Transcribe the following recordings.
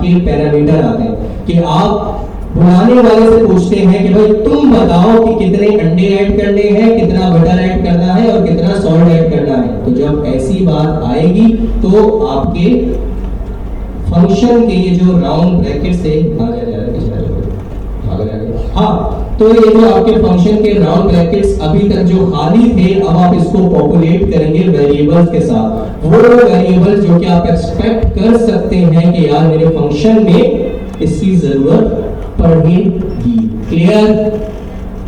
आपके पैरामीटर आते हैं कि आप बुलाने वाले से पूछते हैं कि भाई तुम बताओ कि कितने अंडे ऐड करने हैं, कितना बटर ऐड करना है और कितना सॉल्ट ऐड करना है। तो जब ऐसी बात आएगी तो आपके फंक्शन के ये जो राउंड ब्रैकेट से हाँ, तो ये जो आपके फंक्शन के राउंड ब्रैकेट्स अभी तक जो खाली थे, अब आप इसको पॉपुलेट करेंगे वेरिएबल्स के साथ। वो वेरिएबल्स जो कि आप एक्सपेक्ट कर सकते हैं कि यार मेरे फंक्शन में इसकी जरूरत पड़ेगी। क्लियर?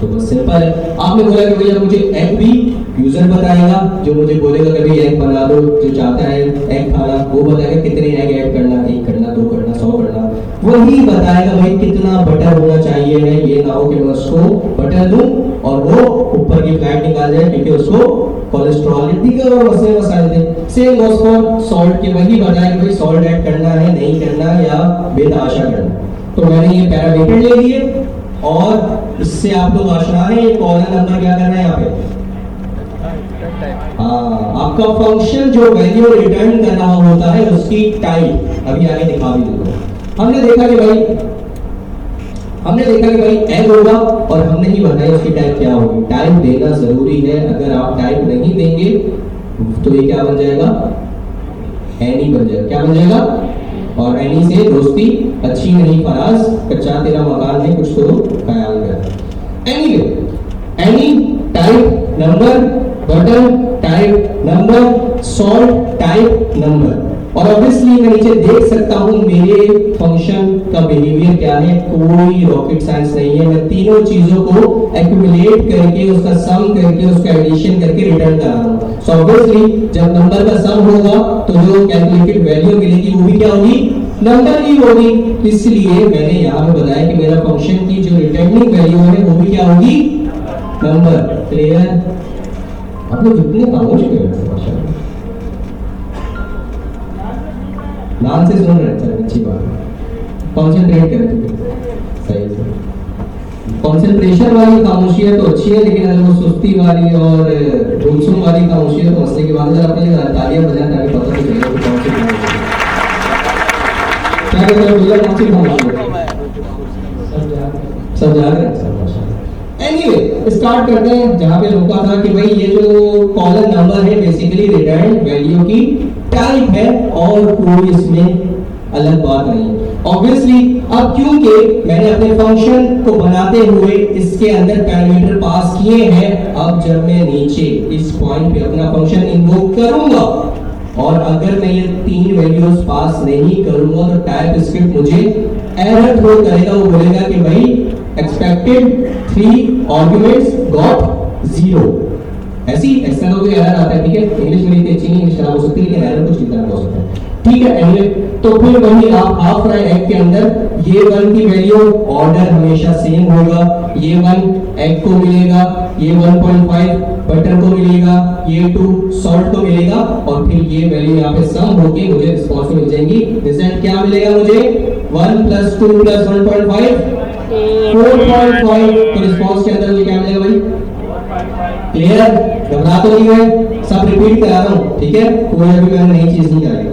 तो बस सिंपल है। आपने बोला कि भैया मुझे एग भी यूजर बताएगा, जो मुझे बोलेगा कि भाई एग बना दो, जो चाहता है एग खाना वो बताएगा कितने एग ऐड करना, 1 करना, 2 करना, 100 करना। वही बताएगा भाई कितना बटर होना चाहिए है। ये ना हो कि मैं उसको बटर दूं और वो ऊपर की फैट निकाल जाए क्योंकि उसको कोलेस्ट्रॉल दीगर और मसाले दे। सेम गोस फॉर सॉल्ट के, वही बताएगा कि भाई सॉल्ट ऐड करना है, नहीं करना या बेतहाशा करना। तो मैंने ये पैरामीटर ले लिए और इससे आप लोग आशना है। कॉलम नंबर क्या करना है यहाँ पे? आपका फंक्शन जो वैल्यू रिटर्न कर रहा होता है उसकी टाइप अभी आगे दिखा भी दूंगा। हमने देखा कि भाई एग होगा और हमने ही बताया उसकी टाइप क्या होगी। टाइप देना जरूरी है। अगर आप टाइप नहीं देंगे तो ये क्या बन जाएगा? एनी बन जाएगा। क्या बन जाएगा? और एनी से दोस्ती अच्छी नहीं फराज, कच्चा तेरा मकान है, कुछ तो ख्याल कर। Any type number, button type number, salt type number. और ऑब्वियसली मैं नीचे देख सकता हूं मेरे फंक्शन का बिहेवियर क्या है। कोई रॉकेट साइंस नहीं है। मैं तीनों चीजों को एक्यूमुलेट करके, उसका सम करके, उसका एडिशन करके रिटर्न करा रहा हूं। सो ऑब्वियसली जब नंबर का सम होगा तो जो कैलकुलेटेड वैल्यू मिलेगी वो भी क्या होगी? नंबर ही होगी। इसलिए मैंने यहाँ पे बताया कि मेरा फंक्शन की जो रिटर्निंग वैल्यू है वो भी क्या होगी? नंबर। क्लियर? आप लोग कितने खामोश क्यों हैं? नाम से सुन रहे हैं, अच्छी बात है। कॉन्सेंट्रेट करें। सही से कॉन्सेंट्रेशन वाली खामोशी है तो अच्छी है, लेकिन अगर वो सुस्ती वाली और गुमसुम वाली खामोशी है तो मसले की बात है। आपके लिए तालियां बजाएं ताकि पता चले कि कौन सी खामोशी है। क्या कहते हैं भैया, कौन सी खामोशी है? सब जाग रहे हैं। एनीवे स्टार्ट करते हैं जहां पे रुका था कि भाई ये जो कॉलम नंबर है बेसिकली रिटर्न वैल्यू की टाइप है और कोई इसमें अलग बात नहीं। ऑब्वियसली अब क्योंकि मैंने अपने फंक्शन को बनाते हुए इसके अंदर पैरामीटर पास किए हैं, अब जब मैं नीचे इस पॉइंट पे अपना फंक्शन इन्वोक करूंगा और अगर मैं ये 3 वैल्यूज पास नहीं करूंगा तो टाइप स्क्रिप्ट मुझे एरर थ्रो करेगा। वो बोलेगा कि भाई एक्सपेक्टेड 3 आर्गुमेंट्स गॉट 0। ऐसी ऐसा कोई एरर आता है। ठीक है, इंग्लिश मेरी इतनी अच्छी नहीं, इंग्लिश खराब हो सकती है, लेकिन एरर कुछ इतना हो सकता है। ठीक है, एनीवे तो फिर वही आप हाफ फ्राई एग के अंदर ये 1 की वैल्यू ऑर्डर हमेशा सेम होगा। ये 1 एग को मिलेगा, ये 1.5 बटर को मिलेगा, ये 2 सॉल्ट को मिलेगा और फिर ये वैल्यू यहाँ पे सम होके मुझे रिस्पांस मिल जाएगी। रिजल्ट क्या मिलेगा मुझे? 1 + 2 + 1.5 4.5। तो रिस्पांस के अंदर मुझे क्या मिलेगा भाई? क्लियर? घबरा तो नहीं है, सब रिपीट करा रहा हूं। ठीक है, कोई अभी मैंने नई चीज नहीं कराई।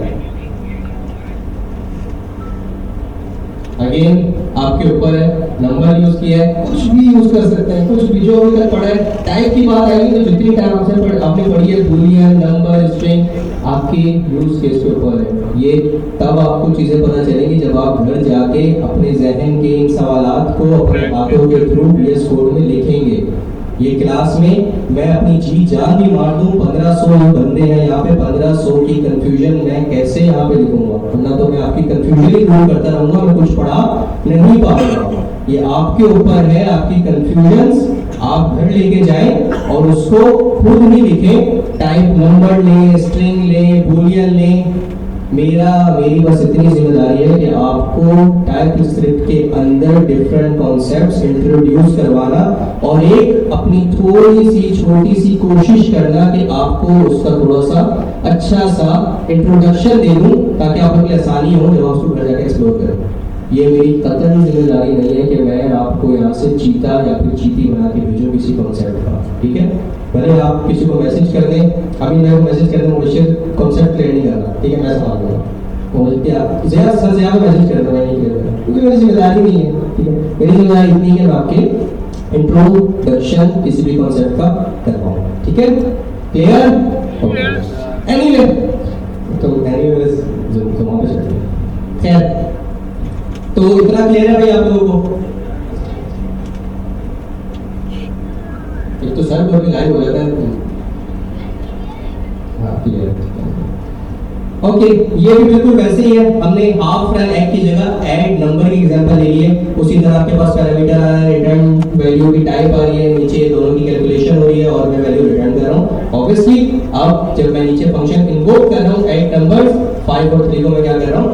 अगेन आपके ऊपर है, नंबर यूज किया है, कुछ भी यूज कर सकते हैं, कुछ भी जो अभी तक पढ़ा है। टाइप की बात आएगी तो जितनी टाइम आपने पढ़ी है बूलियन, नंबर, स्ट्रिंग, आपकी यूज केस के ऊपर है। ये तब आपको चीजें पता चलेंगी जब आप घर जाके अपने जहन के इन सवालात को अपने हाथों के थ्रू VS कोड में लिखेंगे। ये क्लास में मैं अपनी जी जान भी मार दूं, 1500 बंदे हैं यहाँ पे, 1500 की कंफ्यूजन मैं कैसे यहाँ पे लिखूंगा? वरना तो मैं आपकी कंफ्यूजन ही दूर करता रहूंगा, मैं कुछ पढ़ा नहीं पाऊंगा। ये आपके ऊपर है, आपकी कंफ्यूजन्स आप घर लेके जाएं और उसको खुद ही लिखें। टाइप नंबर लें, स्ट्रिंग लें, बूलियन लें, मेरी बस इतनी जिम्मेदारी है कि आपको टाइप स्क्रिप्ट के अंदर डिफरेंट कॉन्सेप्ट्स इंट्रोड्यूस करवाना और एक अपनी थोड़ी सी छोटी सी कोशिश करना कि आपको उसका थोड़ा सा अच्छा सा इंट्रोडक्शन दे दूं ताकि आपको लिए आसानी हो जब आप उसको घर जाकर एक्सप्लोर करें। ये मेरी कतई जिम्मेदारी नहीं है कि मैं आपको यहाँ से चीता या फिर चीती बना के भेजूं किसी कॉन्सेप्ट का। ठीक है, भले आप किसी को मैसेज कर दें, अभी मैं मैसेज कर दूं मुझे कॉन्सेप्ट क्लियर नहीं करना, ठीक है, मैं समझ लूंगा। और क्या ज़्यादा सर ज़्यादा मैसेज कर रहा है, नहीं कर रहा क्योंकि मेरी जिम्मेदारी नहीं है, ठीक है। मेरी जिम्मेदारी इतनी है मैं आपके इंट्रोडक्शन किसी भी कॉन्सेप्ट का कर पाऊँ, ठीक है, क्लियर? एनीवे तो एनीवे जो वहाँ पे चलते हैं, खैर तो इतना क्लियर है भाई आप लोगों को? एक तो सर बोल के लाइव हो जाता है। हाँ क्लियर। ओके ये भी बिल्कुल वैसे ही है, हमने हाफ रन एग की जगह ऐड नंबर की एग्जांपल ले ली है। उसी तरह आपके पास पैरामीटर आ रहा है, रिटर्न वैल्यू की टाइप आ रही है, नीचे दोनों की कैलकुलेशन हो रही है और मैं वैल्यू रिटर्न कर रहा हूँ। ऑब्वियसली अब जब मैं नीचे फंक्शन इन्वोक कर रहा हूँ ऐड नंबर्स 5 और 3 को मैं क्या कर रहा हूँ,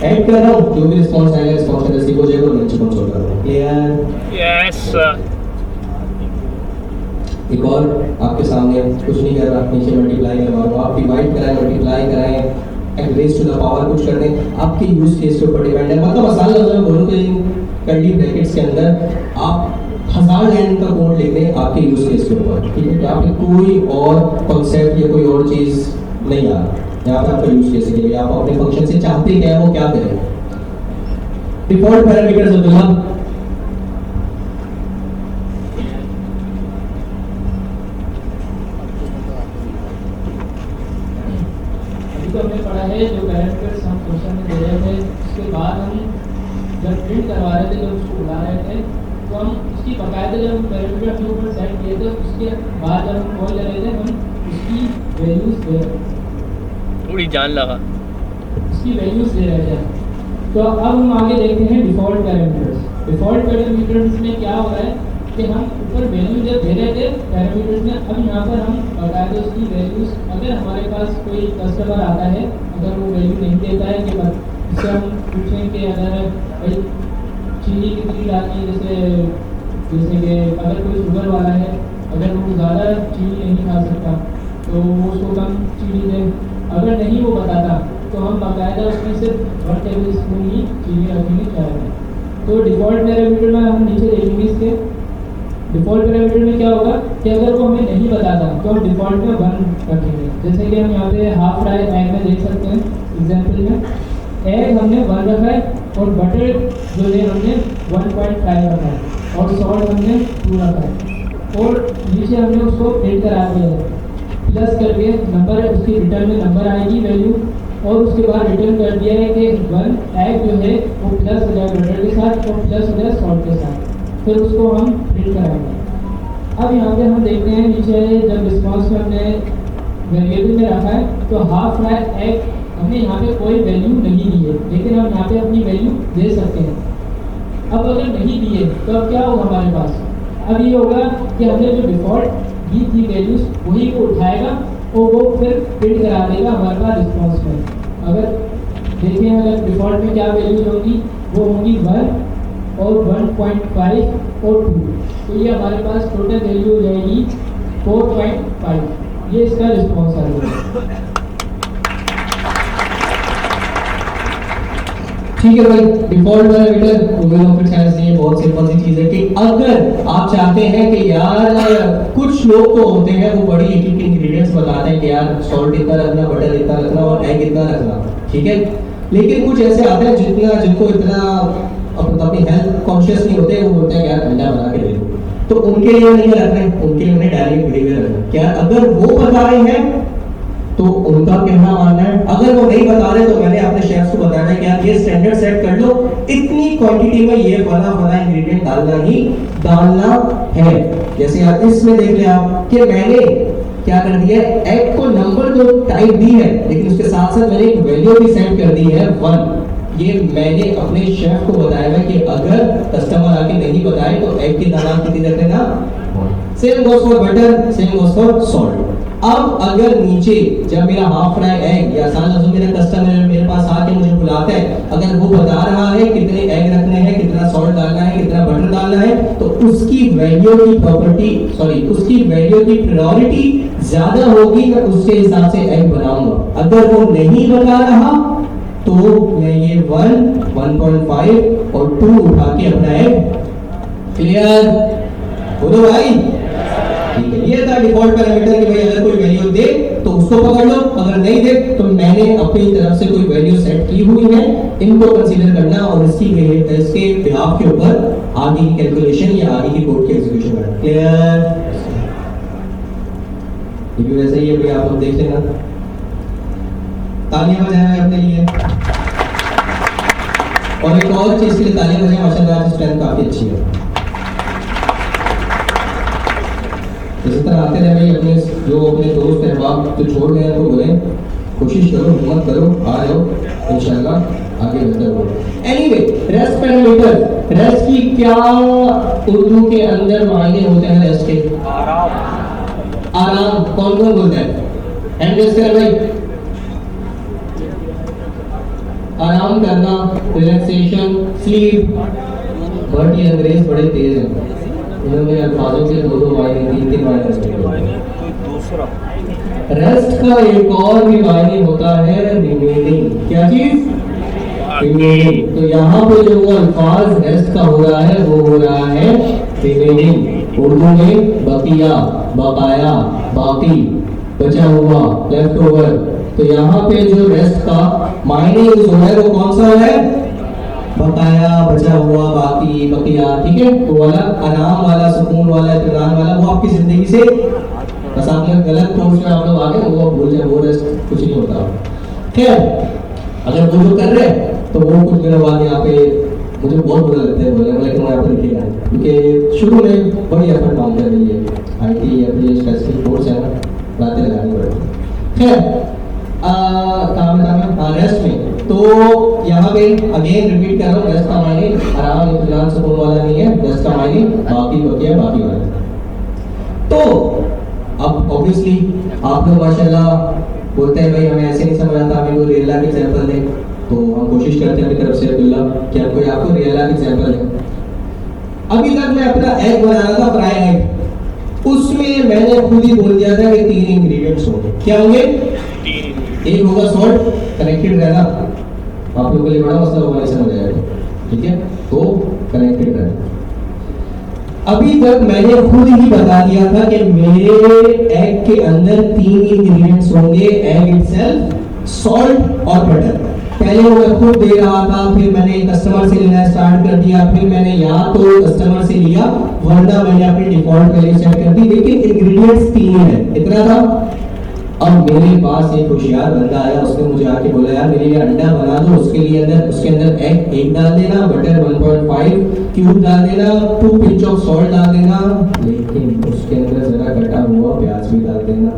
ऐड कर रहा हूँ, जो भी रिस्पांस आएगा रिस्पांस का रिसीव हो जाएगा और नीचे कंसोल कर रहा हूँ। क्लियर? Yes sir. एक और आपके सामने कुछ नहीं कर रहा, नीचे मल्टीप्लाई करवा रहा हूँ, आप डिवाइड कराएं, मल्टीप्लाई कराएं, and raise to the power कुछ कर दें, आपके यूज केस के ऊपर डिपेंड है। मतलब आसान लफ्ज़ों में बोलूं तो इन कर्ली ब्रैकेट्स के अंदर आप 1000 लाइन का कोड लिख दें आपके यूज केस के ऊपर, ठीक है, यहाँ पे कोई और कॉन्सेप्ट या कोई और चीज़ नहीं आ रहा, यहाँ पे आपका यूज केस के लिए आप अपने फंक्शन से चाहते क्या है वो क्या करें। डिफॉल्ट पैरामीटर्स अब्दुल्ला, तो हमने पढ़ा है जो पैरामीटर्स हम फंक्शन में दे रहे थे, उसके बाद हम जब प्रिंट करवा रहे थे, जब उसको बुला रहे थे, तो हम उसकी बाकायदा जब हम पैरामीटर अपने ऊपर सेट किए थे, उसके बाद जब हम कॉल कर रहे थे हम उसकी वैल्यूज दे रहे थे, थोड़ी जान लगा, उसकी वैल्यूज दे रहे थे। तो अब हम आगे देखते हैं डिफ़ॉल्ट पैरामीटर्स। डिफ़ॉल्ट पैरामीटर्स में क्या हो रहा है कि हम ऊपर वैल्यू जब दे रहे थे पैरामीटर्स में, अब यहाँ पर हम बाकायदा उसकी वैल्यूज, अगर हमारे पास कोई कस्टमर आता है, अगर वो वैल्यू नहीं देता है कि इससे हम पूछें कि अगर भाई चीनी कितनी डालनी है, जैसे कि अगर कोई शुगर वाला है, अगर वो ज़्यादा चीनी नहीं खा सकता तो वो उसको कम चीनी दे, अगर नहीं वो बताता तो हम बाकायदा उसमें सिर्फ 1 टेबल स्पून ही चीनी रखेंगे चाय में। तो डिफ़ॉल्ट पैरामीटर में हम नीचे देखेंगे इसके डिफ़ॉल्ट पैरामीटर में क्या होगा कि अगर वो हमें नहीं बताता तो हम डिफ़ॉल्ट में 1 रखेंगे। जैसे कि हम यहाँ पे हाफ फ्राई एग में देख सकते हैं एग्जांपल में, एग हमने 1 रखा है और बटर जो है हमने 1.5 रखा है और सॉल्ट हमने 2 रखा है और नीचे हमने उसको प्रिंट करा दिया है, प्लस करके नंबर, उसकी रिटर्न में नंबर आएगी वैल्यू, और उसके बाद रिटर्न कर दिया है कि 1 एग जो है वो प्लस हो जाए बटर के साथ और प्लस हो जाए सॉल्ट के साथ, फिर उसको हम प्रिंट कराएंगे। अब यहाँ पे हम देखते हैं नीचे जब रिस्पांस में हमने वेरिएबल में रखा है तो हाफ फ्राई एग हमने यहाँ पे कोई वैल्यू नहीं दी है, लेकिन हम यहाँ पे अपनी वैल्यू दे सकते हैं। अब अगर नहीं दिए तो अब क्या होगा हमारे पास, अब ये होगा कि हमने जो डिफ़ॉल्ट दी थी वैल्यूज वही को उठाएगा और वो फिर प्रिंट करा देगा हमारे पास रिस्पॉन्स में। अगर देखें अगर डिफ़ॉल्ट में क्या वैल्यूज होगी, वो होंगी 1 और 1.5 और 2, तो ये हमारे पास टोटल वैल्यू हो जाएगी 4.5। ये इसका रिस्पॉन्स आएगा। ठीक है भाई, default parameter Google office science ये बहुत सिंपल सी चीज है कि अगर आप चाहते हैं कि यार कुछ लोग तो होते हैं वो बड़ी एक एक इंग्रेडिएंट्स बताते हैं कि यार सॉल्ट इतना रखना, बटर इतना रखना और एग इतना रखना, ठीक है, लेकिन कुछ ऐसे आते हैं जिनको इतना अपनी हेल्थ कॉन्शियस नहीं होते, वो बोलते हैं यार ठंडा बना के दे दो, तो उनके लिए नहीं रख रहे, उनके लिए उन्हें डायरेक्ट बिहेवियर रखना। क्या अगर वो बता रहे हैं तो उनका कहना मानना है, अगर वो नहीं बता रहे तो मैंने अपने शेफ्स को बताना है कि यार ये स्टैंडर्ड सेट कर लो, इतनी क्वांटिटी में ये फला इंग्रेडिएंट डालना है। जैसे आप इसमें देख ले आप कि मैंने क्या कर दिया, एग को नंबर तो टाइप दी है लेकिन उसके साथ साथ मैंने एक वैल्यू भी सेट कर दी है 1। ये मैंने अपने शेफ को बताया है कि अगर कस्टमर आके नहीं बताए तो एग की दाना कितनी रख लेना, same goes for butter, same goes for salt. अब अगर नीचे जब मेरा हाफ फ्राई एग या आसान लफ्ज़ों में मेरा कस्टमर मेरे पास आके मुझे बुलाता है, अगर वो बता रहा है कितने एग रखने हैं, कितना सॉल्ट डालना है, कितना बटर डालना है, तो उसकी वैल्यू की उसकी वैल्यू की प्रायोरिटी ज्यादा होगी, मैं उसके हिसाब से एग बनाऊंगा। अगर वो नहीं बता रहा तो मैं ये 1, 1.5 और 2 उठा के अपना एग क्लियर बोलो भाई। ठीक है, ये था डिफॉल्ट पैरामीटर कि भाई अगर कोई वैल्यू दे तो उसको पकड़ लो, अगर नहीं दे तो मैंने अपनी तरफ से कोई वैल्यू सेट की हुई है, इनको कंसीडर करना और इसके बिहाफ के ऊपर आगे की कैलकुलेशन या आगे की कोड की एग्जीक्यूशन करना। क्लियर? ये भी वैसे ही है भाई, आप लोग देख लेना। तालियां बजाएं अपने लिए। और एक और चीज के लिए तालियां बजाएं, माशाल्लाह आज स्ट्रेंथ काफी अच्छी है। इसी तरह आते रहे भाई, अपने जो अपने दोस्त अहबाब जो छोड़ गए हैं तो बोले कोशिश करो, हिम्मत करो, आ जाओ, इंशाल्लाह आगे बेहतर हो। एनीवे, रेस्ट पैरामीटर, रेस्ट की क्या उर्दू के अंदर मायने होते हैं रेस्ट के? आराम। कौन कौन बोलता है? हैंड रेस करें भाई। आराम करना, रिलैक्सेशन, स्लीप। बट ये अंग्रेज बड़े तेज हैं, इन्होंने अल्फाजों के दो मायने, तीन मायने। रेस्ट का एक और भी मायने होता है रिमेनिंग। क्या चीज? रिमेनिंग। तो यहाँ पे जो वो अल्फाज रेस्ट का हो रहा है वो हो रहा है रिमेनिंग। उर्दू में बकिया, बकाया, बाकी, बचा हुआ, लेफ्ट ओवर। तो यहाँ पे जो रेस्ट का मायने यूज हो रहा है वो कौन सा है? बकाया, बचा हुआ, बाकी, बकिया। ठीक है, तो वाला आराम वाला, सुकून वाला, इत्मीनान वाला, वो आपकी जिंदगी से बस आपने गलत कोर्स में आप लोग आ गए, वो भूल जाए, वो रेस्ट कुछ नहीं होता। खैर, अगर वो जो कर रहे हैं तो वो कुछ दिनों बाद यहाँ पे मुझे बहुत बुरा लगता है बोलने में, लेकिन मैं यहाँ पर लिखेगा क्योंकि शुरू में बड़ी एफर्ट काम कर रही है। IT या फिर स्पेसिफिक कोर्स है ना, रातें लगानी पड़ती। खैर, काम है रेस्ट में। तो यहाँ पे अगेन रिपीट कर रहा हूँ, रेस्ट का मायने आराम, इत्मीनान, सुकून वाला नहीं है। रेस्ट का मायने बाकी, बकिया, बाकी वाला। तो अब ऑब्वियसली आप लोग माशाल्लाह बोलते हैं भाई हमें ऐसे नहीं समझ आता, हमें कोई रियल लाइफ एग्जांपल दे। तो हम कोशिश करते हैं अपनी तरफ से अब्दुल्ला कि कोई आपको रियल लाइफ एग्जांपल दे। अभी तक मैं अपना एग बना रहा था, फ्राई एग, उसमें मैंने खुद ही बोल दिया था कि 3 इंग्रेडिएंट्स होंगे। क्या होंगे? एक होगा सॉल्ट, कनेक्टेड रहना, आप लोगों के लिए बड़ा मसला होगा, नहीं समझ आएगा। ठीक है, तो कनेक्टेड रहना। अभी तक मैंने खुद ही बता दिया था कि मेरे एग के अंदर 3 इंग्रेडिएंट्स होंगे, एग इटसेल्फ, सॉल्ट और बटर। पहले वो मैं खुद दे रहा था, फिर मैंने कस्टमर से लेना स्टार्ट कर दिया, फिर मैंने या तो कस्टमर से लिया वरना मैंने अपनी डिफॉल्ट वैल्यू सेट कर दी, लेकिन इंग्रेडिएंट्स 3 है, इतना था। अब मेरे पास एक होशियार बंदा आया, उसने मुझे आके बोला यार मेरे लिए अंडा बना दो, उसके अंदर एग 1 डाल देना, बटर 1.5 क्यूब डाल देना, 2 पिंच ऑफ सॉल्ट डाल देना, लेकिन उसके अंदर जरा कटा हुआ प्याज भी डाल देना,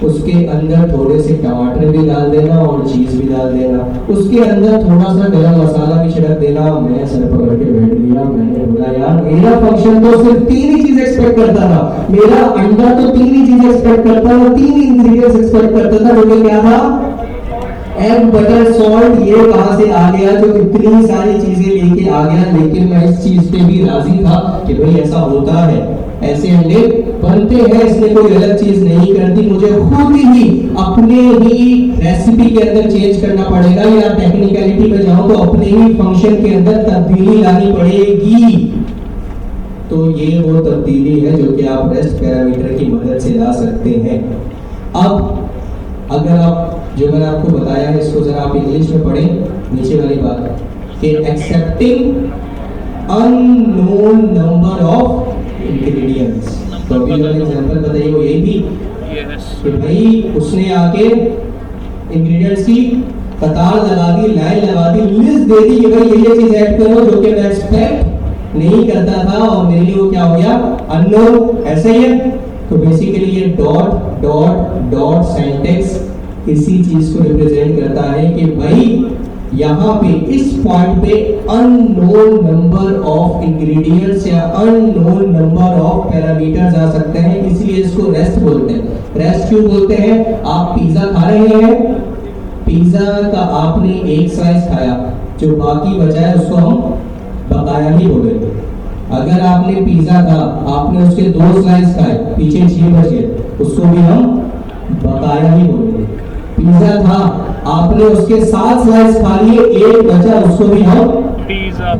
उसके अंदर थोड़े से टमाटर भी डाल देना और चीज भी डाल देना, उसके अंदर थोड़ा सा गरम मसाला भी छिड़क देना। मैं सर पकड़ के बैठ गया, मैंने बोला यार मेरा फंक्शन तो सिर्फ 3 ही चीज एक्सपेक्ट करता था, मेरा अंडा तो 3 ही चीज एक्सपेक्ट करता था, 3 इंग्रेडिएंट्स एक्सपेक्ट करता था, जो क्या था? Egg, butter, salt. ये कहां से आ गया जो इतनी सारी चीजें लेके आ गया? लेकिन मैं इस चीज पे भी राजी था कि भाई ऐसा होता है, ऐसे अंडे बनते हैं, इसमें कोई अलग चीज नहीं करती, मुझे खुद ही अपने ही रेसिपी के अंदर चेंज करना पड़ेगा, या टेक्निकलिटी पे जाऊं तो अपने ही फंक्शन के अंदर तब्दीली लानी पड़ेगी। तो ये वो तब्दीली है जो कि आप रेस्ट पैरामीटर की मदद से ला सकते हैं। अब अगर आप जो मैंने आपको बताया है इसको जरा आप इंग्लिश में पढ़ें, नीचे वाली बात कि accepting unknown number of ingredients. तो अभी मैंने एग्जांपल बताई वो यही थी कि भाई उसने आके इंग्रेडिएंट्स की कतार लगा दी, लाइन लगा दी, लिस्ट दे दी कि भाई ये चीज ऐड करो, जो कि मैं एक्सपेक्ट नहीं करता था और मेरे लिए वो क्या हो गया? अननोन। ऐसे ही है। तो बेसिकली ये डॉट डॉट डॉट सिंटैक्स इसी चीज को रिप्रेजेंट करता है कि भाई यहाँ पे इस पॉइंट पे अननोन नंबर ऑफ इंग्रेडिएंट्स या अननोन नंबर ऑफ पैरामीटर्स आ सकते हैं, इसलिए इसको रेस्ट बोलते हैं। रेस्ट क्यों बोलते हैं? आप पिज्जा खा रहे हैं, पिज्जा का आपने एक स्लाइस खाया, जो बाकी बचा है उसको हम बकाया ही बोलेंगे। अगर आपने पिज्जा खा, आपने उसके 2 स्लाइस खाए, पीछे 6 बचे, उसको भी हम बकाया ही बोलेंगे। पिज्जा था, आपने उसके 7 स्लाइस खा लिए, एक बचा, उसको भी हम पिज्जा।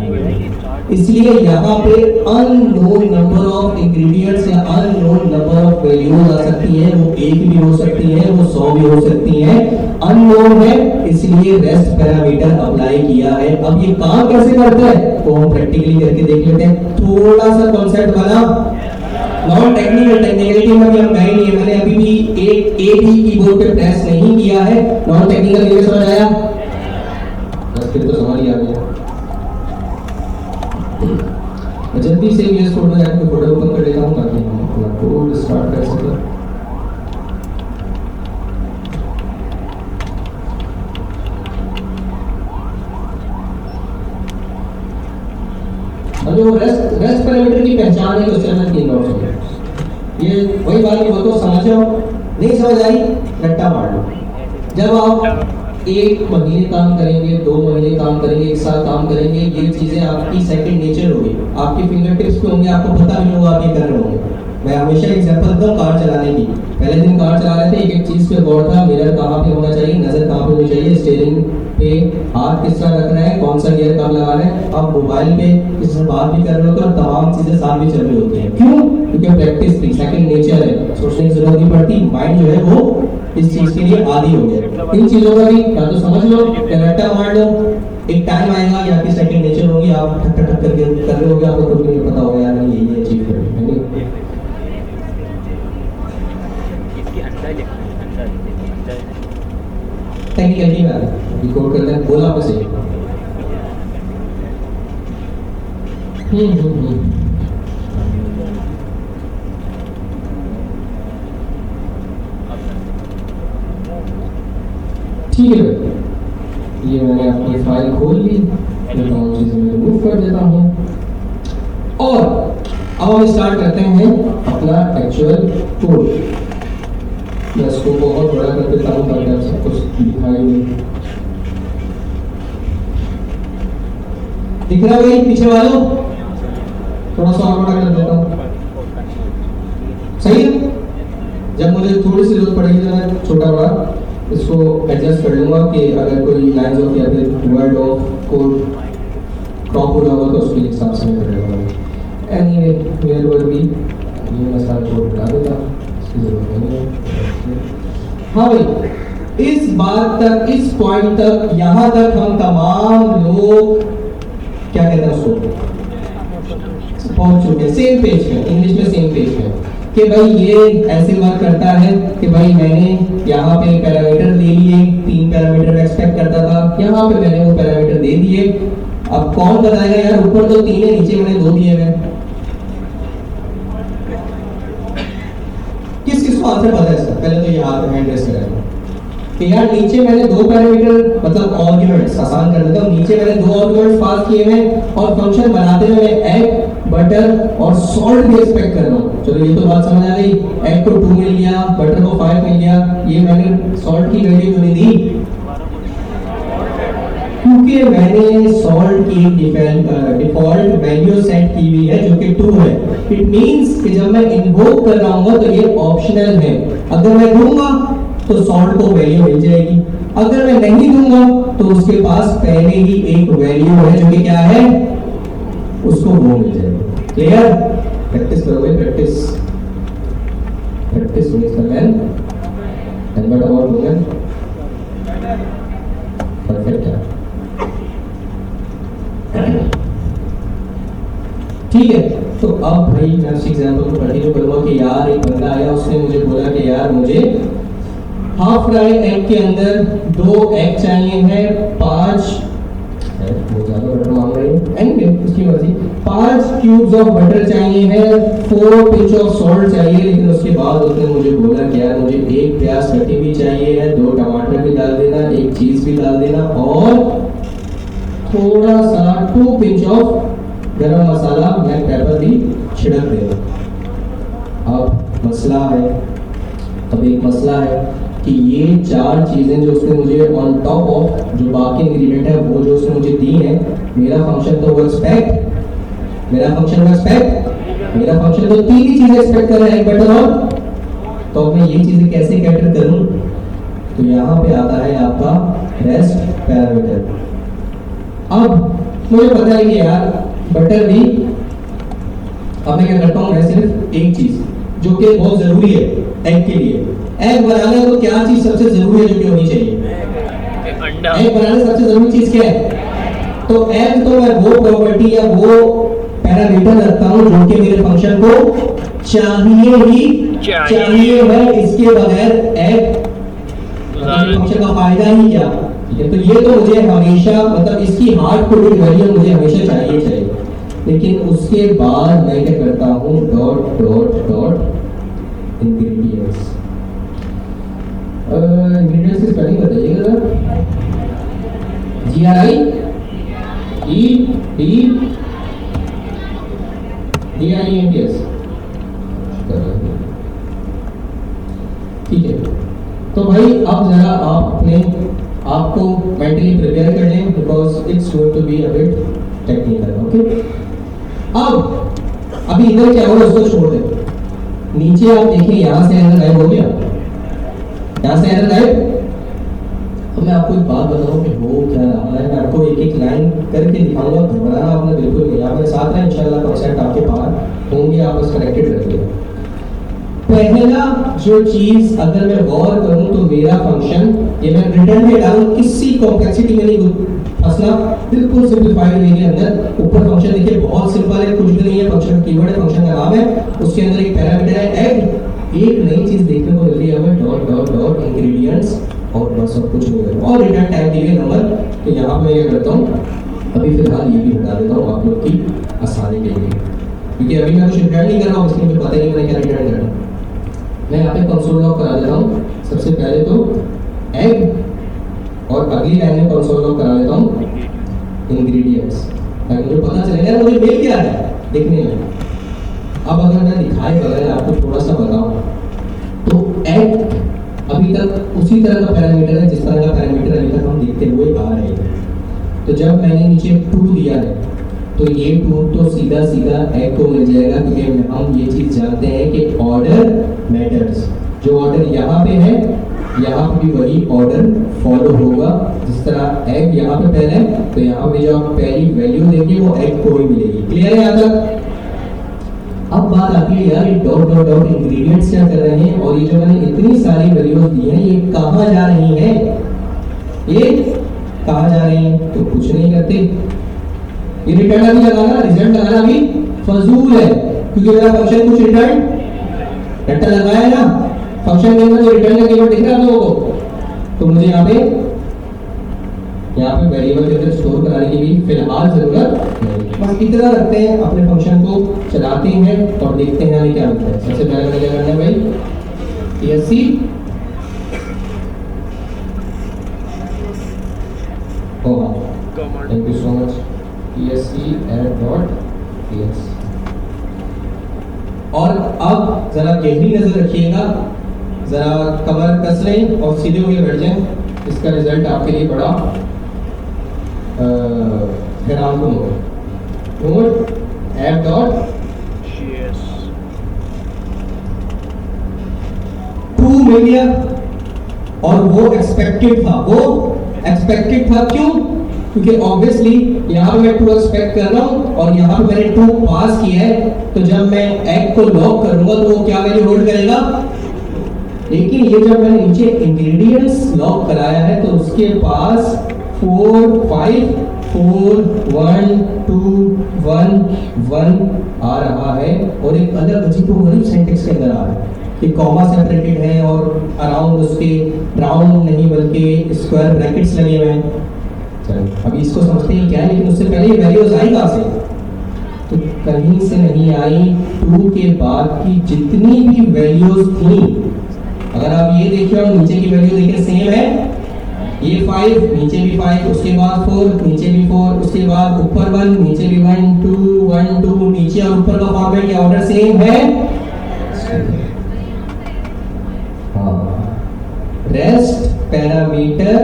इसलिए यहाँ पे अननोन नंबर ऑफ इंग्रेडिएंट्स या अननोन नंबर ऑफ वैल्यूज आ सकती है। वो एक भी हो सकती है, वो 100 भी हो सकती है, अननोन है, इसलिए रेस्ट पैरामीटर अप्लाई किया है। अब ये काम कैसे करता है वो हम प्रैक्टिकली करके देख लेते हैं। थोड़ा सा कॉन्सेप्ट बना, नॉन टेक्निकल, टेक्निकलिटी में भी हम गए नहीं है, मैंने अभी भी एक भी कीबोर्ड पे प्रेस नहीं किया है। नॉन टेक्निकल ये समझ आया? बस फिर तो समझ ही आ गया। जल्दी से VS कोड में जाकर फोल्डर ओपन कर लेता हूं ताकि हम अपना कोड स्टार्ट कर सकें। और जो रेस्ट पैरामीटर की पहचान है क्वेश्चन में 3 डॉट्स होंगे। ये वही बात है, वो तो समझो, नहीं समझ आई रट्टा मार लो। जब आप 1 महीने काम करेंगे, 2 महीने काम करेंगे, 1 साल काम करेंगे, ये चीजें आपकी सेकंड नेचर होगी, आपकी फिंगर टिप्स पे होंगे, आपको पता भी नहीं होगा आप ये कर रहे होंगे। मैं हमेशा एग्जांपल देता हूं कार चलाने की। पहले दिन कार चला रहे थे, एक चीज पे गौर था, मिरर कहाँ पे होना चाहिए, नजर कहाँ पे होनी चाहिए, स्टीयरिंग पे हाथ किस तरह रखना है, कौन सा गियर कब लगाना है। अब मोबाइल पे किसी से बात भी कर रहे होते हैं और तमाम चीजें साथ भी चल रही होती हैं। क्यों? क्योंकि प्रैक्टिस थी, सेकंड नेचर है, सोचने की जरूरत नहीं पड़ती, माइंड जो है वो इस चीज के लिए आदी हो गया। इन चीजों का भी या तो समझ लो या रट्टा मार लो, एक टाइम आएगा या आपकी सेकंड नेचर होगी, आप ठक ठक करके कर रहे होगे, आपको खुद भी नहीं पता होगा यार मैंने ये अचीव कर लिया, है नहीं? टेक्निकली में रिकॉर्ड करते हैं, बोला आपसे ठीक है भाई, ये मैंने अपनी फाइल खोल ली, तमाम चीजें मैं रिमूव कर देता हूँ और अब हम स्टार्ट करते हैं अपना एक्चुअल कोड। मैं इसको बहुत बड़ा कर देता हूँ ताकि आप सब कुछ दिखाई दे। दिख रहा है भाई पीछे वालों? थोड़ा सा और बड़ा कर देता हूँ, सही है? जब मुझे थोड़ी सी जरूरत पड़ेगी तो मैं छोटा बड़ा इसको एडजस्ट कर लूंगा कि अगर कोई लाइंस ऑफ या फिर वर्ड ऑफ कोड क्रॉप हो रहा हो तो उसके हिसाब से मैं कर लूंगा। एनीवे वेयर वर बी, ये मैं सारा कोड बता देता हूँ, इसकी जरूरत नहीं है। हाँ भाई, इस बात तक, इस पॉइंट तक, यहाँ तक हम तमाम लोग क्या कहते हैं उसको पहुंच चुके हैं, सेम पेज पे, इंग्लिश में सेम पेज पे कि भाई ये ऐसे वर्क करता है कि भाई मैंने यहाँ पे पैरामीटर ले लिए, 3 पैरामीटर एक्सपेक्ट करता था, यहाँ पे मैंने वो पैरामीटर दे दिए। अब कौन बताएगा यार, ऊपर तो 3 है, नीचे मैंने 2 दिए हैं। किस किस को आंसर पता है इसका? पहले तो ये हाथ हैंड रेस करेगा कि यार नीचे मैंने 2 पैरामीटर मतलब आर्गुमेंट्स, आसान कर देता हूँ, नीचे मैंने 2 आर्गुमेंट्स पास किए हैं और फंक्शन बनाते हुए मैं एग, बटर और सॉल्ट भी एक्सपेक्ट कर रहा हूँ। चलो ये तो बात समझ आ गई, एग को 2 मिल गया, बटर को 5 मिल गया, ये मैंने सॉल्ट की वैल्यू क्यों नहीं दी? क्योंकि मैंने सॉल्ट की डिफॉल्ट वैल्यू सेट की हुई है जो कि 2 है। इट मींस कि जब मैं इन्वोक कर रहा हूँ तो ये ऑप्शनल है, अगर मैं दूंगा तो सॉल्ट को वैल्यू मिल जाएगी, अगर मैं नहीं दूंगा तो उसके पास पहले ही एक वैल्यू है जो कि क्या है, उसको वो मिल जाएगी। क्लियर? प्रैक्टिस करोगे, practice practice makes the man and what about women? Perfect है, ठीक है। तो अब भाई मैं उस एग्जांपल को कंटिन्यू करूंगा कि यार एक बंदा आया, उसने मुझे बोला कि यार मुझे हाफ फ्राई एग के अंदर 2 एग चाहिए हैं, 5 वो ज्यादा बटर मांग रही है, एनीवे उसकी मर्जी, 5 क्यूब्स ऑफ बटर चाहिए हैं, 4 पिंच ऑफ सॉल्ट चाहिए। लेकिन उसके बाद उसने मुझे बोला कि यार मुझे 1 प्याज कटी भी चाहिए है, 2 टमाटर भी डाल देना, 1 चीज भी डाल देना और थोड़ा सा 2 पिंच ऑफ गरम मसाला ब्लैक पेपर भी छिड़क देना। अब मसला है, अब एक मसला है कि ये 4 चीजें जो उसने मुझे ऑन टॉप ऑफ जो बाकी इंग्रेडिएंट है वो जो उसने मुझे दी है, मेरा फंक्शन तो वो एक्सपेक्ट, मेरा फंक्शन तो 3 ही चीजें एक्सपेक्ट कर रहा है, एक बटर और, तो अब मैं ये चीजें कैसे कैटर करूं? तो यहाँ पे आता है आपका रेस्ट पैरामीटर। अब मुझे पता है कि यार बटर भी, अब मैं क्या करता हूँ, मैं सिर्फ एक चीज जो कि बहुत जरूरी है एग के लिए, एग बनाना है तो क्या चीज सबसे जरूरी है जो कि होनी चाहिए? एग बनाने सबसे जरूरी चीज क्या है? तो एग तो मैं वो प्रॉपर्टी या वो पैरामीटर रखता हूँ जो कि मेरे फंक्शन को चाहिए है, इसके बगैर एग फंक्शन का फायदा ही क्या? ठीक है, तो ये तो मुझे हमेशा, मतलब इसकी हार्ड कोडेड वैल्यू मुझे हमेशा चाहिए। लेकिन उसके बाद मैं क्या करता हूँ, dot dot dot ingredients. Ingredients की स्पेलिंग बताइएगा। GRIEDDIENTS। ठीक है, तो भाई अब जरा आप अपने आपको मेंटली प्रिपेयर कर लें, because it's going to be a bit technical. Okay, अब अभी इधर क्या होगा उसको छोड़ दें। नीचे आप देखिए, यहाँ से एरर गायब हो गया, यहाँ से एरर गायब। अब मैं आपको एक बात बताऊं कि हो क्या रहा है, मैं आपको एक एक लाइन करके दिखाऊंगा, घबराना आपने बिल्कुल नहीं। आप मेरे साथ हैं, इंशाल्लाह कॉन्सेप्ट आपके पार होंगे, आप बस कनेक्टेड रखिए। पहला जो चीज अगर मैं गौर करूं तो मेरा फंक्शन, ये मैं रिटर्न में डालूं, किसी कॉम्प्लेक्सिटी में नहीं फंसना, बिल्कुल सिंपलीफाइड वे के अंदर। ऊपर फंक्शन देखिए बहुत सिंपल है, कुछ भी नहीं है, फंक्शन कीवर्ड है, फंक्शन का नाम है, उसके अंदर एक पैरामीटर है एग। एक नई चीज देखने को मिल रही है हमें, डॉट डॉट डॉट इंग्रेडिएंट्स, और बस सब कुछ नहीं है, और रिटर्न टाइप दिए नंबर। तो यहाँ पे मैं क्या करता हूँ, अभी फिलहाल ये भी हटा देता हूँ आप लोग की आसानी के लिए, क्योंकि अभी मैं कुछ रिटर्न नहीं कर रहा हूँ, इसलिए मुझे पता नहीं मैंने क्या रिटर्न करना। मैं यहाँ पे कंसोल लॉग करा देता हूँ। सबसे पहले तो एग, और अगली लाइन में कंसोल लॉग करा देता हूँ इंग्रेडिएंट्स, ताकि मुझे पता चलेगा मुझे मिल क्या है देखने में। अब अगर मैं दिखाए बगैर आपको थोड़ा सा बताऊं, तो एग अभी तक उसी तरह का पैरामीटर है जिस तरह का पैरामीटर अभी तक हम देखते हुए आ रहे हैं। तो जब मैंने नीचे 2 दिया है, तो ये 2 तो सीधा सीधा एग को मिल जाएगा, क्योंकि हम ये चीज जानते हैं कि ऑर्डर मैटर्स। जो ऑर्डर यहाँ पे है, यहाँ पे भी वही ऑर्डर फॉलो होगा। जिस तरह एग यहाँ पे पहले है, तो यहाँ पे जो आप पहली वैल्यू देंगे वो एग को ही मिलेगी। क्लियर है यहाँ तक? अब बात आती है यार, ये डॉट डॉट डॉट इंग्रेडिएंट्स क्या कर रहे हैं, और ये जो मैंने इतनी सारी वैल्यूज दी हैं, ये कहाँ जा रही हैं? ये कहाँ जा रही हैं? तो कुछ नहीं करते। ये रिटर्न अभी लगाना, रिजल्ट लगाना भी फजूल है, क्योंकि मेरा फंक्शन कुछ रिटर्न लगाया है ना, फंक्शन के अंदर जो रिटर्न का कीवर्ड दिख रहा है आप लोगों को, तो मुझे यहाँ पे वेरिएबल के अंदर स्टोर कराने की भी फिलहाल जरूरत नहीं। बस इतना रखते हैं, अपने फंक्शन को चलाते हैं और देखते हैं हमें क्या मिलता है। सबसे पहले हमें क्या करना है भाई, TSC thank you so much, TSC add.ts। और अब जरा गहरी नजर रखिएगा, जरा कमर कस लें और सीधे होके बैठ जाएं। इसका रिजल्ट आपके लिए बड़ा हैरान कन होगा। नोट ऐप डॉट टू मिल गया, और वो एक्सपेक्टेड था, क्यों? क्योंकि ऑब्वियसली यहाँ पे मैं 2 एक्सपेक्ट कर रहा हूँ, और यहाँ पे मैंने 2 पास किया है, तो जब मैं एग को लॉक करूंगा तो वो क्या वैल्यू होल्ड करेगा? लेकिन ये जब मैंने नीचे इंग्रेडिएंट्स लॉक कराया है, तो उसके पास 4 5 4 1 2 1 1 आ रहा है, और एक अलग अजीबोगरीब सिंटैक्स के अंदर आ रहा है कि कॉमा सेपरेटेड है, और अराउंड उसके राउंड नहीं बल्कि स्क्वायर ब्रैकेट्स लगे हुए हैं। चलो अभी इसको समझते हैं क्या है, लेकिन उससे पहले ये वैल्यूज आई कहाँ से? तो कहीं से नहीं आई, 2 के बाद की जितनी भी वैल्यूज थी, अगर आप ये देखिए और नीचे की वैल्यू देखें सेम है, ये 5 नीचे भी 5, उसके बाद 4 नीचे भी 4, उसके बाद ऊपर 1 नीचे भी 1 2 नीचे और ऊपर का फॉर्मेट या ऑर्डर सेम है। रेस्ट पैरामीटर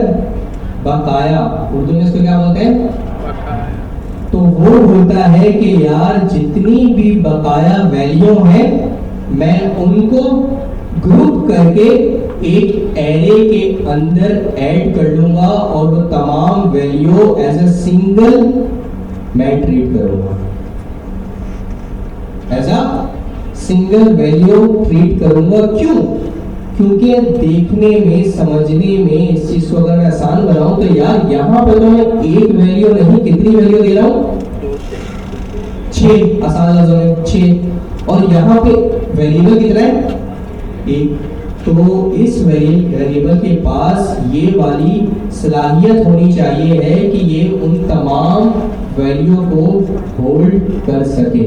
बकाया, उर्दू में इसको क्या बोलते हैं? तो वो बोलता है कि यार जितनी भी बकाया वैल्यू है, मैं उनको ग्रुप करके एक एरे के अंदर ऐड कर लूंगा और वो तमाम वैल्यू एज अ सिंगल मैं ट्रीट करूंगा, as a single value treat करूंगा। क्यों? क्योंकि देखने में, समझने में इस चीज को अगर मैं आसान बनाऊं तो यार यहां पर तो मैं एक वैल्यू नहीं, कितनी वैल्यू दे रहा हूं? 6, आसान लफ्जों में 6। और यहां पे वेरिएबल कितना है? 1। तो इस वेरिएबल के पास ये वाली सलाहियत होनी चाहिए है कि ये उन तमाम वैल्यू को होल्ड कर सके।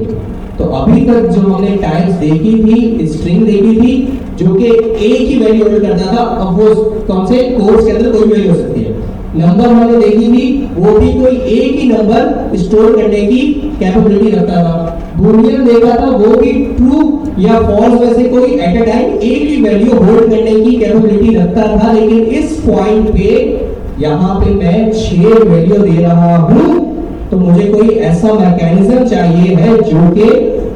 तो अभी तक जो हमने टाइप्स देखी थी, स्ट्रिंग देखी थी, जो कि एक ही वैल्यू होल्ड करता था, अब वो कौन से कोड्स के अंदर कोई वैल्यू हो सकती है। नंबर हमने देखी थी, वो भी कोई एक ही नंबर स्टोर करने की कैपेबिलिटी रखता था। बूलियन देखा था, वो भी ट्रू या फॉल्स में से कोई एट अ टाइम एक ही वैल्यू होल्ड करने की कैपेबिलिटी रखता था। लेकिन इस पॉइंट पे यहाँ पे मैं 6 वैल्यू दे रहा हूं, तो मुझे कोई ऐसा मैकेनिज्म चाहिए है जो कि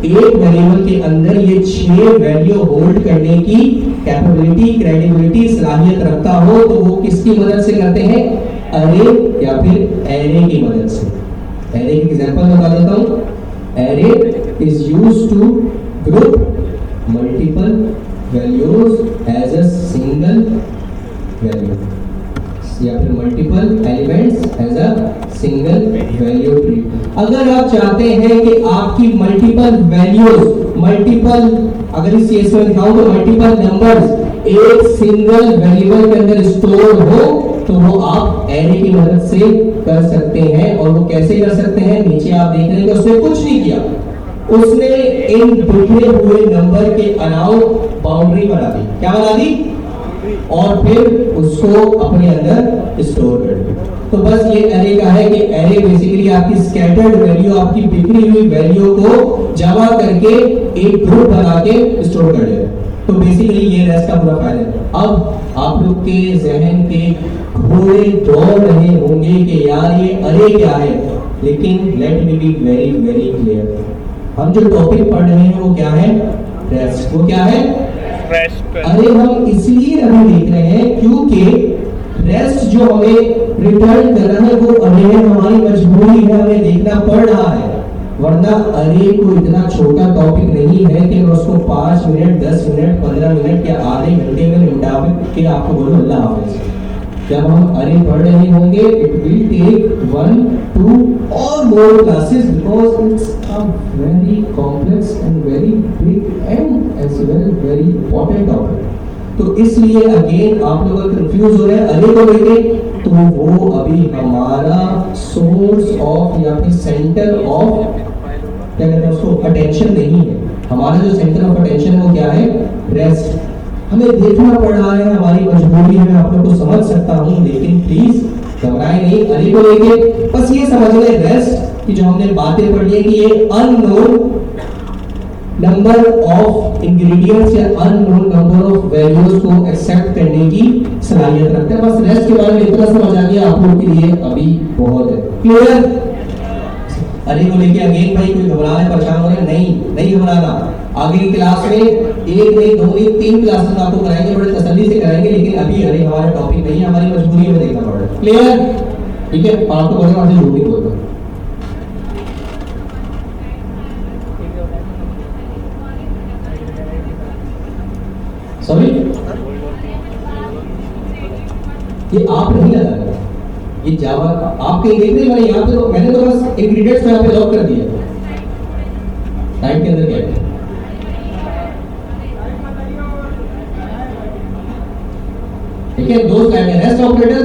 एक वेरिएबल के अंदर ये 6 वैल्यू होल्ड करने की कैपेबिलिटी, क्रेडिबिलिटी, सलाहियत रखता हो। तो वो किसकी मदद से करते हैं? अरे या फिर एरे की मदद से। एरे की एग्जांपल बता देता हूं। Array is used to group multiple values as a single value, या फिर multiple elements as a single value tree. अगर आप चाहते हैं कि आपकी मल्टीपल वैल्यूज, मल्टीपल, अगर इस केस में दिखाऊं तो मल्टीपल नंबर्स एक सिंगल वेरिएबल के अंदर स्टोर हो, तो वो आप एरे की मदद से कर सकते हैं। और वो कैसे कर सकते हैं? नीचे आप देख रहे हैं कि उसने कुछ नहीं किया, उसने इन बिखरे हुए नंबर के अराउंड बाउंड्री बना दी। क्या बना दी? और फिर उसको अपने अंदर स्टोर कर दिया। तो बस ये एरे का है कि एरे बेसिकली आपकी स्कैटर्ड वैल्यू, आपकी बिखरी हुई वैल्यू को जमा करके एक ग्रुप बना के स्टोर कर देगा। तो बेसिकली ये रेस्ट का पूरा फायदा है। अब आप लोग के जहन के घोड़े दौड़ रहे होंगे कि यार ये अरे क्या है, लेकिन let me be very very clear. हम जो टॉपिक पढ़ रहे हैं वो क्या है? रेस्ट। वो क्या है? अरे हम इसलिए अभी देख रहे हैं क्योंकि रेस्ट जो हमें रिटर्न करना है वो अरे है, हमारी मजबूरी है, हमें देखना पड़ रहा है। वरना अरे को इतना छोटा टॉपिक नहीं है कि मैं उसको 5 मिनट, 10 मिनट, 15 मिनट या आधे घंटे में निपटा के आपको बोलूं अल्लाह हाफिज। जब हम अरे पढ़ रहे होंगे, इट विल टेक 1, 2 और more classes, because it's a very complex and very big and as well very important topic. तो इसलिए अगेन आप लोग कंफ्यूज हो रहे हैं अरे को लेके, तो वो अभी हमारा सोर्स ऑफ या फिर सेंटर ऑफ, क्या कहते हैं उसको, अटेंशन नहीं है। हमारा जो सेंटर ऑफ अटेंशन है वो क्या है? रेस्ट। हमें देखना पड़ रहा है, हमारी मजबूरी है, मैं आप लोग को समझ सकता हूँ, लेकिन प्लीज घबराए नहीं अरे को लेके। बस ये समझ ले रेस्ट कि जो हमने बातें पढ़ी है कि ये अननोन नंबर ऑफ इंग्रेडिएंट्स या अननोन नंबर ऑफ वैल्यूज को एक्सेप्ट करने की सलाहियत रखते हैं। बस रेस्ट के बारे में इतना समझ आ गया आप लोग के लिए अभी बहुत है। क्लियर? अरे को लेके अगेन भाई कोई घबरा रहे, परेशान हो रहे? नहीं घबराना। आगे की क्लास में 1 नहीं 2 नहीं 3 क्लासेस आपको कराएंगे, बड़े तसल्ली से कराएंगे, लेकिन अभी अरे हमारा टॉपिक नहीं है, हमारी मजबूरी में देखना पड़ रहा है। क्लियर? ठीक है, आपको बोलना आपसे झूठ नहीं बोलता। सॉरी, ये आप नहीं लगा रहे, ये जावा आप कहीं देख रहे हैं? यहाँ पे तो मैंने तो बस इंग्रेडिएंट्स यहाँ पे लॉक कर दिया। टाइप के अंदर क्या है? ठीक है, 2 स्लाइड है। रेस्ट ऑपरेटर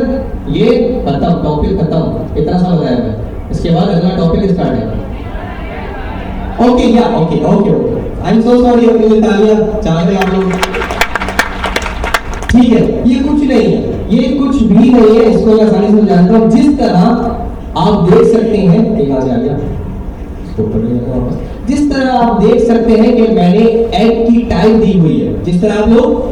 ये खत्म, टॉपिक खत्म, इतना सा बताया मैं। इसके बाद अगला टॉपिक स्टार्ट है। ओके या okay I am so sorry, अपनी तालियां चाह रहे आप लोग। ठीक है, ये कुछ नहीं है, ये कुछ भी नहीं है, इसको मैं आसानी से समझाता हूं। जिस तरह आप देख सकते हैं, एक आ गया इसको ऊपर ले जाता हूं। जिस तरह आप देख सकते हैं कि मैंने एग की टाइप दी हुई है, जिस तरह आप लोग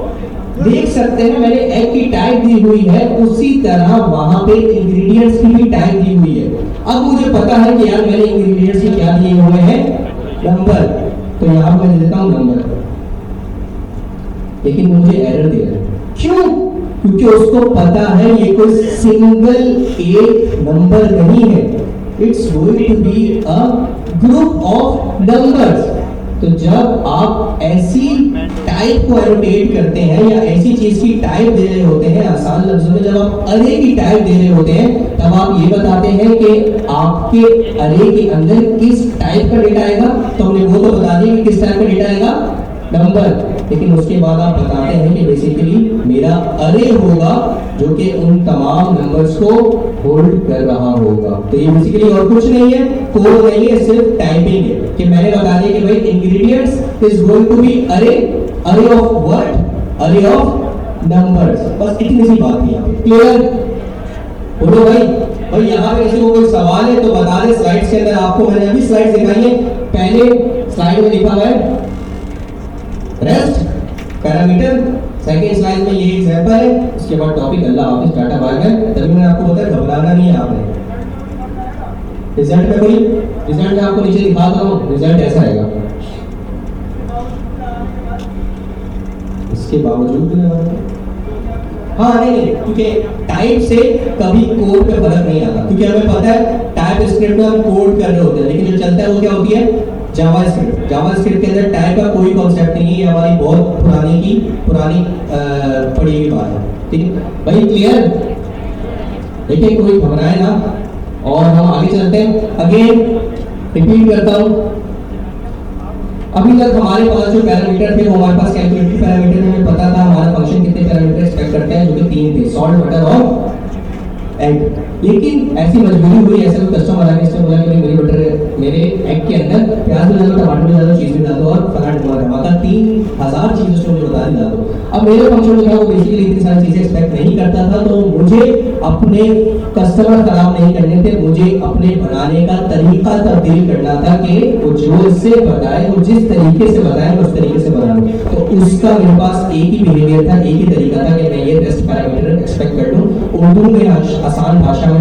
देख सकते हैं मैंने एग की टाइप दी हुई है, उसी तरह वहां पे इंग्रेडिएंट्स की भी टाइप दी हुई है। अब मुझे पता है कि यार मैंने इंग्रेडिएंट्स की क्या दिए हुए हैं? नंबर। तो यहां पर मैं देता हूं नंबर, लेकिन मुझे एरर दे रहा है। क्यों? क्योंकि उसको पता है ये कोई सिंगल एक नंबर नहीं है, it's going to be a group of numbers. तो जब आप ऐसी टाइप को एनोटेट करते हैं या ऐसी चीज की टाइप दे रहे होते हैं, आसान लफ्जों में जब आप अरे की टाइप दे रहे होते हैं, तब आप ये बताते हैं कि आपके अरे के अंदर किस टाइप का डेटा आएगा। तो हमने वो तो बता दिया कि किस टाइप का डेटा आएगा, नंबर। लेकिन उसके बाद आप बताते हैं कि बेसिकली मेरा अरे होगा जो कि उन तमाम नंबर्स को होल्ड कर रहा होगा। तो ये बेसिकली और कुछ नहीं है, कोड नहीं है, सिर्फ टाइपिंग है कि मैंने बता दिया कि भाई ingredients is going to be array, array of word, array of numbers. बस इतनी सी बात है यहाँ पे, क्लियर? बोलो भाई। भाई यहाँ पे किसी को कोई सवाल है तो बता दे। स्लाइड्स के अंदर आपको मैंने अभी स्लाइड्स दिखाई है, पहले स्लाइड में लिखा हुआ है रेस्ट पैरामीटर, सेकंड स्लाइड में ये एग्जांपल है, उसके बाद टॉपिक अल्लाह हाफिज़, टाटा बाय बाय। तभी मैंने आपको बताया घबराना नहीं है आपने। रिजल्ट में कोई रिजल्ट में आपको नीचे दिखा रहा हूँ, रिजल्ट ऐसा आएगा। इसके बावजूद हाँ नहीं, क्योंकि टाइप से कभी कोड पे फर्क नहीं आता, क्योंकि हमें पता है टाइप स्क्रिप्ट में हम कोड कर रहे होते हैं, लेकिन जो चलता है वो क्या होती है, जावास्क्रिप्ट। जावास्क्रिप्ट के अंदर टाइप का कोई कॉन्सेप्ट नहीं है, ये हमारी बहुत पुरानी पढ़ी हुई बात है। ठीक है भाई, क्लियर? देखिए कोई घबराए ना, और हम आगे चलते हैं। अगेन रिपीट करता हूँ, अभी तक हमारे पास जो पैरामीटर थे वो हमारे पास कैलकुलेटरी पैरामीटर में हमें पता था हमारा फंक्शन कितने पैरामीटर एक्सपेक्ट करते हैं, जो कि 3 थे, सॉल्ट, बटर और एग। लेकिन ऐसी मजबूरी हुई, ऐसा कोई कस्टमर आके इसने बोला कि मेरे बटर मेरे एग के अंदर प्याज भी डालो, टमाटर भी डालो, चीज भी डाल दो और फलाना धमाका 3000 चीजें उसने मुझे बता दी डाल दो। अब मेरे फंक्शन में था वो बेसिकली इतनी सारी चीजें एक्सपेक्ट नहीं करता था, तो मुझे अपने कस्टमर खराब नहीं करने थे, मुझे अपने बनाने का तरीका तब्दील करना था कि वो जो इससे बताए, वो जिस तरीके से बताए उस तरीके से बना लूं। तो उसका मेरे पास एक ही बिहेवियर था, एक ही तरीका था कि मैं ये रेस्ट पैरामीटर एक्सपेक्ट कर लूं। उर्दू में आसान भाषा में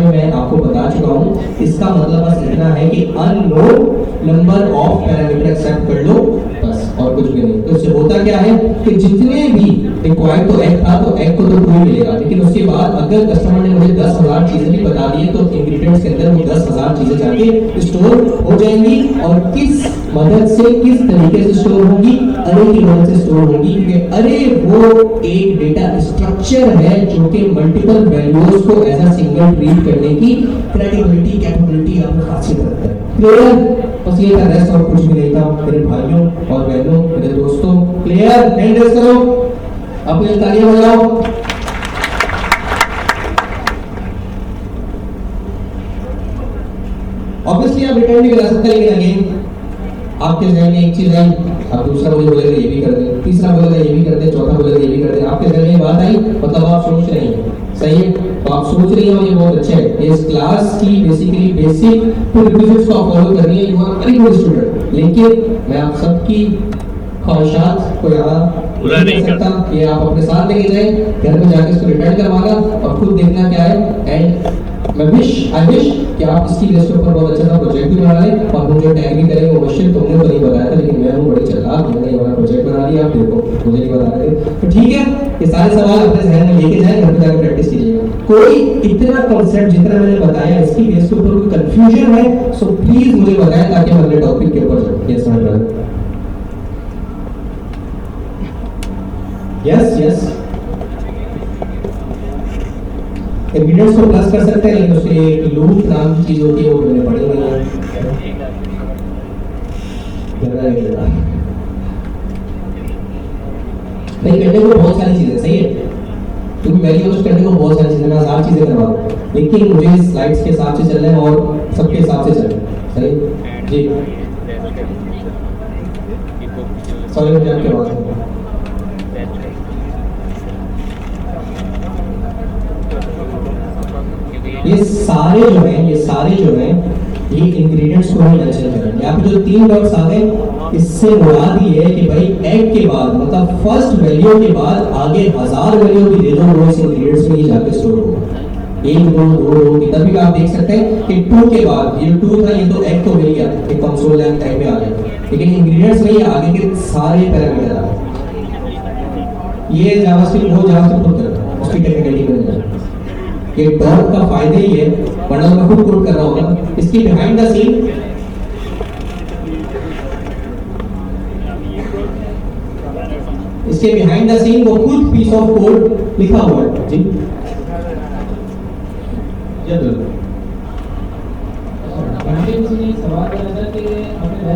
मैं आपको बता चुका हूँ। इसका मतलब बस इतना है कि unknown number of parameter accept कर लो, बस, और कुछ भी नहीं। तो इससे होता क्या है कि जितने भी रिक्वायर्ड तो एग था, तो एग को तो कोई मिलेगा, लेकिन उसके बाद अगर कस्टमर ने मुझे 10,000 चीजें भी बता दी तो इंग्रेडिएंट्स के अंदर वो 10,000 चीजें जाके स्टोर हो जाएंगी। और किस मदद से, किस तरीके से स्टोर होगी, अरे की मदद से स्टोर होगी, क्योंकि अरे वो एक डेटा स्ट्रक्चर है जो कि मल्टीपल वैल्यूज को एज अ सिंगल ट्रीट करने की क्रेडिबिलिटी, कैपेबिलिटी अपनी खासियत रखता है। क्लियर? बस ये था, रेस्ट और कुछ भी नहीं था मेरे भाइयों और बहनों, मेरे दोस्तों। क्लियर? हैंड रेस करो, अपनी तालियां बजाओ। ऑब्वियसली आप रिटर्न भी करा सकते हैं, लेकिन अगेन आपके जहन में एक चीज आई, आप दूसरा मुझे बोलेगा ये भी कर दे, तीसरा बोलेगा ये भी कर दे, चौथा बोलेगा ये भी कर दे। आपके जहन में बात आई, मतलब आप सोच रहे हैं, सही है? तो आप सोच रही हैं, ये बहुत अच्छा है। इस क्लास की बेसिकली बेसिक प्रीरेक्विजिट्स को फॉलो करनी है, you are very good student. लेकिन मैं आप सबकी ख्वाहिशात को यहाँ पूरा नहीं कर सकता, ये आप अपने साथ लेके जाएं, घर में जाके इसको रिटर्न करवाना और खुद देखना क्या है। एंड मैं आई विश कि आप इसकी बेस के ऊपर बहुत अच्छा सा प्रोजेक्ट भी बना लें, और हम जो टैग भी करेंगे वो मुश्किल तुमने तो नहीं बताया था, लेकिन मैं हूँ बड़ी चालाक, मैंने ये वाला प्रोजेक्ट बना लिया, आप देखो मुझे नहीं बता रहे थे। तो ठीक है, ये सारे सवाल अपने जहन में लेके जाएं, घर पे जाकर प्रैक्टिस कीजिएगा। कोई इतना कॉन्सेप्ट जितना मैंने बताया इसकी बेस के ऊपर कोई कंफ्यूजन है सो प्लीज मुझे बताएं, ताकि हम अगले टॉपिक के ऊपर जाएं। Yes my brother, yes yes. Ingredients को प्लस कर सकते हैं, लेकिन उसके एक लूप नाम की चीज होती है, वो मैंने पढ़ी नहीं है। नहीं, करने को बहुत सारी चीजें, सही है, क्योंकि मेरी यूज करने को बहुत सारी चीजें, मैं 1000 चीजें करवा दूं, लेकिन मुझे स्लाइड्स के हिसाब से चलना है और सबके हिसाब से चलना है। सही जी, सॉरी मुझे आपकी आवाज नहीं। ये सारे जो हैं ये इंग्रेडिएंट्स को ही मेंशन करेंगे। यहाँ पे जो 3 डॉट्स आ गए, इससे मुराद ये है कि भाई एग के बाद, मतलब फर्स्ट वैल्यू के बाद आगे 1000 वैल्यू भी दे दो, वो इस इंग्रेडिएंट्स में ही जाके स्टोर होगा। 1 2 2 2 की तभी आप देख सकते हैं कि 2 के बाद ये 2 था, ये तो एग तो मिल गया, एक कंसोल लाइन टाइप में आ गया, लेकिन इंग्रेडिएंट्स में ये आगे के सारे पैरामीटर आ गए। ये जावास्क्रिप्ट वो जावास्क्रिप्ट खुद करता है, उसकी टेक्निकलिटी में नहीं जाना। ये डॉट का फायदा ही है, वरना मैं खुद कोड कर रहा होगा। इसकी बिहाइंड द सीन वो खुद पीस ऑफ कोड लिखा हुआ है जी। सवाल कर रहा था कि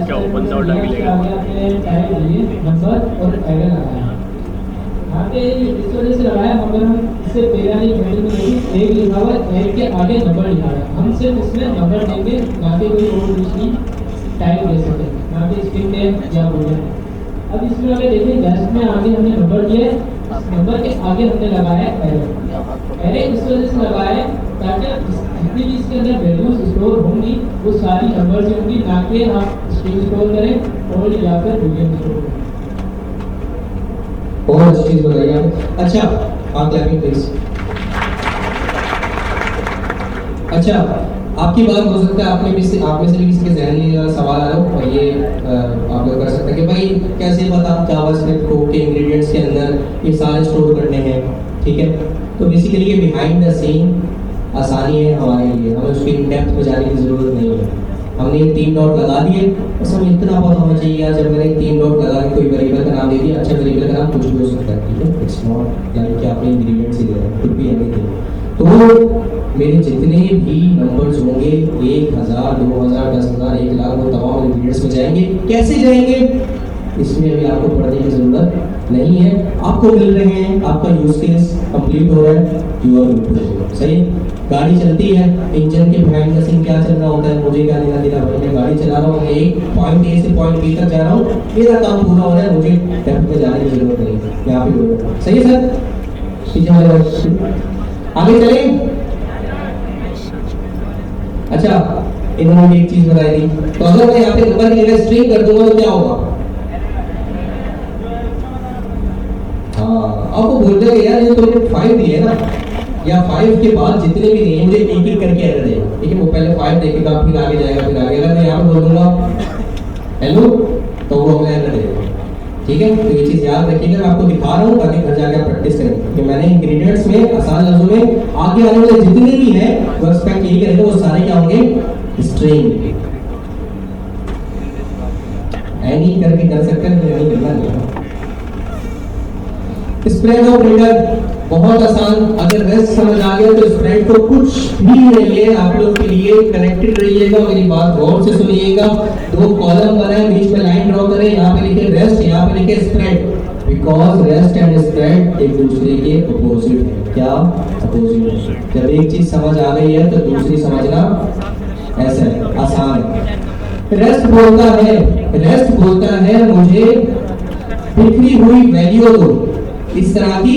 क्या ओपन सोर्स मिलेगा आपने टाइप लिए नंबर और टैग लगाया। यहाँ पे इस वजह से लगाया, मगर हम इससे पहले वाली मॉडल में देखिए एक लिखा हुआ है, एक के आगे नंबर लिखा है। हम सिर्फ इसमें नंबर देंगे, ना कि कोई और दूसरी टाइप दे सकते हैं, ना कि स्ट्रिंग नेम या बोलें। अब इसमें अगर देखिए लास्ट में आगे हमने नंबर दिया है, नंबर के आगे हमने लगाया है एरे। एरे इस वजह से लगाया है ताकि जितनी भी इसके अंदर वैल्यूज स्टोर होंगी वो सारी नंबर से होंगी, ना कि आप स्ट्रिंग स्टोर करें और या फिर बूलियन स्टोर करें। बहुत अच्छी चीज बताइए आप। अच्छा आप क्लैपिंग प्लीज। अच्छा आपकी बात हो सकता है आप में से भी किसी के जहन में सवाल आ रहा हो, और ये आप लोग कर सकते हैं कि भाई कैसे पता जावास्क्रिप्ट कोड के इंग्रेडिएंट्स के अंदर ये सारे स्टोर करने हैं, ठीक है। तो बेसिकली ये बिहाइंड द सीन आसानी है हमारे लिए, हमें उसकी डेप्थ में जाने की जरूरत नहीं है। हमने 3 डॉट लगा दिए, बस हमें इतना पता होना चाहिए यार, जब मैंने 3 डॉट लगा के कोई वेरिएबल का नाम दे दिया, अच्छा वेरिएबल का नाम कुछ भी हो सकता है, ठीक है। इट्स नॉट लाइक कि आपने इंग्रेडिएंट्स ही दे रहे हैं, कुछ भी एनीथिंग। तो मेरे जितने भी नंबर्स होंगे 1000, 2000, 10,000, 1 लाख, वो तमाम इंग्रेडिएंट्स में जाएंगे। कैसे जाएंगे इसमें अभी आपको पढ़ने की जरूरत नहीं है, आपको मिल रहे हैं, आपका यूज केस कंप्लीट हो रहा है, you are good to go. सही, गाड़ी चलती है, इंजन के बिहाइंड द सीन क्या चल रहा होता है, मुझे क्या लेना देना भाई, मैं गाड़ी चला रहा हूँ, एक पॉइंट ए से पॉइंट बी तक जा रहा हूँ, मेरा काम पूरा हो रहा है, मुझे डेप्थ में जाने की जरूरत नहीं है, यहाँ पे हो। सही है सर, पीछे वाले आगे चलें। अच्छा इन्होंने एक चीज बताई थी, तो अगर मैं यहाँ पे नंबर की जगह स्ट्रिंग कर दूंगा तो क्या होगा? हाँ, आपको बोल देगा यार ये तो 5 दिए ना, या 5 के बाद जितने भी दिए मुझे एक एक करके एरर देगा, ठीक है। वो पहले 5 देखेगा, फिर आगे जाएगा, फिर आगे। अगर मैं यहाँ पे बोल दूंगा हेलो तो वो हमें एरर देगा, ठीक है। तो ये चीज याद रखिएगा, मैं आपको दिखा रहा हूँ ताकि घर जाकर प्रैक्टिस करें कि मैंने इंग्रेडिएंट्स में आसान लफ्जों में आगे आने वाले जितने भी हैं वो एक्सपेक्ट यही करेंगे, वो सारे क्या होंगे? स्ट्रिंग। एनी करके कर सकते हैं, नहीं करना नहीं। स्प्रेड ऑपरेटर बहुत आसान, अगर रेस्ट समझ आ गया तो स्प्रेड तो कुछ भी नहीं है आप लोग के लिए। कनेक्टेड रहिएगा, मेरी बात गौर से सुनिएगा। 2 कॉलम बनाए, बीच में लाइन ड्रॉ करें, यहाँ पे लिखे रेस्ट, यहाँ पे लिखे spread, because rest and spread एक दूसरे के अपोजिट है। क्या अपोजिट है? जब एक चीज समझ आ गई है तो दूसरी समझना ऐसा है, आसान है। रेस्ट बोलता है मुझे बिखरी हुई वैल्यू दो, इस तरह की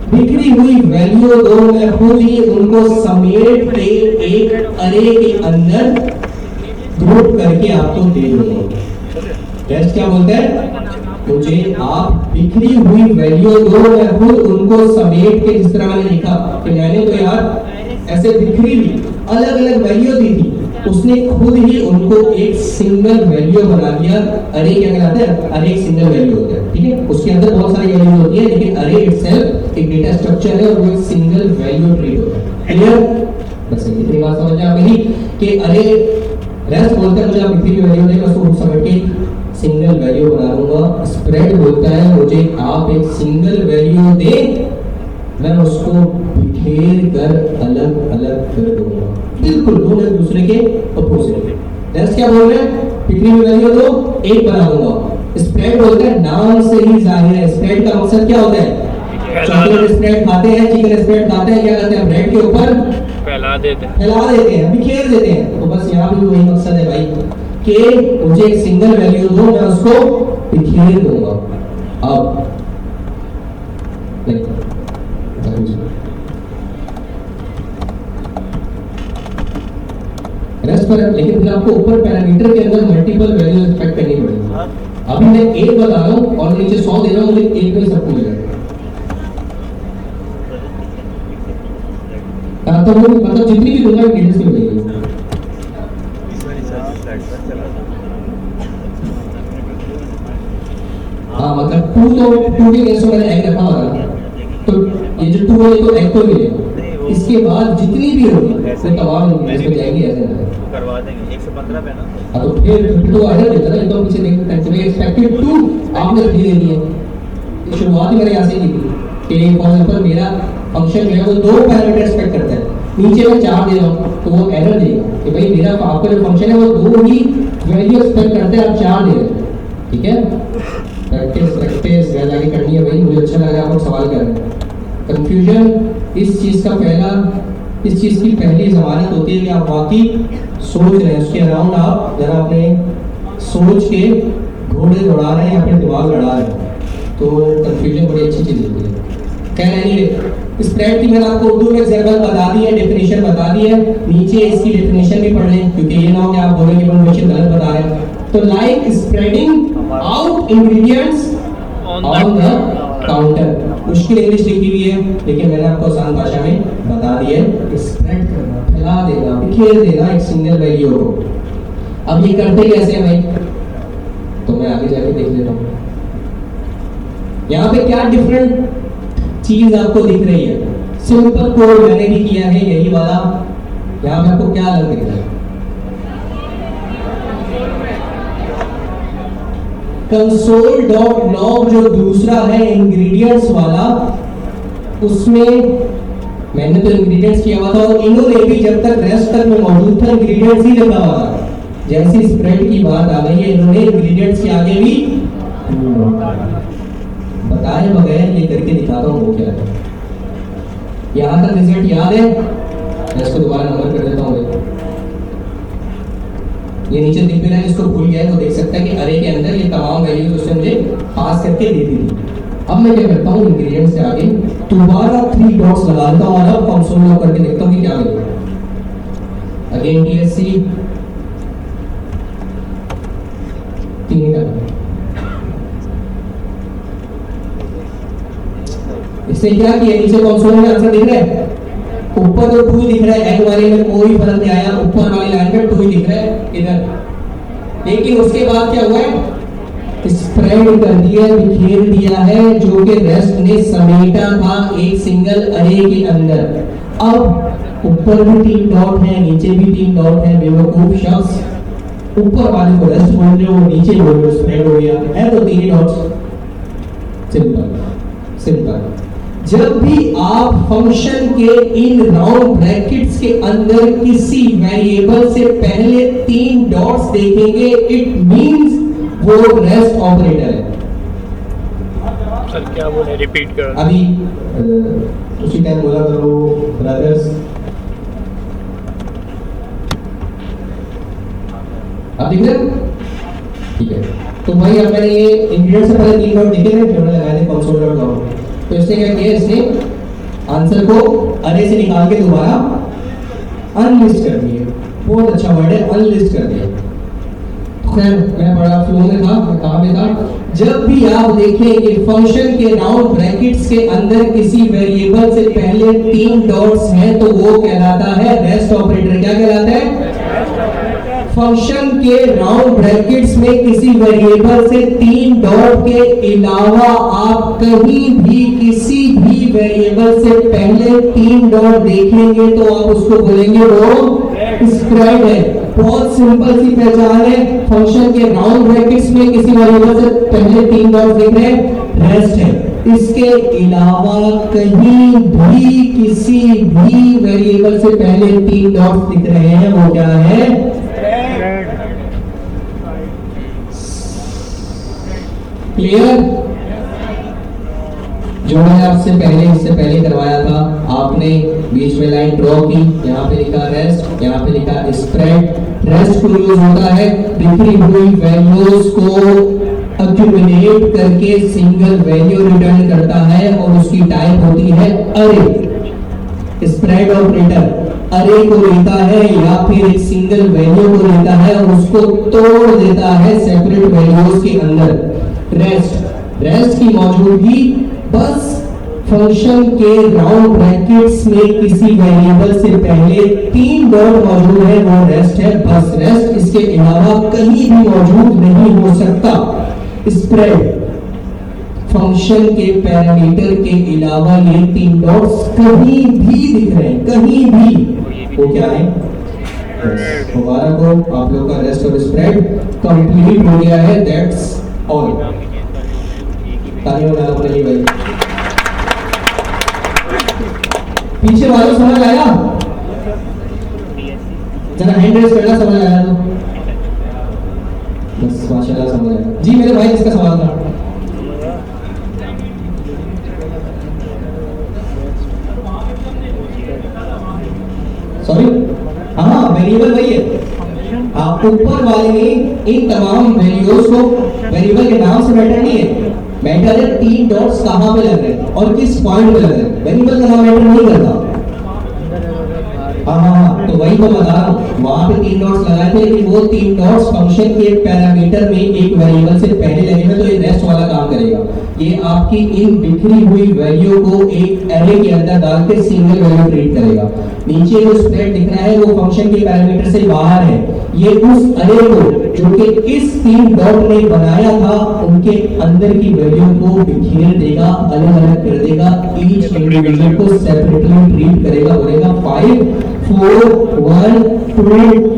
बिखरी हुई वैल्यू दो, मैं खुद ही उनको समेट के एक अरे के अंदर ग्रुप करके आपको दे दूंगा। रेस्ट क्या बोलता है? मुझे आप बिखरी हुई वैल्यू दो, मैं खुद उनको समेट के, जिस तरह मैंने लिखा कि मैंने तो यार ऐसे बिखरी हुई अलग अलग वैल्यू दी थी, उसने खुद ही उनको एक सिंगल वैल्यू बना दिया। अरे क्या कहलाता है? अरे एक सिंगल वैल्यू होता है, ठीक है। उसके अंदर बहुत सारी वैल्यूज होती है, लेकिन अरे इटसेल्फ एक डेटा स्ट्रक्चर है और वो एक सिंगल वैल्यू ट्री होता है। क्लियर? बस इतनी बात समझ आ गई कि अरे रेस्ट बोलता है मुझे आप बिखरी हुई वैल्यू दें, मैं उसको समेट के सिंगल वैल्यू बना दूंगा। स्प्रेड बोलता है मुझे आप एक सिंगल वैल्यू दें, मैं उसको बिखेर कर अलग अलग कर दूंगा, बिल्कुल दोनों एक दूसरे के अपोजिट। रेस्ट क्या बोल रहे हैं? बिखरी हुई वैल्यू दो, एक बना दूंगा। स्प्रेड बोलता है नाम से ही जाहिर है, स्प्रेड का मकसद क्या होता है? चॉकलेट स्प्रेड खाते हैं, चिकन स्प्रेड खाते हैं, क्या करते हैं? ब्रेड के ऊपर फैला देते हैं, बिखेर देते हैं। तो बस यहाँ भी वही मकसद है भाई कि मुझे एक सिंगल वैल्यू दो, मैं उसको बिखेर दूंगा। अब रेस्ट पर, लेकिन फिर आपको ऊपर पैरामीटर के अंदर मल्टीपल वैल्यू एक्सपेक्ट करनी पड़ेगी। अभी मैं 1 बता रहा हूँ और नीचे 100 दे रहा हूँ, मुझे 1 में सबको मिलेगा। तो वो मतलब जितनी भी दूंगा डिटेल्स में मिलेगी। हाँ मतलब टू के अगेंस्ट मैंने एग रखा होगा, तो ये जो 2 है तो एग तो मिलेगा। इसके बाद जितनी भी होगी वो तमाम इसमें जाएंगी ऐसे करवा देंगे 115 पे ना। हाँ तो फिर तो आइडिया देता ना, तो पीछे देख सकते हैं एक्सपेक्टेड 2 आपने 3 दे दी है। शुरुआत ही मैंने यहाँ से की थी कि फॉर एग्जांपल मेरा फंक्शन जो है वो 2 पैरामीटर एक्सपेक्ट करता है, नीचे मैं 4 दे रहा हूँ तो वो एरर देगा कि भाई मेरा आपका जो फंक्शन है वो 2 ही वैल्यू एक्सपेक्ट करते हैं, आप 4 दे रहे हैं। ठीक है, प्रैक्टिस जाके करनी है भाई। मुझे अच्छा लग रहा है आप लोग सवाल कर रहे हैं। कंफ्यूजन इस चीज़ की पहली जमानत होती है कि आप वाकई सोच रहे हैं, उसके अराउंड आप जरा अपने सोच के घोड़े दौड़ा रहे हैं या फिर दिमाग लड़ा रहे हैं, तो कंफ्यूजन बड़ी अच्छी चीज़ होती है। खैर एनीवे, स्प्रेड की मैंने आपको उर्दू में एग्जाम्पल बता दी है, डेफिनेशन बता दी है, नीचे इसकी डेफिनेशन भी पढ़ लें क्योंकि ये ना हो कि आप बोलें कि प्रोनाउंसिएशन गलत बता रहे हैं। तो like spreading out ingredients on the counter, मुश्किल इंग्लिश लिखी हुई है लेकिन मैंने आपको आसान भाषा में बता दी है। स्प्रेड करना, फैला देना, बिखेर देना एक सिंगल वैल्यू को। अब ये करते कैसे हैं भाई, तो मैं आगे जाके देख लेता हूँ। यहाँ पे क्या डिफरेंट चीज आपको दिख रही है। सिंपल कोड मैंने भी किया है यही वाला, यहाँ पे आपको क्या अलग दिख रहा है? console.log जो दूसरा है इंग्रेडिएंट्स वाला, उसमें मैंने तो इंग्रेडिएंट्स किया हुआ था और इन्होंने भी जब तक रेस्ट तक में मौजूद था इंग्रेडिएंट्स ही लिखा हुआ था। जैसी स्प्रेड की बात आ गई है इन्होंने इंग्रेडिएंट्स के आगे भी बताए बगैर ये करके दिखाता हूँ वो क्या है। यहाँ तक रिजल्ट याद है? मैं इसको दोबारा नंबर कर देता हूँ। ये नीचे दिख भी रहा है, इसको भूल गया है तो देख सकता है कि अरे के अंदर ये तमाम वैल्यूज उसने मुझे पास करके दे दी थी। अब मैं क्या करता हूँ, इंग्रेडिएंट से आगे दोबारा 3 डॉट्स लगा देता हूँ और अब कंसोल लॉग करके देखता हूँ कि क्या मिलेगा। अगेन DSC 3 का इससे क्या किया, नीचे कंसोल में आंसर दिख रहा है, ऊपर तो 2 दिख रहा है, एग वाले में कोई फर्क नहीं आया, ऊपर वाली लाइन में 2 दिख रहा है इधर। लेकिन उसके बाद क्या हुआ है, स्प्रेड कर दिया, बिखेर दिया है, जो कि रेस्ट ने समेटा था एक सिंगल अरे के अंदर। अब ऊपर भी 3 डॉट है, नीचे भी 3 डॉट है। बेवकूफ शख्स, ऊपर वाले को रेस्ट बोल रहे हो, नीचे बोल रहे हो स्प्रेड हो गया है, तो 3 डॉट्स। सिंपल। जब भी आप फंक्शन के इन राउंड ब्रैकेट्स के अंदर किसी वेरिएबल से पहले 3 डॉट्स देखेंगे, इट मींस वो रेस्ट ऑपरेटर है। सर क्या बोले, रिपीट करो। अभी उसी टाइम बोला करो ब्रदर्स। अब दिख रहा है? ठीक है, तो भाई अब मैंने ये इंग्रेडिएंट से पहले 3 डॉट दिखे थे, फिर मैंने लगाया console.log। तो इसने क्या किया, इसने आंसर को अरे से निकाल के दोबारा अनलिस्ट कर दिए। बहुत अच्छा वर्ड है, अनलिस्ट कर दिया। खैर मैं बड़ा फ्लो में था, कहाँ पे था, जब भी आप देखेंगे फंक्शन के राउंड ब्रैकेट्स के अंदर किसी वेरिएबल से पहले 3 डॉट्स हैं तो वो कहलाता है रेस्ट ऑपरेटर। क्या कहलाता है? फंक्शन के राउंड ब्रैकेट्स में किसी वेरिएबल से 3 डॉट के अलावा आप कहीं भी किसी भी वेरिएबल से पहले 3 डॉट देखेंगे तो आप उसको बोलेंगे वो स्प्रेड है। बहुत सिंपल सी पहचान है, फंक्शन के राउंड ब्रैकेट्स में किसी वेरिएबल से पहले 3 डॉट दिख रहे हैं, रेस्ट है। इसके अलावा कहीं भी किसी भी वेरिएबल से पहले 3 डॉट दिख रहे हैं, वो क्या है? क्लियर? जो मैंने आपसे पहले इससे पहले करवाया था, आपने बीच में लाइन ड्रॉ की, यहाँ पे लिखा रेस्ट, यहाँ पे लिखा स्प्रेड। रेस्ट को यूज होता है बिखरी हुई वैल्यूज को अक्यूमुलेट करके सिंगल वैल्यू रिटर्न करता है और उसकी टाइप होती है अरे। स्प्रेड ऑपरेटर अरे को लेता है या फिर एक सिंगल वैल्यू को लेता है और उसको तोड़ देता है सेपरेट वैल्यूज के अंदर। रेस्ट की मौजूदगी बस फंक्शन के राउंड ब्रैकेट्स में किसी वेरिएबल से पहले 3 डॉट मौजूद है, वो रेस्ट है, बस रेस्ट। इसके अलावा कहीं भी मौजूद नहीं हो सकता। स्प्रेड फंक्शन के पैरामीटर के अलावा ये 3 डॉट्स कहीं भी दिख रहे हैं, कहीं भी, वो क्या है? हमारा को आप लोग का रेस्ट और स्प्रेड कंप्लीट हो गया है। That's all. तालियां बजा अपने लिए भाई। पीछे वालों समझ आया? जरा हैंड रेस करना, समझ आया तो बस माशाल्लाह समझ आया। जी मेरे भाई, इसका सवाल था। सॉरी, हाँ वेरिएबल वही है। आप ऊपर वाले में इन तमाम वैल्यूज को वेरिएबल के नाम से मैटर नहीं है, मैटर है 3 डॉट्स कहां पे लग रहे हैं और किस पॉइंट पे लग रहे हैं। वेरिएबल का नाम मैटर नहीं करता। हाँ, तो वही तो बता रहा हूँ, वहां पे 3 डॉट्स लगाए थे, लेकिन वो 3 डॉट्स फंक्शन के पैरामीटर में एक वेरिएबल से पहले लगे हैं, तो ये रेस्ट वाला काम करेगा। ये आपकी इन बिखरी हुई वैल्यू को एक एरे के अंदर डाल के सिंगल वैल्यू ट्रीट करेगा। नीचे जो स्प्रेड दिख रहा है वो फंक्शन के पैरामीटर से बाहर है। ये उस एरे को जो कि इस 3 डॉट ने बनाया था उनके अंदर की वैल्यू को बिखेर देगा, अलग अलग कर देगा, ईच इंडिविजुअल को सेपरेटली ट्रीट करेगा। बोलेगा 5 4 1 2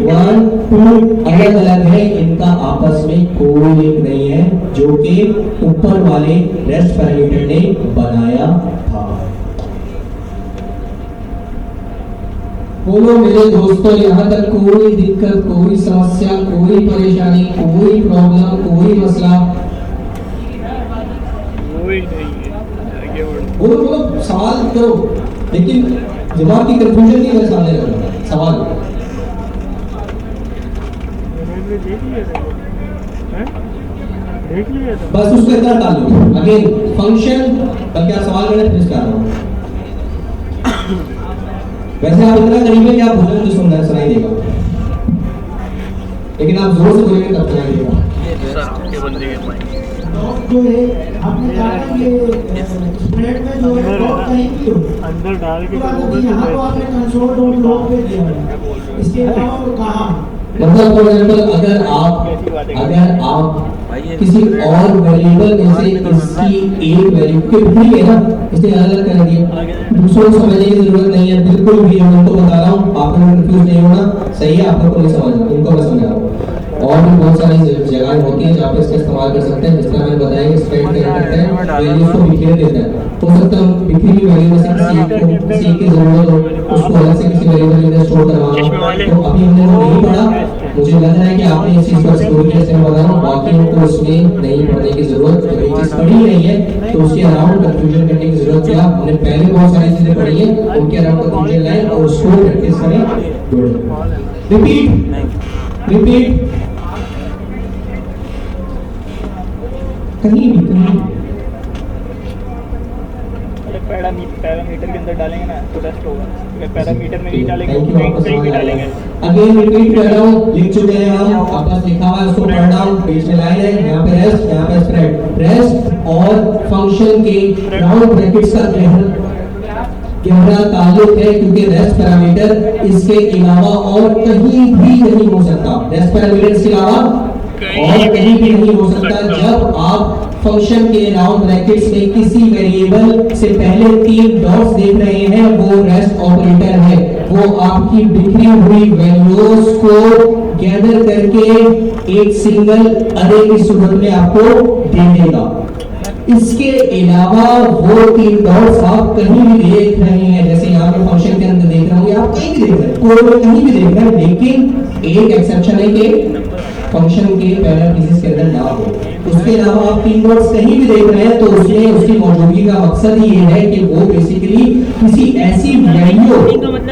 1 2 अलग अलग है, इनका आपस में कोई लिंक नहीं है, जो कि ऊपर वाले रेस्ट पैरामीटर ने बनाया था। बोलो मेरे दोस्तों, यहाँ तक कोई दिक्कत, कोई समस्या, कोई परेशानी, कोई प्रॉब्लम, कोई मसला? कोई नहीं है, आगे बढ़ो। बोलो बोलो, सवाल करो, लेकिन दिमाग की कंफ्यूजन नहीं मेरे सामने रखना। सवाल देख लिया था, बस उसको इतना डाल लो। अगेन फंक्शन, बल्कि आप सवाल करें फिर इसका रहा हूँ। वैसे आप इतना करीब है कि आप बोले मुझे सुनाई देगा, लेकिन आप जोर से बोलेंगे तब सुनाई देगा। सर के बंदे के माइंड जो है आपने कहा ये स्प्रेड में जो है डॉट कहीं भी हो अंदर डाल के यहाँ तो आपने कंसोल डॉट लॉग पे दिया है, इसके अलावा और कहाँ? मतलब फॉर एग्जांपल अगर आप किसी और वेरिएबल में से इसकी एक वैल्यू के भी है ना, इसलिए अलग अलग कर दिए, दूसरों को समझने की जरूरत नहीं है बिल्कुल भी। मैं उनको बता रहा हूँ, आप लोग कंफ्यूज नहीं होना, सही है, आप लोग को नहीं समझना, उनको मैं समझा रहा हूँ। और भी बहुत सारी जगहें होती हैं जहाँ पे इसका इस्तेमाल कर सकते हैं, जिस तरह मैंने बताया कि स्प्रेड करते हैं, वैल्यूज को बिखेर देता है। हो सकता है बिखरी हुई वैल्यू में से किसी की जरूरत हो, उसको अलग से किसी वेरिएबल में स्टोर करवाना हो, तो अभी हमने वो नहीं पढ़ा। मुझे लग रहा है कि आपने इस चीज को एक्सप्लोर किया, इसलिए बता रहा हूँ, बाकी को इसमें नहीं पढ़ने की जरूरत। जब ये चीज पढ़ी नहीं है तो उसके अराउंड कंफ्यूजन करने की जरूरत क्या? हमने पहले बहुत सारी चीजें पढ़ी है, उनके अराउंड कंफ्यूजन लाइन और उसको प्रैक्टिस करें। रिपीट रिपीट, कहीं भी पैरामीटर के अंदर डालेंगे ना तो रेस्ट होगा, अगर पैरामीटर में नहीं डालेंगे तो कहीं भी डालेंगे। अगेन रिपीट कर रहा हूँ, लिख चुके हैं हम, आपस लिखा हुआ है उसको पढ़ रहा हूँ, बीच में लाइन है, यहाँ पे रेस्ट, यहाँ पे स्प्रेड। रेस्ट और फंक्शन के राउंड ब्रैकेट्स का गहरा ताल्लुक है, क्योंकि रेस्ट पैरामीटर इसके अलावा और कहीं भी नहीं हो सकता। रेस्ट पैरामीटर इसके अलावा और कहीं भी नहीं हो सकता। जब आप फंक्शन के राउंड ब्रैकेट्स में किसी वेरिएबल से पहले 3 डॉट्स देख रहे हैं, वो रेस्ट ऑपरेटर है, वो आपकी बिखरी हुई वैल्यूज को गैदर करके एक सिंगल अरे की सूरत में आपको दे देगा। इसके अलावा वो 3 डॉट्स आप कहीं भी देख रहे हैं, जैसे यहाँ पे फंक्शन के अंदर देख रहे होंगे, आप कहीं भी देख रहे हैं, कोड में कहीं भी देख रहे हैं, लेकिन एक एक्सेप्शन है कि फंक्शन के पैरामीटर्स के अंदर ना हो। उसके अलावा आप 3 डॉट्स कहीं भी देख रहे हैं तो उसमें उसकी मौजूदगी का मकसद ही ये है कि वो बेसिकली किसी ऐसी वैल्यू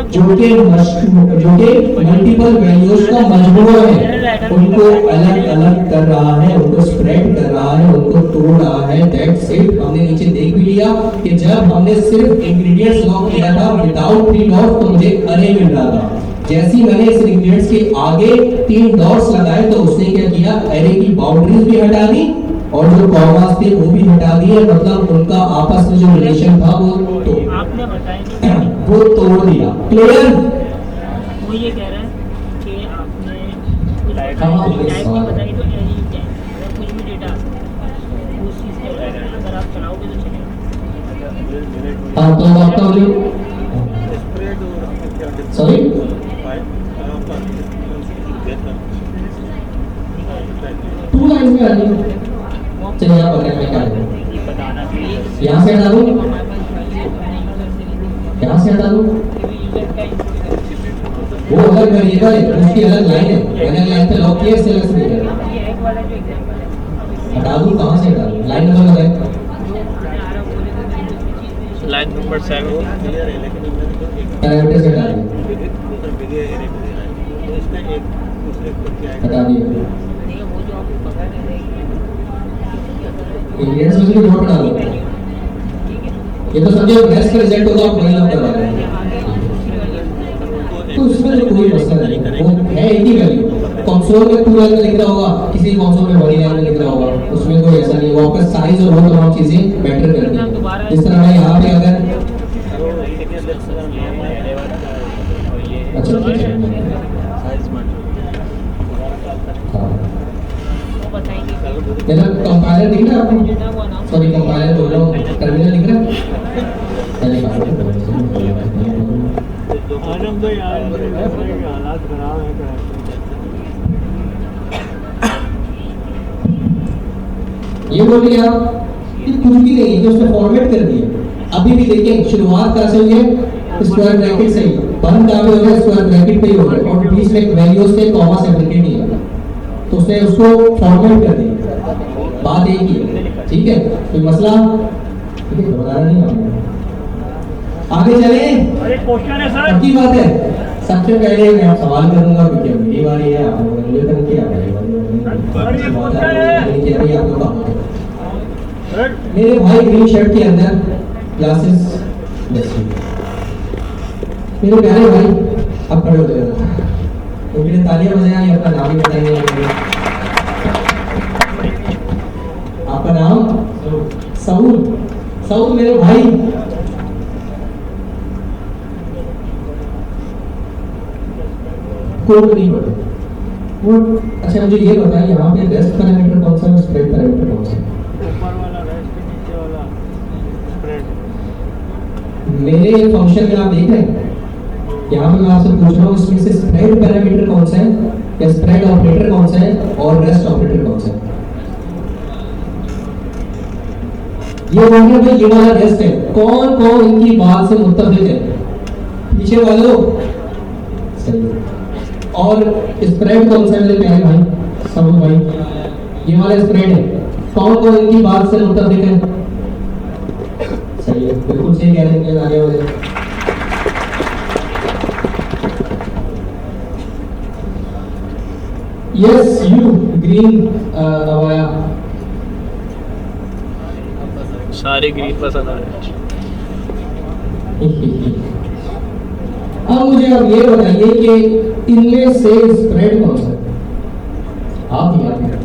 जो कि मल्टीपल वैल्यूज का मजमूआ है, उनको अलग अलग कर रहा है, उनको स्प्रेड कर रहा है, उनको तोड़ रहा है। That's it. हमने नीचे देख भी लिया कि जब हमने सिर्फ इंग्रेडिएंट्स लॉक किया था विदाउट 3 डॉट्स तो मुझे अरे मिल रहा था। जैसे ही मैंने इस इंग्रेडिएंट्स के आगे 3 डॉट्स लगाए तो उसने क्या किया, एरे की बाउंड्रीज भी हटा दी और जो कॉमास थे वो भी हटा दिए, मतलब उनका आपस में जो रिलेशन था वो तोड़ दिया। क्लियर? वो ये कह रहा है कि आपने टाइप नहीं बताई तो एरी क्या है, अगर कुछ भी डेटा उस चीज़ के अगर आप हाँ तो आपका वॉल्यूम सॉरी टू लाइन में आ रही है। चलिए आप बताएं मैं क्या करूँ। यहाँ से हटा दूँ, यहाँ से हटा दूँ, वो अलग वेरिएबल है, उसकी अलग लाइन है, मैंने लाइन पे लॉक किया इससे अलग से नहीं है। हटा दूँ, कहाँ से हटा दूँ? लाइन नंबर बताएं। लाइन नंबर 7 पैरामीटर से हटा दिया, हटा दिया। इंग्रेडिएंट्स में से जोड़ हटा दो। ये तो समझो गैस का रिजल्ट होगा, आप वही लॉक करवा रहे हैं, तो उसमें तो कोई मसला नहीं है, वो है एक ही वैल्यू। कंसोल में 2 लाइन में लिख रहा होगा, किसी कंसोल में बड़ी लाइन में लिख रहा होगा, उसमें कोई ऐसा नहीं। वो आपका साइज और वो तमाम चीजें मैटर करती हैं। जिस तरह मैं यहाँ पे अगर अच्छा ठीक है, मेरा कंपाइलर दिख रहा है आपको? सॉरी कंपाइलर बोल रहा हूँ, टर्मिनल दिख रहा है? पहले आजम तो यार हालात खराब है। ये बोलिए आप, ये कुछ भी नहीं है, उसने फॉर्मेट कर दिया। अभी भी देखिए शुरुआत कहाँ से हुई है? स्क्वायर ब्रैकेट से ही। बंद कहाँ पे हो रहा है? स्क्वायर ब्रैकेट पे ही हो रहा है, और बीच में एक वैल्यूज के कॉमा सेपरेटेड नहीं है, तो उसने उसको फॉर्मेट कर दिया। बात एक ही है, ठीक है? कोई मसला? ठीक है, बताना नहीं आपने। आगे चले, अरे क्वेश्चन है सर की बात है। सबसे पहले मैं सवाल करूंगा क्योंकि मेरी बारी है, आप लोगों ने तक किया मेरे भाई ग्रीन शर्ट के अंदर ग्लासेस, मेरे प्यारे भाई अब खड़े हो जाएगा, उनके लिए तालियां बजाएं, अपना नाम भी बताएंगे। आपका नाम? सऊद। सऊद मेरे भाई, कोड नहीं पढ़े वो। अच्छा मुझे ये बताएं, यहाँ पे रेस्ट पैरामीटर कौन सा है, स्प्रेड पैरामीटर कौन सा है? ऊपर वाला रेस्ट, नीचे वाला स्प्रेड। मेरे फंक्शन में आप देख रहे हैं, यहाँ पे मैं आपसे पूछ रहा हूँ इसमें से स्प्रेड पैरामीटर कौन सा है, या स्प्रेड ऑपरेटर कौन सा है, और रेस्ट ऑपरेटर कौन सा है? ये बोल रहे भाई ये वाला रेस्ट है। कौन कौन इनकी बात से मुत्तफिक है? पीछे वालों सही। और स्प्रेड कौन सा है मेरे प्यारे भाई? सब भाई ये वाला स्प्रेड है। कौन कौन इनकी बात से मुत्तफिक है? सही है, बिल्कुल सही कह रहे हैं आगे वाले। यस यू ग्रीन अवाया, सारे ग्रीन पसंद आ रहे हैं। अब मुझे अब ये बताइए कि इनमें से स्प्रेड कौन सा है? आप ही याद करें।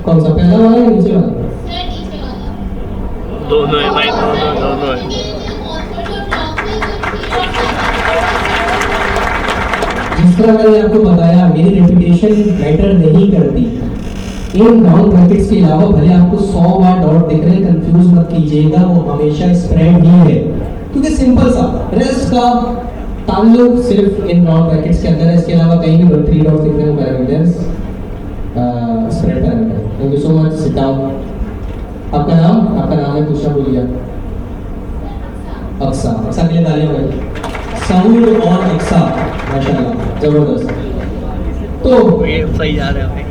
कौन सा, पहला वाला या नीचे वाला? दोनों है भाई, दोनों है। जिस तरह मैंने आपको बताया, मेरी रेपुटेशन मैटर नहीं करती। इन डाउन ब्रैकेट्स के अलावा भले आपको 100 बार डॉट दिख रहे हैं, कंफ्यूज मत कीजिएगा, वो हमेशा स्प्रेड ही है, क्योंकि सिंपल सा रेस्ट का ताल्लुक सिर्फ इन डाउन ब्रैकेट्स के अंदर है। इसके अलावा कहीं भी 3 डॉट दिख रहे हैं parameters, spread parameter. Thank you so much, sit down. आपका नाम है, दूसरा बोलिए। अक्सा, अक्सा के लिए तालियां भाई। सऊद और अक्सा, माशाल्लाह जबरदस्त। तो ये सही जा रहे हैं।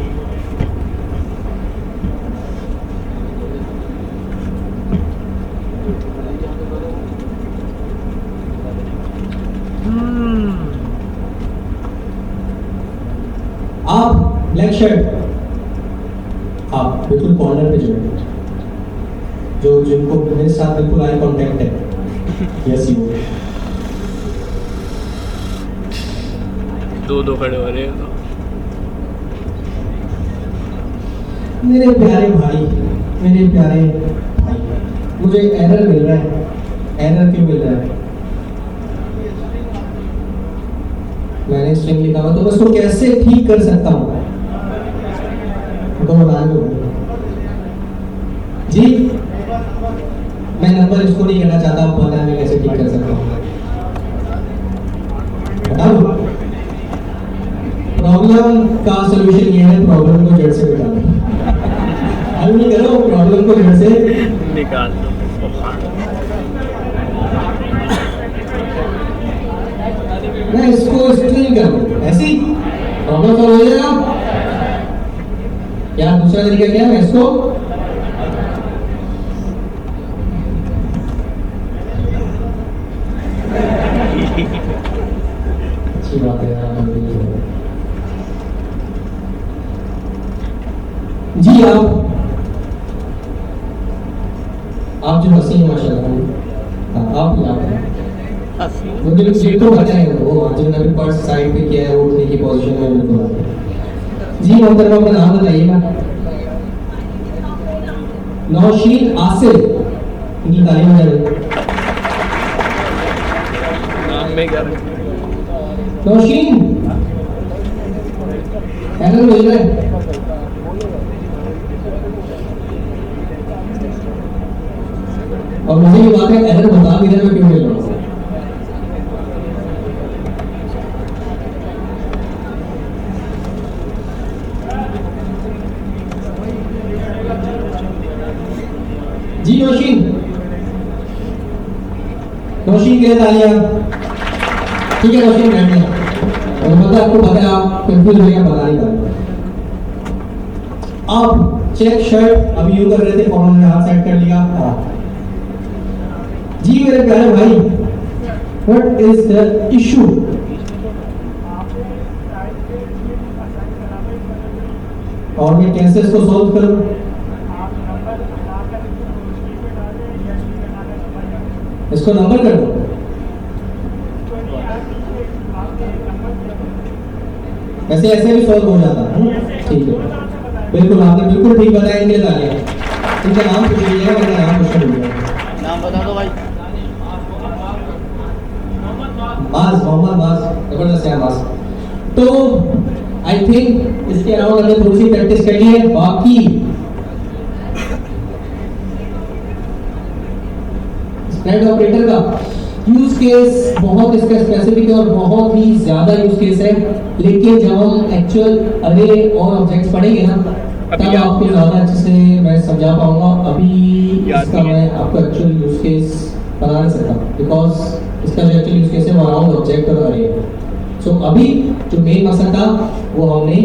आप ब्लैक शर्ट, आप बिल्कुल कॉर्नर पे जो जिनको मेरे साथ बिल्कुल आई कांटेक्ट है, यस यू। दो खड़े हो रहे हैं। मेरे प्यारे भाई, मुझे एरर मिल रहा है। एरर क्यों मिल रहा है? मैंने स्ट्रिंग लिखा हुआ, तो मैं उसको कैसे ठीक कर सकता हूँ? तो बता दो जी। मैं नंबर इसको नहीं कहना चाहता, आप पता है मैं कैसे ठीक कर सकता हूँ, बता दो। प्रॉब्लम का सलूशन ये है, प्रॉब्लम को जड़ से मिटाना। हल नहीं करो, प्रॉब्लम को जड़ से निकाल दो। मैं इसको स्ट्रिंग कर दूं, ऐसी प्रॉब्लम सॉल्व हो जाएगा। क्या दूसरा तरीका क्या है? इसको अच्छी बात है यार, जी। आप जो हंसी है माशाल्लाह, आप वो जो सीटों बचे हैं वो जो नबी पर्स साइड पे किया है, वो उठने की पोजीशन में बिल्कुल। जी मोहतरमा अपना नाम बताइएगा। नौशीन आसिफ, इनकी तालीम हो जाए। नाम में क्या नौशीन एरर मिल रहा है। और मुझे ये बात है, एरर बता भी रहे, मैं क्यों मिल रहा हूँ? जी नौशीन, नौशीन के तालियां। ठीक है नौशीन, बैठ गया। और मतलब आपको पता है आप कंफ्यूज हो गया, बता नहीं पा रहे। आप चेक शर्ट अभी यूं कर रहे थे, फॉर्म में हाथ सेट कर लिया। जी मेरे प्यारे भाई, व्हाट इज द इशू? और मैं कैसे इसको सॉल्व करूं? इसको नंबर कर दो। वैसे ऐसे भी सॉल्व हो जाता है, ठीक है। बिल्कुल आपने बिल्कुल ठीक बताया, इनके तालियां। इनका नाम पूछ लीजिएगा, इनका नाम पूछना भूलिएगा। नाम बता दो भाई। मास, मोहम्मद मास, जबरदस्त है मास। तो आई थिंक इसके अलावा हमने थोड़ी सी प्रैक्टिस करी है। बाकी स्प्रेड ऑपरेटर का यूज केस बहुत इसका स्पेसिफिक है और बहुत ही ज्यादा यूज केस है, लेकिन जब हम एक्चुअल अरे और ऑब्जेक्ट्स पढ़ेंगे ना, तब आपको ज्यादा अच्छे से मैं समझा पाऊंगा। अभी इसका मैं आपको एक्चुअल यूज केस बता नहीं सकता, बिकॉज इसका जो एक्चुअल यूज केस है वो अराउंड ऑब्जेक्ट और अरे है। सो अभी जो मेन मकसद था वो हमने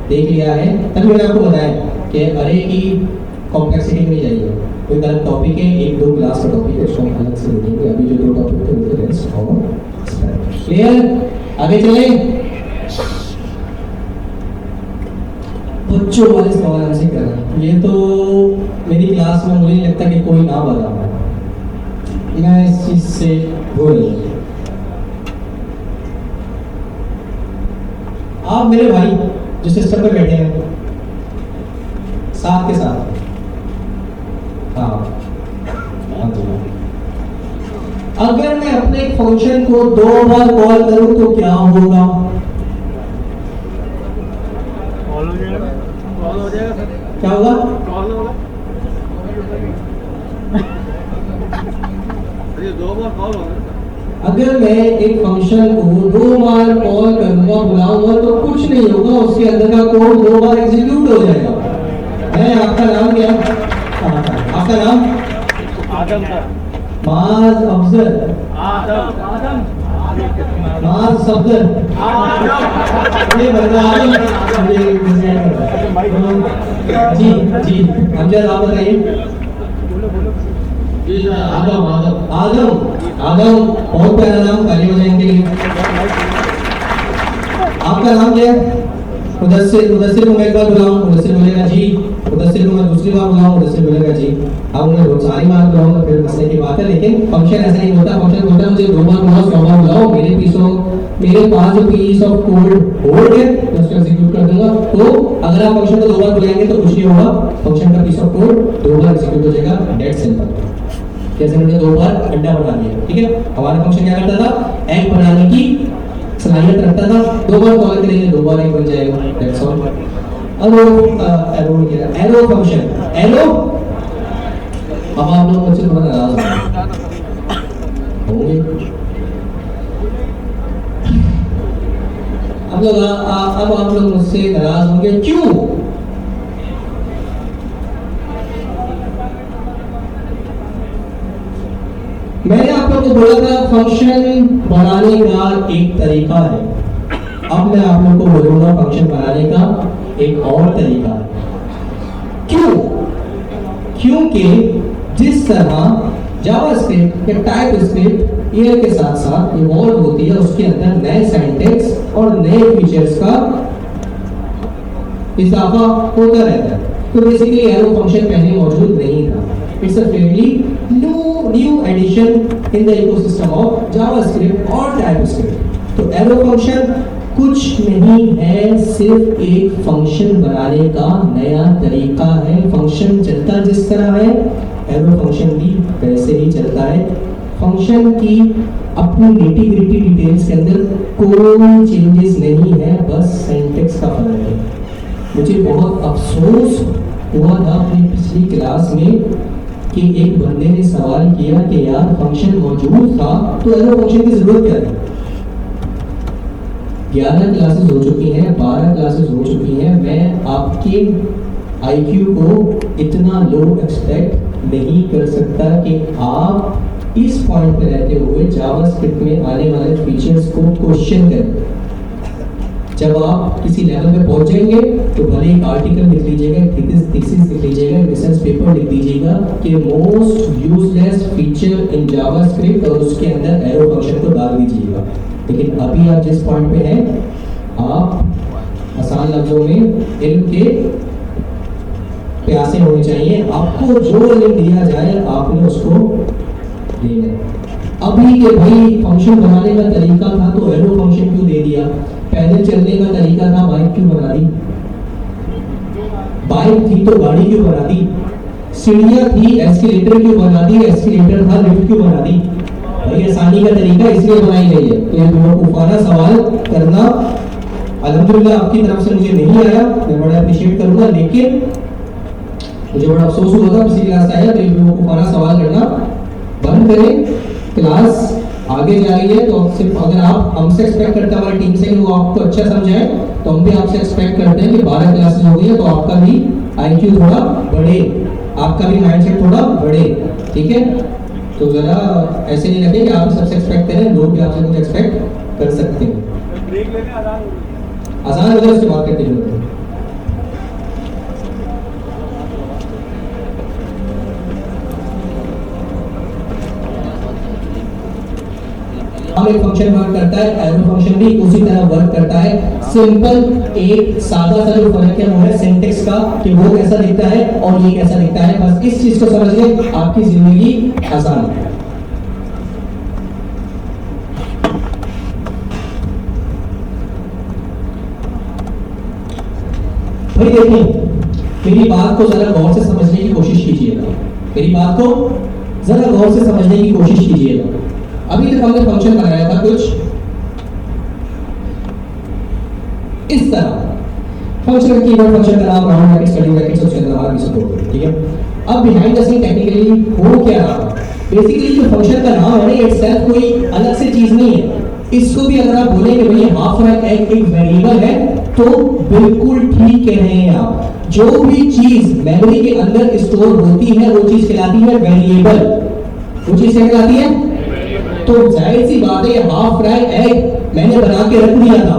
देख लिया है। तभी मैंने आपको बताया कि अरे की कॉम्प्लेक्सिटी नहीं जाइए, कोई गलत टॉपिक है, एक दो क्लास का टॉपिक है, उसको हम अलग से देखेंगे। अभी जो दो टॉपिक थे वो थे रेस्ट और क्लियर। आगे चले, बच्चों वाले सवाल हमसे कर रहे हैं। ये तो मेरी क्लास में मुझे नहीं लगता कि कोई ना बता पाए, मैं इस चीज से भूल गया। आप मेरे भाई जो सिस्टम पे बैठे हैं साथ के साथ, हाँ, अगर मैं अपने एक फंक्शन को 2 बार कॉल करूं तो क्या होगा? कॉल हो जाएगा, कॉल हो जाएगा सर। क्या होगा? कॉल होगा। ये 2 बार कॉल होगा। अगर मैं एक फंक्शन को 2 बार कॉल करूंगा, बुलाऊंगा, तो कुछ नहीं होगा, उसके अंदर का कोड 2 बार एग्जीक्यूट हो जाएगा। है आपका नाम क्या? आपका नाम? आदम सर। माज अफजल। आदम। आदम। माज सफदर। ये बंदा आदम। जी जी अमजद, आप बताइए। आदम आदम आदम आदम, बहुत प्यारा नाम, ताली बजाएं के लिए। आपका नाम क्या है? मुदस्सिर। मुदस्सिर को मैं एक बार बुलाऊं, मुदस्सिर बोलेगा जी। मुदस्सिर को मैं दूसरी बार बुलाऊं, मुदस्सिर बोलेगा जी। अब उन्हें बहुत सारी बार बुलाऊंगा, फिर मसले की बात है। लेकिन फंक्शन ऐसा नहीं होता। फंक्शन होता है मुझे 2 बार बुलाओ, 100 बार बुलाओ, मेरे पास जो पीस ऑफ कोड होल्ड है मैं उसको एग्जीक्यूट कर दूंगा। तो अगर आप फंक्शन को 2 बार बुलाएंगे तो कुछ नहीं होगा, फंक्शन का पीस ऑफ कोड 2 बार एग्जीक्यूट हो जाएगा। That simple. जैसे मैंने 2 बार अंडा बना दिया, ठीक है। हमारा फंक्शन क्या करता था? एग बनाने की सलाहियत रखता था, 2 बार कॉल करेंगे 2 बार ही बन जाएगा, that's all. Arrow function, arrow. अब आप लोग मुझसे थोड़ा नाराज होंगे, अब आप लोग मुझसे नाराज होंगे, क्यों? मैंने आप लोगों को बोला था फंक्शन बनाने का एक तरीका है, अब मैं आप लोगों को बोलूंगा फंक्शन बनाने का एक और तरीका है। क्यों? क्योंकि जिस तरह जावास्क्रिप्ट या टाइपस्क्रिप्ट ईयर के साथ साथ इवॉल्व होती है, उसके अंदर नए सिंटैक्स और नए फीचर्स का इजाफा होता रहता है। तो बेसिकली एरो फंक्शन पहले मौजूद नहीं था, it's a fairly new addition in the ecosystem of JavaScript और टाइपस्क्रिप्ट। तो एरो फंक्शन कुछ नहीं है, सिर्फ एक फंक्शन बनाने का नया तरीका है। फंक्शन चलता जिस तरह है, एरो फंक्शन भी वैसे ही चलता है। फंक्शन की अपनी निटी-ग्रिटी डिटेल्स के अंदर कोई चेंजेस नहीं है, बस सिंटैक्स का फर्क है। मुझे बहुत अफसोस हुआ था अपनी पिछली क्लास में कि एक बंदे ने सवाल किया कि यार फंक्शन मौजूद था तो एरो फंक्शन की जरूरत क्या है। 11 क्लासेस हो चुकी हैं, 12 क्लासेस हो चुकी हैं, मैं आपके आईक्यू को इतना लो एक्सपेक्ट नहीं कर सकता कि आप इस पॉइंट पे रहते हुए जावास्क्रिप्ट में आने वाले फीचर्स को क्वेश्चन करें। जब आप किसी लेवल पे पहुंच जाएंगे तो भले एक आर्टिकल लिख लीजिएगा, थीसिस लिख लीजिएगा, रिसर्च पेपर लिख दीजिएगा कि most useless feature in JavaScript और उसके अंदर एरो फंक्शन को डाल दीजिएगा। लेकिन अभी आप जिस पॉइंट पे हैं, आप आसान लफ्जों में इल्म के प्यासे होने चाहिए। आपको जो इल्म दिया जाए आपने उसको लेना है। अभी के भाई फंक्शन बनाने का तरीका था तो एरो फंक्शन क्यों दे दिया? पैदल चलने का तरीका था, बाइक क्यों बना दी? बाइक थी तो गाड़ी क्यों बना दी? सीढ़ियां थी, एस्केलेटर क्यों बना दी? एस्केलेटर था, लिफ्ट क्यों बना दी? भाई आसानी का तरीका इसलिए बनाई गई है। तो ये बेवकूफाना सवाल करना अल्हम्दुलिल्लाह आपकी तरफ से मुझे नहीं आया, मैं बड़ा अप्रिशिएट करूंगा, लेकिन मुझे बड़ा अफसोस हुआ था पिछली क्लास आया तो ये बेवकूफाना सवाल करना बंद करें। क्लास आगे जा रही है तो सिर्फ अगर आप हमसे एक्सपेक्ट करते हैं हमारी टीम से कि वो आपको अच्छा समझाए, तो हम भी आपसे एक्सपेक्ट करते हैं कि 12 क्लासेस हो गई है तो आपका भी आईक्यू थोड़ा बढ़े, आपका भी माइंडसेट थोड़ा बढ़े, ठीक है? तो जरा ऐसे नहीं लगे कि आप सबसे एक्सपेक्ट करें, लोग भी आपसे कुछ एक्सपेक्ट कर सकते हैं। आसान हो जाए उसके बाद करते हैं। हम एक फंक्शन वर्क करता है, एरो फंक्शन भी उसी तरह वर्क करता है। सिंपल एक सादा सा जो फर्क है वो है सिंटैक्स का, कि वो कैसा दिखता है और ये कैसा दिखता है। बस इस चीज को समझ लें, आपकी जिंदगी आसान है। भाई देखिए, मेरी बात को जरा गौर से समझने की कोशिश कीजिएगा, मेरी बात को जरा गौर से समझने की कोशिश कीजिएगा। अभी तक हमने फंक्शन बनाया था कुछ इस तरह, फंक्शन कीवर्ड फंक्शन का नाम राउंड ब्रैकेट कर्ली ब्रैकेट्स उसके अंदर हमारा सपोर्ट है, ठीक है? अब बिहाइंड द सीन टेक्निकली हो क्या रहा है? बेसिकली जो फंक्शन का नाम है ना, इटसेल्फ कोई अलग से चीज नहीं है। इसको भी अगर आप बोले कि भाई हाफ रैंक एक वेरिएबल है तो बिल्कुल ठीक कह रहे हैं आप। जो भी चीज मेमोरी के अंदर स्टोर होती है वो चीज कहलाती है वेरिएबल। वो चीज क्या कहलाती है? तो जाहिर सी बात है, हाफ फ्राई एग मैंने बना के रख दिया था,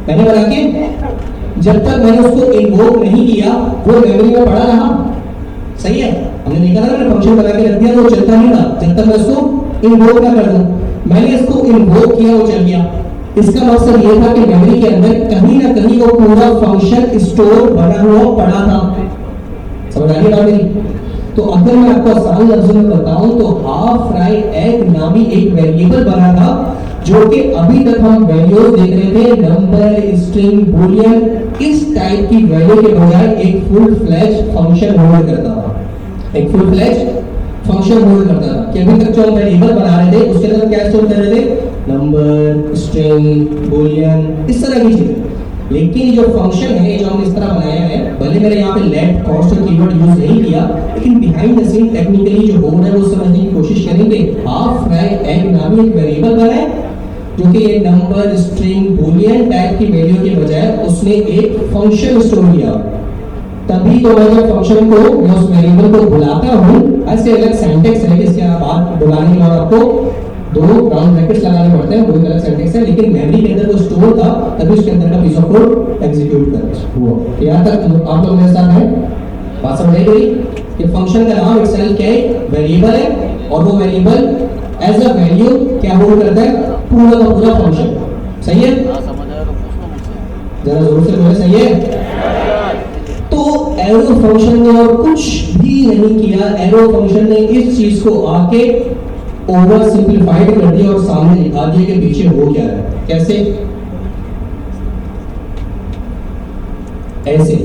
मैंने बना के, जब तक मैंने उसको इन्वोक नहीं किया वो मेमोरी में पड़ा रहा, सही है? हमने देखा था मैंने फंक्शन बना के रख दिया तो वो चलता नहीं था जब तक मैं उसको इन्वोक ना कर दूं। मैंने इसको इन्वोक किया, वो चल गया। इसका मकसद ये था कि मेमोरी के अंदर कहीं ना कहीं वो पूरा फंक्शन स्टोर बना हुआ पड़ा था। समझ आ गई बात मेरी? तो अगर मैं आपको आसान लफ्जों में बताऊं तो हाफ फ्राई एग नामी एक वेरिएबल बना था, जो कि अभी तक हम वैल्यूज देख रहे थे, नंबर, स्ट्रिंग, बूलियन, इस टाइप की वैल्यू के बजाय एक फुल फ्लैश फंक्शन होल्ड करता था, एक फुल फ्लैश फंक्शन होल्ड करता था। कि अभी तक जो हम वेरिएबल बना रहे थे उसके अंदर क्या स्टोर कर रहे थे? नंबर, स्ट्रिंग, बूलियन, इस तरह की चीजें। लेकिन जो फंक्शन है जो हमने इस तरह बनाया है, भले मैंने यहाँ पे लेट कॉस्ट और कीवर्ड यूज नहीं किया, लेकिन बिहाइंड द सीन टेक्निकली जो हो रहा है वो समझने की कोशिश करेंगे। हाफ फ्राई एग नामी एक वेरिएबल बना है जो कि एक नंबर, स्ट्रिंग, बूलियन टाइप की वैल्यू के बजाय उसने एक फंक्शन स्टोर किया। तभी तो मैं जब फंक्शन को या उस वेरिएबल को बुलाता हूँ, ऐसे अलग सिंटैक्स है कि इसके बाद बुलाने के बाद आपको दो राउंड ब्रैकेट्स लगाने पड़ते हैं, दो अलग सिंटैक्स है, लेकिन मेमोरी के अंदर वो स्टोर था तभी उसके अंदर का पीस ऑफ कोड एग्जीक्यूट कर हुआ। यहाँ तक आप लोग मेरे साथ हैं? बात समझ आई गई कि फंक्शन का नाम इटसेल्फ क्या है? वेरिएबल है, और वो वेरिएबल एज अ वैल्यू क्या होल्ड करता है? पूरा का पूरा फंक्शन। सही है? जरा जोर से बोले, सही है? तो एरो फंक्शन ने और कुछ भी नहीं किया, एरो फंक्शन ने इस चीज को आके ओवर सिंप्लीफाइड कर दिया और सामने दिखा दिया कि पीछे हो क्या है। कैसे? ऐसे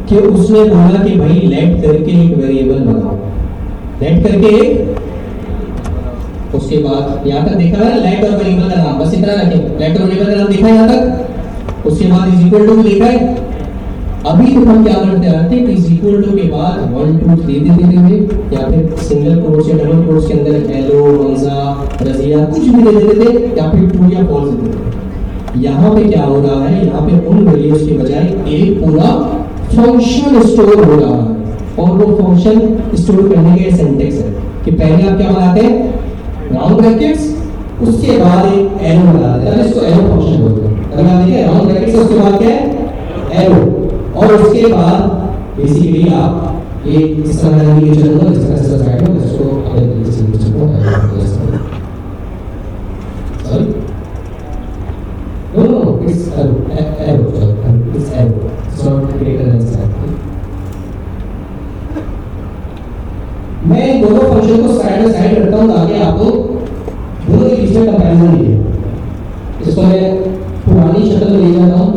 कि उसने बोला कि भाई लेट करके एक वेरिएबल बनाओ, लेट करके एक, उसके बाद यहां तक देखा है लेट और वेरिएबल का नाम, बस इतना रखें, लेट और वेरिएबल का नाम देखा है यहां तक। उसके बाद इज इक्वल टू लिखा है। अभी तो हम क्या करते आते हैं, इज इक्वल टू के बाद 1 2 3 दे देते थे, या फिर सिंगल कोट्स या डबल कोट्स के अंदर हेलो, मंजा, रजिया कुछ भी दे देते थे, या फिर ट्रू या फॉल्स दे देते थे। यहाँ पे क्या हो रहा है, यहाँ पे उन वैल्यूज के बजाय एक पूरा फंक्शन स्टोर हो रहा है, और वो फंक्शन स्टोर करने के सिंटैक्स है कि पहले आप क्या बनाते हैं, राउंड ब्रैकेट्स, उसके बाद एक एरो बनाते हैं, इसको एरो फंक्शन बोलते हैं। अगर आप देखें राउंड ब्रैकेट्स उसके बाद क्या है, एरो, और उसके बाद बेसिकली आप एक इस तरह का लेके चलूंगा, इस तरह से साइड में इसको अलग तरीके से लेके चलूंगा। Sorry, no it's arrow, it's arrow, so greater than that. मैं दोनों फंक्शन को साइड बाय साइड रखता हूं ताकि आपको दोनों के बीच में कंपैरिजन दिखे। इसको मैं पुरानी शक्ल में ले जाता हूं।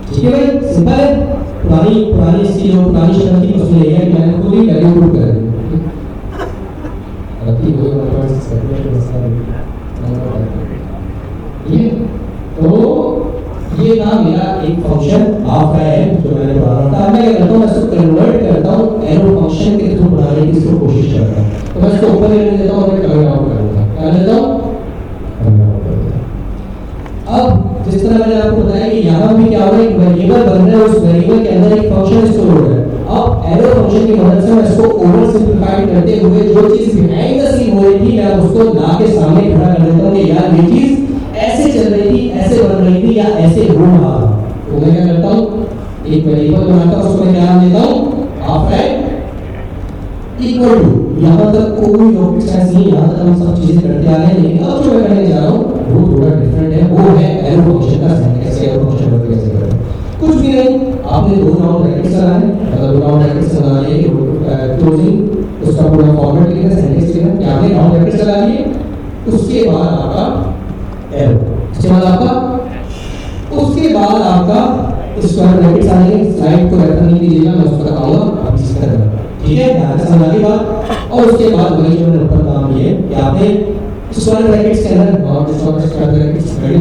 ठीक है भाई, सिंपल है। पुरानी सी और पुरानी शक्ल की उसमें ये है कि मैंने खुद ही वैल्यू पुट कर दी। गलती हो गई, मैं इस कैलकुलेटर में सारा ये तो ये था मेरा एक फंक्शन हाफ है जो मैंने बनाया था। मैं क्या करता हूं, मैं इसको कन्वर्ट करता हूं एरो फंक्शन के थ्रू बनाने की इसको कोशिश करता हूं। तो मैं इसको ऊपर ले लेता हूं और मैं कवर आउट कर देता हूं। क्या लेता हूं, अब जिस तरह मैंने आपको बताया कि यहाँ भी क्या हो रहा है, एक वेरिएबल बन रहा है, उस वेरिएबल के अंदर एक फंक्शन स्टोर हो रहा है। अब एरो फंक्शन की मदद से मैं इसको ओवर सिंप्लीफाइड करते हुए जो चीज बिहाइंड द सीन हो रही थी मैं उसको ला के सामने खड़ा कर देता हूँ कि यार ये चीज ऐसे चल रही थी, ऐसे बन रही थी, या ऐसे हो रहा था। तो मैं क्या करता हूँ, एक वेरिएबल बनाता हूँ, उसको मैं क्या नाम देता हूँ, हाफ राइट इक्वल टू। यहाँ तक कोई रॉकेट साइंस नहीं, यहाँ तक हम सब चीजें करते आ रहे हैं, लेकिन अब जो मैं करने जा रहा हूँ वो थोड़ा डिफरेंट है। वो है एरो फंक्शन का सिंटैक्स, एरो फंक्शन वर्क कैसे करते हैं। कुछ भी नहीं, आपने दो राउंड ब्रैकेट्स लगाए, मतलब दो राउंड ब्रैकेट्स लगा लिए कि क्लोजिंग उसका पूरा फॉर्मेट लिखना, सिंटैक्स लिखना, क्या आपने राउंड ब्रैकेट्स लगा लिए। उसके बाद आपका एरो, उसके बाद आपका स्क्वायर ब्रैकेट्स आएंगे। स्लाइड को रेफर नहीं कीजिएगा, मैं उसको बताऊंगा आप इस तरह, ठीक है, ध्यान से समझने की बात। और उसके बाद वही जो मैंने ऊपर काम किए कि आपने स्क्वायर ब्रैकेट्स के अंदर और स्क्वायर ब्रैकेट्स, कर्ली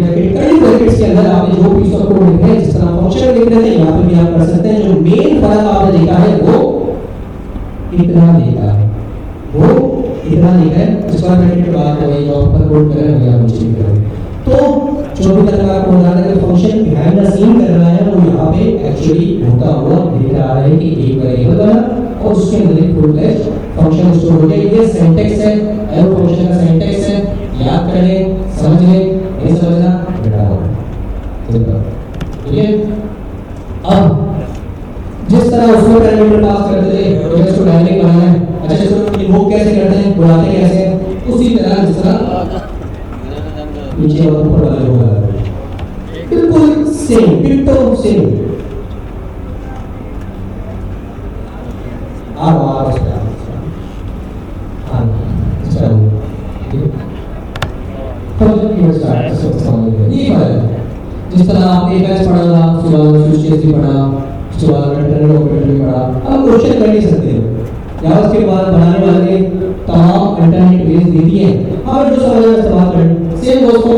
ब्रैकेट्स के अंदर आपने जो पीस ऑफ कोड लिखे हैं, जिस तरह फंक्शन लिख रहे थे, यहाँ पे भी आप कर सकते हैं। जो मेन फर्क आपने देखा है वो इतना देखा है, वो इतना देखा है। स्क्वायर ब्रैकेट के बाद वही जो ऊपर कोड कर रहे हैं वही आप नीचे लिख रहे हैं। तो जो भी तरह का कोड आ रहा है, फंक्शन बिहाइंड द सीन कर रहा है, वो यहाँ पे एक्चुअली होता हुआ दिख रहा है कि एक वेरिएबल बना और उसके अंदर एक फुल फ्लैश फंक्शन स्टोर हो गया। ये सिंटैक्स है, एरो फंक्शन का सिंटैक्स है। याद कर लें, समझ लें, नहीं समझना बेटा हो, ठीक है। अब जिस तरह उसको पैरामीटर पास करते थे, तो इसको डायनेमिक बनाना है। अच्छा, इसको इन्वोक कैसे करते हैं, बुलाते कैसे हैं, उसी तरह जिस तरह नीचे और ऊपर वाले होगा, बिल्कुल सेम, डिट्टो सेम। आवाज तो जिस तरह आपने एफएस पढ़ा था, उसके बाद स्विच पढ़ा, उसके बाद इंटरनेट ऑपरेटर भी पढ़ा, अब क्वेश्चन कर नहीं सकते हो या उसके बाद बनाने वाले ने तमाम इंटरनेट बेस दे दिए हैं, अब जो समझ में इस्तेमाल करें। सेम दोस्तों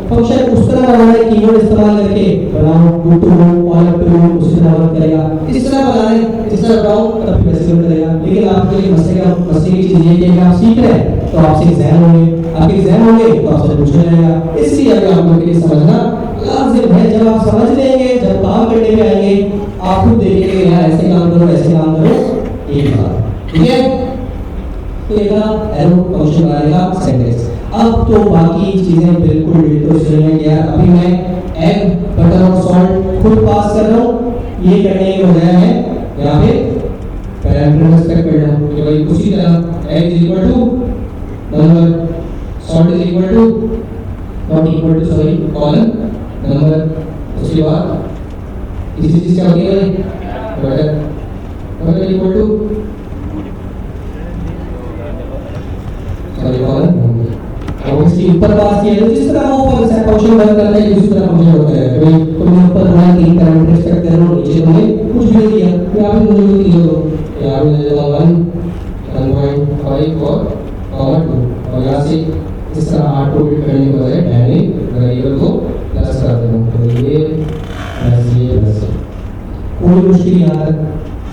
फंक्शन उस तरह बनाना है, कीवर्ड इस्तेमाल करके बनाओ, टू टू ऑल टू उसी तरह वर्क करेगा, इस तरह बनाए जिस तरह बनाओ तब भी वैसे वर्क करेगा। लेकिन आपके लिए मसले की चीज ये है कि आप सीख रहे हैं तो आपसे एग्जाम होंगे, आपके एग्जाम होंगे तो आपसे पूछा जाएगा, इसलिए अभी आप लोगों के लिए समझना लाजिम है। जब आप समझ लेंगे, जब काम करने में आएंगे, आप खुद देखेंगे यार ऐसे काम करो ऐसे काम करो, एक बात ठीक है। तो एक एरो फंक्शन बनाएगा सेंटेंस। अब तो बाकी चीजें बिल्कुल डिटेल से है यार, अभी मैं एग बटर और सॉल्ट खुद पास कर रहा हूँ, ये करने की बजाय है यहाँ पे पैरामीटर एक्सपेक्ट कर रहा हूँ कि भाई उसी तरह egg is equal to number, salt is equal to not equal to sorry colon number, उसके बाद इसी चीज क्या होगी butter butter equal to sorry colon और इसके ऊपर पास किया है जिस तरह वो फंक्शन वर्क करता है उसी तरह फंक्शन होता है। भाई तुमने ऊपर बना तीन पैरामीटर एक्सपेक्ट कर रहे हो, नीचे तुमने कुछ भी नहीं दिया, यहाँ पे मुझे कुछ दिया तो यहाँ पे ले लेता 1.5 और 2 और यहाँ से इस तरह R2 करने के बजाय डायनेमिक वेरिएबल को प्लस कर देता हूँ, तो ये प्लस कोई मुश्किल यहाँ तक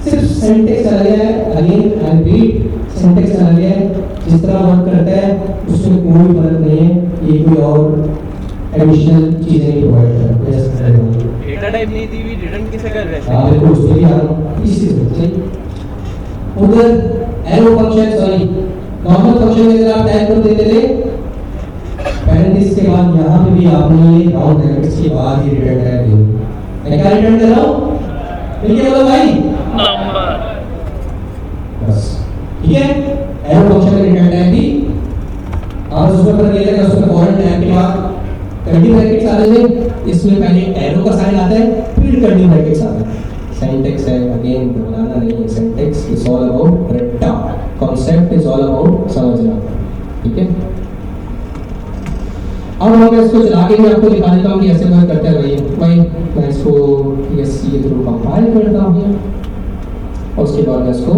सिर्फ सिंटैक्स अलग है, अगेन आई रिपीट सिंटैक्स अलग है, जिस तरह वर्क करता है उसमें कोई फर्क नहीं है, ये कोई और एडिशनल चीजें नहीं प्रोवाइड करता है। जैसे डेटा टाइप नहीं दी हुई रिटर्न किसे कर रहे हैं? हां बिल्कुल उसमें भी आ रहा हूं इसी से सही। उधर arrow function sorry normal function में अगर आप टाइप कर देते थे पैरेंथेसिस के बाद यहां पे भी आपने ये राउंड ब्रैकेट्स के बाद ही रिटर्न टाइप दी। मैं क्या रिटर्न कर रहा हूं? देखिए बोलो भाई नंबर, बस ठीक है। एरो फंक्शन में रिटर्न टाइप दी और उसमें पर ये लगा उसमें फॉरेन टैग के बाद कर्ली ब्रैकेट्स आ रहे हैं, इसमें पहले एरो का साइन आता है फिर कर्ली ब्रैकेट्स आता है। सिंटैक्स है अगेन बनाना नहीं है, सिंटैक्स इज ऑल अबाउट रट्टा, कांसेप्ट इज ऑल अबाउट समझना, ठीक है। अब मैं इसको चला के भी आपको दिखा देता हूँ कि ऐसे वर्क करता है। भाई मैं इसको सी के थ्रू कंपाइल करता हूँ और उसके बाद मैं इसको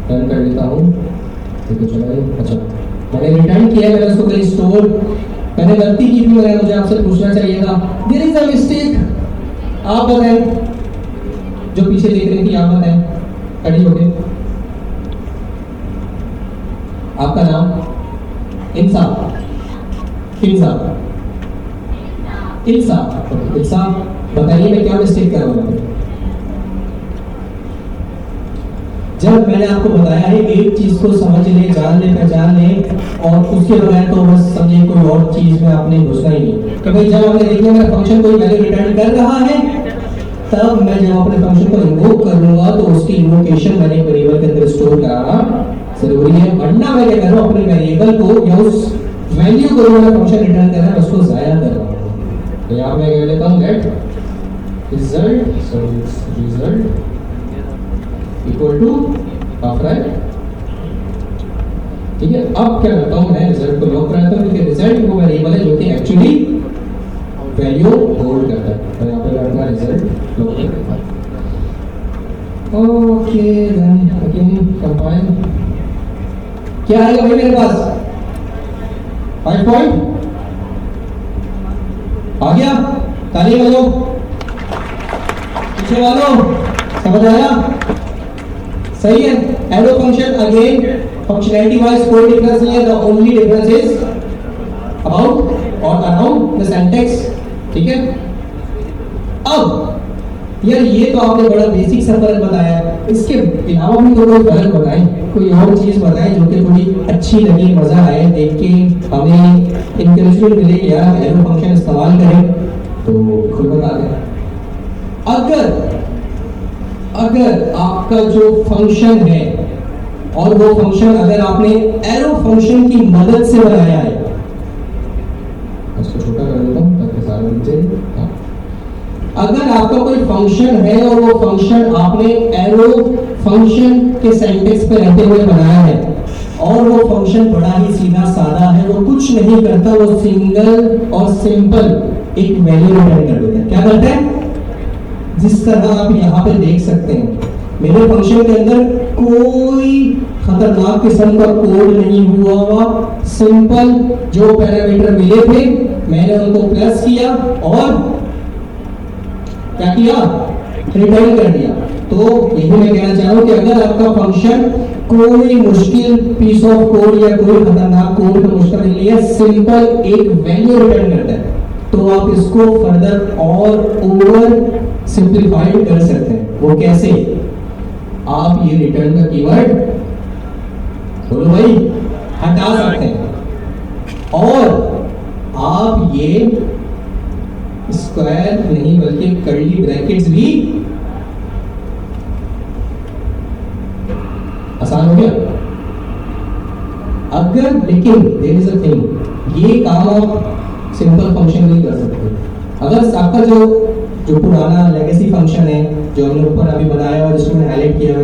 रन कर लेता हूँ। देखो चला अच्छा मैंने रिटर्न किया, मैंने उसको कहीं स्टोर, मैंने गलती की थी, मुझे आपसे पूछना चाहिए था, देयर इज अ मिस्टेक, आप बताएं जो पीछे देख रही थी, आप बताएं खड़ी होके आपका नाम इंसाफ इंसाफ बताइए मैं क्या मिस्टेक कर रहा हूँ। जब मैंने आपको बताया है एक चीज को समझ ले, जान ले, पहचान ले और उसके बगैर तो बस समझे कोई और चीज में आपने घुसना ही नहीं कि भाई जब आपने देखिए मेरा फंक्शन कोई वैल्यू रिटर्न कर रहा है तब मैं जब अपने फंक्शन को इन्वोक करूंगा तो उसकी इन्वोकेशन मैंने वेरिएबल के अंदर स्टोर कराना जरूरी है, वरना मैं क्या कर रहा हूं अपने वेरिएबल को या उस वैल्यू को जो मैं फंक्शन रिटर्न कर रहा है उसको जाया कर रहा हूं। तो यहां मैं कह लेता हूं let result equal to of right, ठीक है। अब क्या करता हूं मैं रिजल्ट को लॉक कराता हूं क्योंकि रिजल्ट वो वेरिएबल है जो कि एक्चुअली वैल्यू होल्ड करता है, तो यहां पे अपना रिजल्ट लॉक कर देता हूं। ओके देन अगेन कंपाइल, क्या आएगा भाई मेरे पास 5 पॉइंट आ गया, ताली बजाओ पीछे वालों, समझ आया सही है। Arrow function again functionality wise कोई डिफरेंस नहीं है, the only difference is about और अराउंड द सिंटैक्स, ठीक है। अब यार ये तो आपने बड़ा बेसिक सा फर्क बताया, इसके अलावा भी कोई फर्क बताएं, कोई और चीज बताएं जो कि थोड़ी अच्छी लगे, मजा आए देख के, हमें इंकरेजमेंट मिले कि यार एरो फंक्शन इस्तेमाल करें, तो खुद बता दें। अगर आपका जो फंक्शन है और वो फंक्शन अगर आपने एरो फंक्शन की मदद से बनाया है, इसको छोटा कर देता हूं ताकि सारा नीचे, अगर आपका कोई फंक्शन है और वो फंक्शन आपने एरो फंक्शन के सिंटैक्स पे रहते हुए बनाया है और वो फंक्शन बड़ा ही सीधा साधा है, वो कुछ नहीं करता, वो सिंगल और सिंपल एक वैल्यू रिटर्न कर देता है। क्या करता है? जिस तरह आप यहाँ पे देख सकते हैं, मेरे फंक्शन के अंदर कोई खतरनाक किस्म का कोड नहीं हुआ हुआ, सिंपल जो पैरामीटर मिले थे मैंने उनको प्लस किया और क्या किया? रिटर्न कर दिया। तो यही मैं कहना चाह रहा हूं कि अगर आपका फंक्शन कोई मुश्किल पीस ऑफ कोड या कोई खतरनाक कोड का मुश्किल नहीं है, सिंपल एक वैल्यू रिटर्न करता है, तो आप इसको फर्दर और ओवर सिंप्लीफाइड कर सकते हैं। वो कैसे? आप ये रिटर्न का कीवर्ड बोलो भाई हटा सकते हैं और आप ये स्क्वायर नहीं बल्कि कर्ली ब्रैकेट्स भी, आसान हो गया। अगर लेकिन देयर इज अ थिंग, ये काम आप सिंपल फंक्शन नहीं कर सकते। अगर आपका जो पुराना लेगेसी फंक्शन है जो हमने ऊपर अभी बनाया और जिसमें हाईलाइट किया है,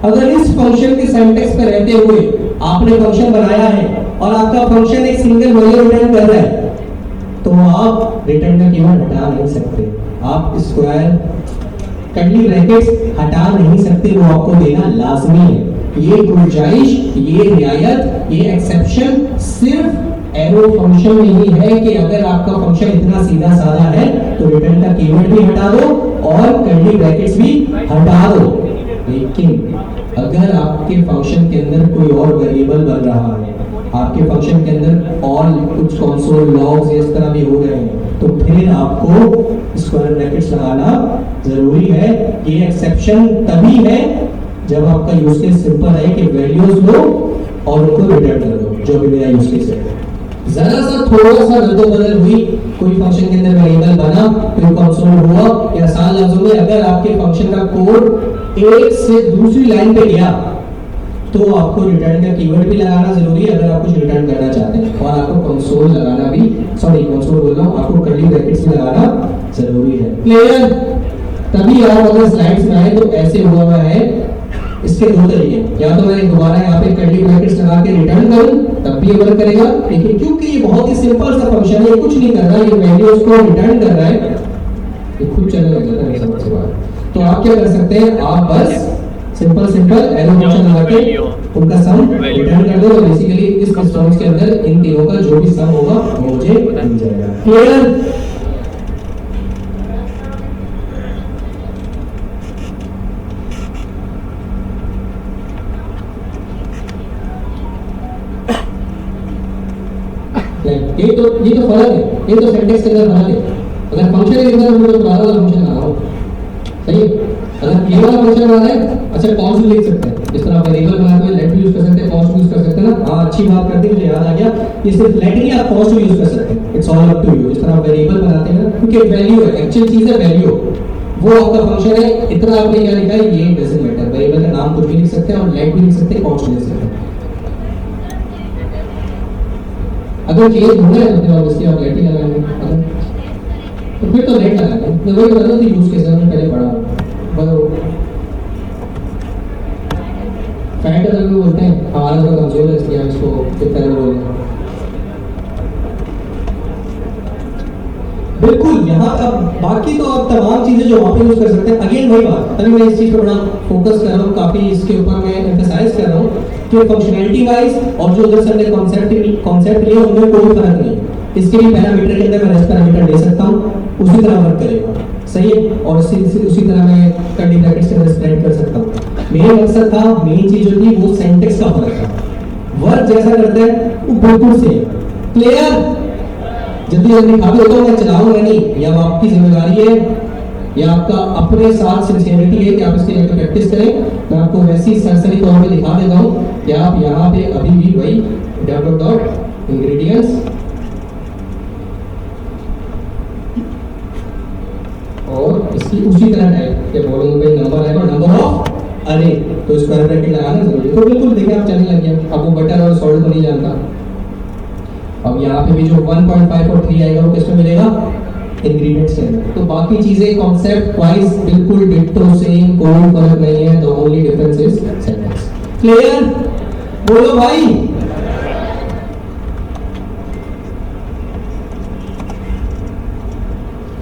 अगर इस फंक्शन के सिंटैक्स पे रहते हुए आपने फंक्शन बनाया है और आपका फंक्शन एक सिंगल वैल्यू रिटर्न कर रहा है, तो आप रिटर्न का कीवर्ड हटा नहीं सकते। आप स्क्वायर कर्ली ब्रैकेट्स हटा नहीं सकते, वो आपको देना लाजमी है। ये गुंजाइश, ये रियायत, ये एक्सेप्शन सिर्फ एरो फंक्शन में ही है कि अगर आपका फंक्शन इतना सीधा साधा है तो रिटर्न का कीवर्ड भी हटा दो और कर्ली ब्रैकेट्स भी हटा दो। लेकिन अगर आपके फंक्शन के अंदर कोई और वेरिएबल बन रहा है, आपके फंक्शन के अंदर और कुछ कंसोल लॉग्स इस तरह भी हो रहे हैं, तो फिर आपको स्क्वायर ब्रैकेट्स लगाना जरूरी है। ये एक्सेप्शन तभी है जब आपका यूज केस सिंपल है कि वैल्यूज लो और उनको रिटर्न कर दो, जो भी मेरा यूज केस है। जरा सा थोड़ा सा रद्दोबदल हुई, कोई फंक्शन के अंदर वेरिएबल बना, फिर कंसोल हुआ, या आसान लफ्जों में अगर आपके फंक्शन का कोड एक से दूसरी लाइन पे गया तो आपको रिटर्न का कीवर्ड भी लगाना जरूरी है अगर आप कुछ रिटर्न करना चाहते हैं, और आपको कंसोल लगाना भी, सॉरी कंसोल बोल रहा हूं, आपको कर्ली ब्रैकेट्स भी लगाना जरूरी है। क्लियर? तभी आप अगर स्लाइड्स में आए तो ऐसे हुआ है। इसके दो तरीके, या तो मैं दोबारा यहाँ पे कर्ली ब्रैकेट्स लगा के रिटर्न करूं तब भी वर्क करेगा, लेकिन क्योंकि ये बहुत ही सिंपल सा फंक्शन है, कुछ नहीं कर रहा, ये वैल्यूज को रिटर्न कर रहा है, ये खुद चलने लग जाता है समझ से बाहर। तो आप क्या कर सकते हैं? आप बस सिंपल एरो फंक्शन लगा के उनका सम रिटर्न कर दो, और बेसिकली इस रिस्पांस के अंदर इन तीनों का जो भी सम होगा वो मुझे मिल जाएगा। क्लियर? ये तो फर्क है, ये तो सिंटैक्स के अंदर फर्क है। अगर फंक्शन के अंदर हम लोग दोबारा वाला फंक्शन लगा रहा हूं, सही है? अगर ये वाला फंक्शन बना है, अच्छा कॉस्ट भी लिख सकते हैं, इस तरह वेरिएबल बनाते हुए लेट भी यूज कर सकते हैं, कॉस्ट भी यूज कर सकते हैं ना। हां, अच्छी बात करते हैं, मुझे याद आ गया, ये सिर्फ लेट नहीं, आप कॉस्ट भी यूज कर सकते हैं। It's all up to you. इस तरह वेरिएबल बनाते हैं ना, क्योंकि वैल्यू है, एक्चुअल चीज है वैल्यू, वो आपका फंक्शन है। इतना आपने क्या लिखा है ये डजंट मैटर, वेरिएबल का नाम कुछ भी लिख सकते हैं और लेट भी लिख सकते हैं, कॉस्ट भी लिख सकते हैं। अगर चेंज होना है तो ऑब्वियसली आप लेट ही लगाएंगे, तो फिर तो लेट लगाएंगे। मैं वही बता रहा था यूज केस में पहले पढ़ा फैट अगर भी बोलते हैं, हमारा थोड़ा कमजोर है इसलिए हम इसको किस तरह बोल रहे हैं। बिल्कुल, यहाँ अब बाकी तो आप तमाम चीजें जो वहाँ पे यूज कर सकते हैं। अगेन वही बात, अभी मैं इस चीज पर बड़ा फोकस कर रहा हूँ, काफी इसके ऊपर मैं एम्फसाइज कर रहा हूँ कि फंक्शनैलिटी वाइज और जो उधर हमने कॉन्सेप्ट लिया उनमें कोई फर्क नहीं। इसके लिए पैरामीटर के अंदर मैं रेस्ट पैरामीटर ले सकता हूँ, उसी तरह वर्क करेगा, सही है? और उसी तरह मैं कर्ली ब्रैकेट्स के अंदर स्प्रेड कर सकता हूँ। मेरा मकसद था, मेन चीज जो थी वो सिंटैक्स का फर्क था। वर्क जैसा करते हैं वो बिल्कुल सेम। क्लियर? जल्दी खाते होता हूँ, मैं चलाऊंगा नहीं, या आपकी जिम्मेदारी है या आपका अपने साथ सिंसियरिटी है कि आप इसके लिए प्रैक्टिस करें। मैं आपको वैसी सरसरी तौर पे दिखा देता हूँ कि आप यहाँ पे अभी भी वही डेवलप डॉट इंग्रेडिएंट्स और इसकी उसी तरह टाइप के बोलेंगे भाई नंबर है और नंबर ऑफ अरे, तो स्क्वायर ब्रैकेट लगाना जरूरी है। तो बिल्कुल देखिए आप चलने लग गया, आपको बटर और सॉल्ट तो नहीं जानता। अब यहाँ पे भी जो 1.5 और 3 आएगा वो किसमें मिलेगा? इंग्रेडिएंट्स के अंदर। तो बाकी चीजें कॉन्सेप्ट वाइज बिल्कुल डिट्टो सेम, कोई फर्क नहीं है। The only difference is syntax. Clear? बोलो भाई।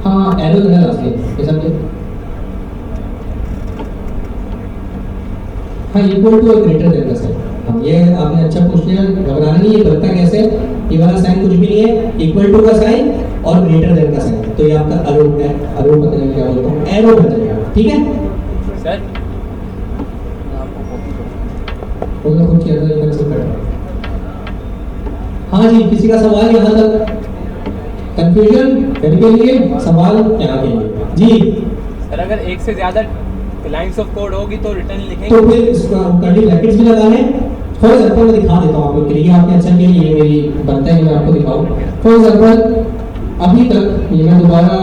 हाँ, एरो देना लास्ट में ये समझे। हाँ इक्वल टू और ग्रेटर देन का साइन। हाँ ये आपने अच्छा पूछ लिया, घबराना नहीं, ये बनता कैसे, ये वाला साइन कुछ भी नहीं है, इक्वल टू का साइन और ग्रेटर देन का साइन, तो ये आपका अरो है, अरो पता नहीं क्या बोलता हूँ, एरो बन जाएगा, ठीक है सर वो तो कुछ किया था इधर से कर। हाँ जी, किसी का सवाल यहाँ तक, कंफ्यूजन घर के लिए, सवाल यहाँ के लिए जी। सर अगर एक से ज्यादा लाइंस ऑफ कोड होगी तो रिटर्न लिखेंगे, तो फिर इसका कर्ली ब्रैकेट्स भी लगाने। फॉर एग्जांपल मैं दिखा देता हूँ आप लोग के लिए, आपने अच्छा किया ये मेरी बनता है कि मैं आपको दिखाऊं। फॉर एग्जांपल अभी तक ये मैं दोबारा